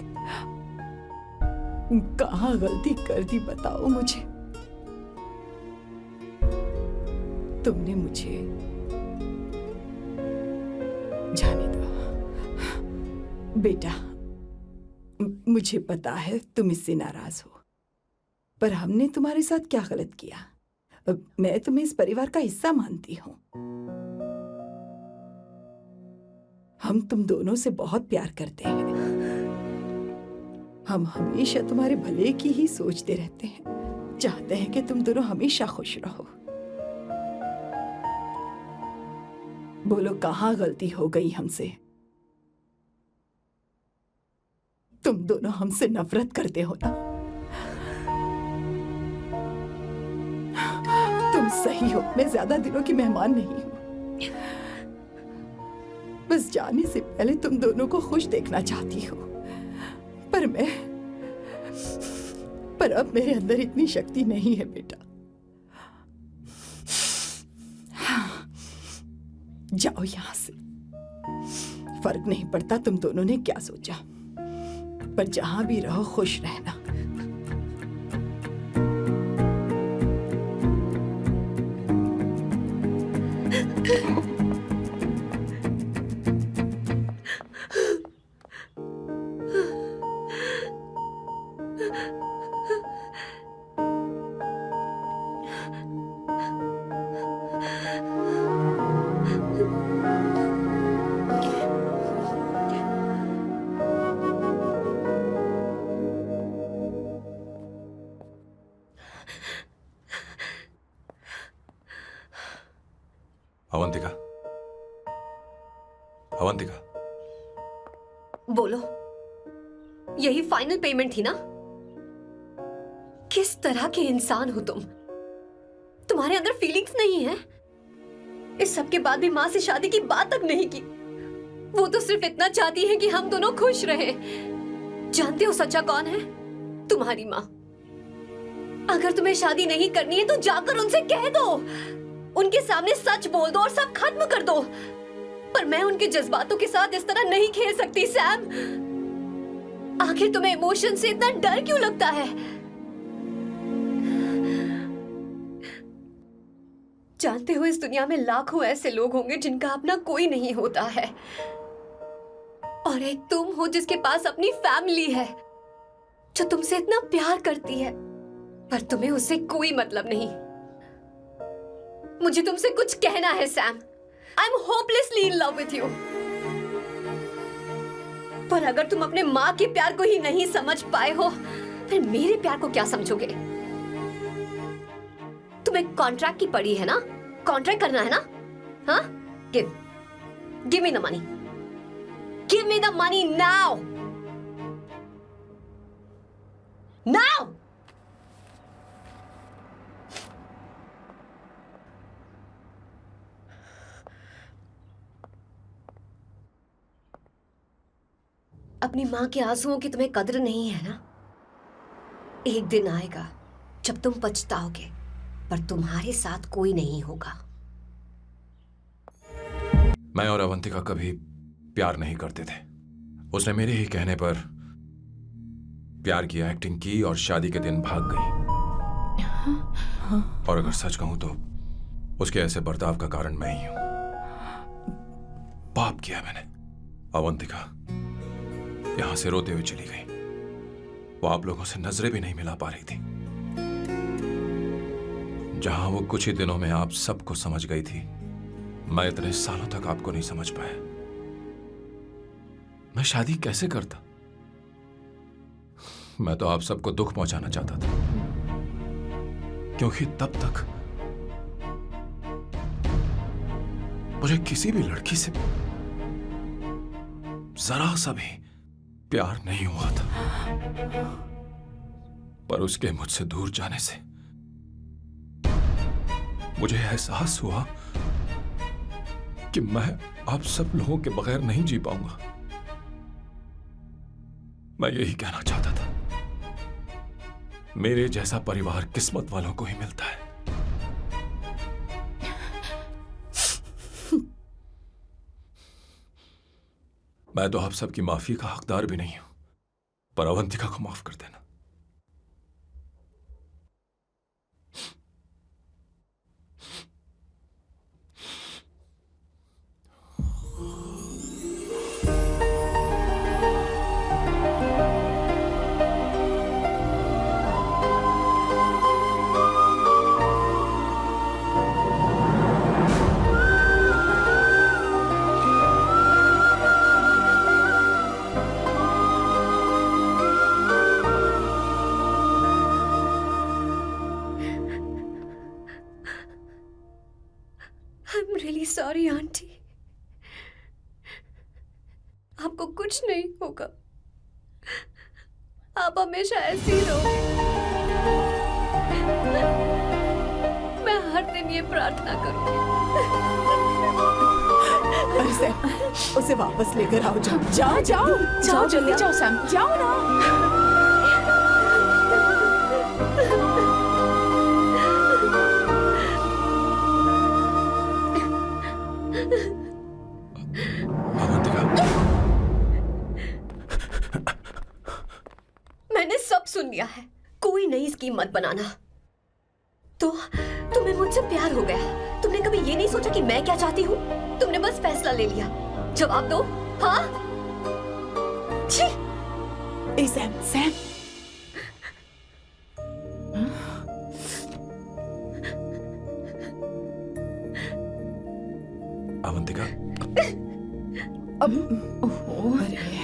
कहाँ गलती कर दी, बताओ मुझे। तुमने मुझे जाने दो बेटा। मुझे पता है तुम इससे नाराज हो, पर हमने तुम्हारे साथ क्या गलत किया? मैं तुम्हें इस परिवार का हिस्सा मानती हूं। हम तुम दोनों से बहुत प्यार करते हैं। हम हमेशा तुम्हारे भले की ही सोचते रहते हैं, चाहते हैं कि तुम दोनों हमेशा खुश रहो। बोलो कहाँ गलती हो गई हमसे? तुम दोनों हमसे नफरत करते हो ना? तुम सही हो, मैं ज्यादा दिनों की मेहमान नहीं हूं। बस जाने से पहले तुम दोनों को खुश देखना चाहती हो, पर अब मेरे अंदर इतनी शक्ति नहीं है बेटा। जाओ यहां से। फर्क नहीं पड़ता तुम दोनों ने क्या सोचा, पर जहां भी रहो खुश रहना। अवंतिका, अवंतिका, बोलो, यही फाइनल पेमेंट थी ना? किस तरह के इंसान हो तुम? तुम्हारे अंदर फीलिंग्स नहीं है? इस सब के बाद भी माँ से शादी की बात तक नहीं की। वो तो सिर्फ इतना चाहती है कि हम दोनों खुश रहें। जानते हो सच्चा कौन है? तुम्हारी माँ। अगर तुम्हें शादी नहीं करनी है तो जाकर उनसे कह दो, उनके सामने सच बोल दो और सब खत्म कर दो। पर मैं उनके जज्बातों के साथ इस तरह नहीं खेल सकती सैम। आखिर तुम्हें इमोशन से इतना डर क्यों लगता है? जानते हो इस दुनिया में लाखों ऐसे लोग होंगे जिनका अपना कोई नहीं होता है, और एक तुम हो जिसके पास अपनी फैमिली है जो तुमसे इतना प्यार करती है, पर तुम्हें उससे कोई मतलब नहीं। मुझे तुमसे कुछ कहना है Sam. I am hopelessly in love with you. पर अगर तुम अपने माँ के प्यार को ही नहीं समझ पाए हो, फिर मेरे प्यार को क्या समझोगे? तुम्हें कॉन्ट्रैक्ट की पड़ी है ना? कॉन्ट्रैक्ट करना है ना? हाँ? Give me the money. Give me the money now. Now. अपनी माँ के आंसुओं की तुम्हें कद्र नहीं है ना? एक दिन आएगा जब तुम पछताओगे, पर तुम्हारे साथ कोई नहीं होगा। मैं और अवंतिका कभी प्यार नहीं करते थे। उसने मेरे ही कहने पर प्यार की एक्टिंग की और शादी के दिन भाग गई। और अगर सच कहूं तो उसके ऐसे बर्ताव का कारण मैं ही हूं। पाप किया मैंने। अवंतिका यहां से रोते हुए चली गई। वो आप लोगों से नजरें भी नहीं मिला पा रही थी। जहां वो कुछ ही दिनों में आप सबको समझ गई थी, मैं इतने सालों तक आपको नहीं समझ पाया। मैं शादी कैसे करता? मैं तो आप सबको दुख पहुंचाना चाहता था, क्योंकि तब तक मुझे किसी भी लड़की से जरा सा भी प्यार नहीं हुआ था। पर उसके मुझसे दूर जाने से मुझे एहसास हुआ कि मैं आप सब लोगों के बगैर नहीं जी पाऊंगा। मैं यही कहना चाहता था, मेरे जैसा परिवार किस्मत वालों को ही मिलता है। मैं तो आप सबकी माफी का हकदार भी नहीं हूं, पर अवंतिका को माफ कर देना। I'm really sorry, aunty. आपको कुछ नहीं होगा, आप हमेशा ऐसी ही रहोगे। मैं हर दिन ये प्रार्थना करूंगी। अरे सैम, उसे वापस लेकर आओ। जाओ जाओ जाओ जल्दी जाओ सैम, जाओ ना। अवंतिका, मैंने सब सुन लिया है, कोई नई स्कीम मत बनाना। तो तुम्हें मुझसे प्यार हो गया, तुमने कभी ये नहीं सोचा कि मैं क्या चाहती हूँ? तुमने बस फैसला ले लिया। जवाब दो। हाँ? छी! ए सैम, सैम। अवंतिका, अब अरे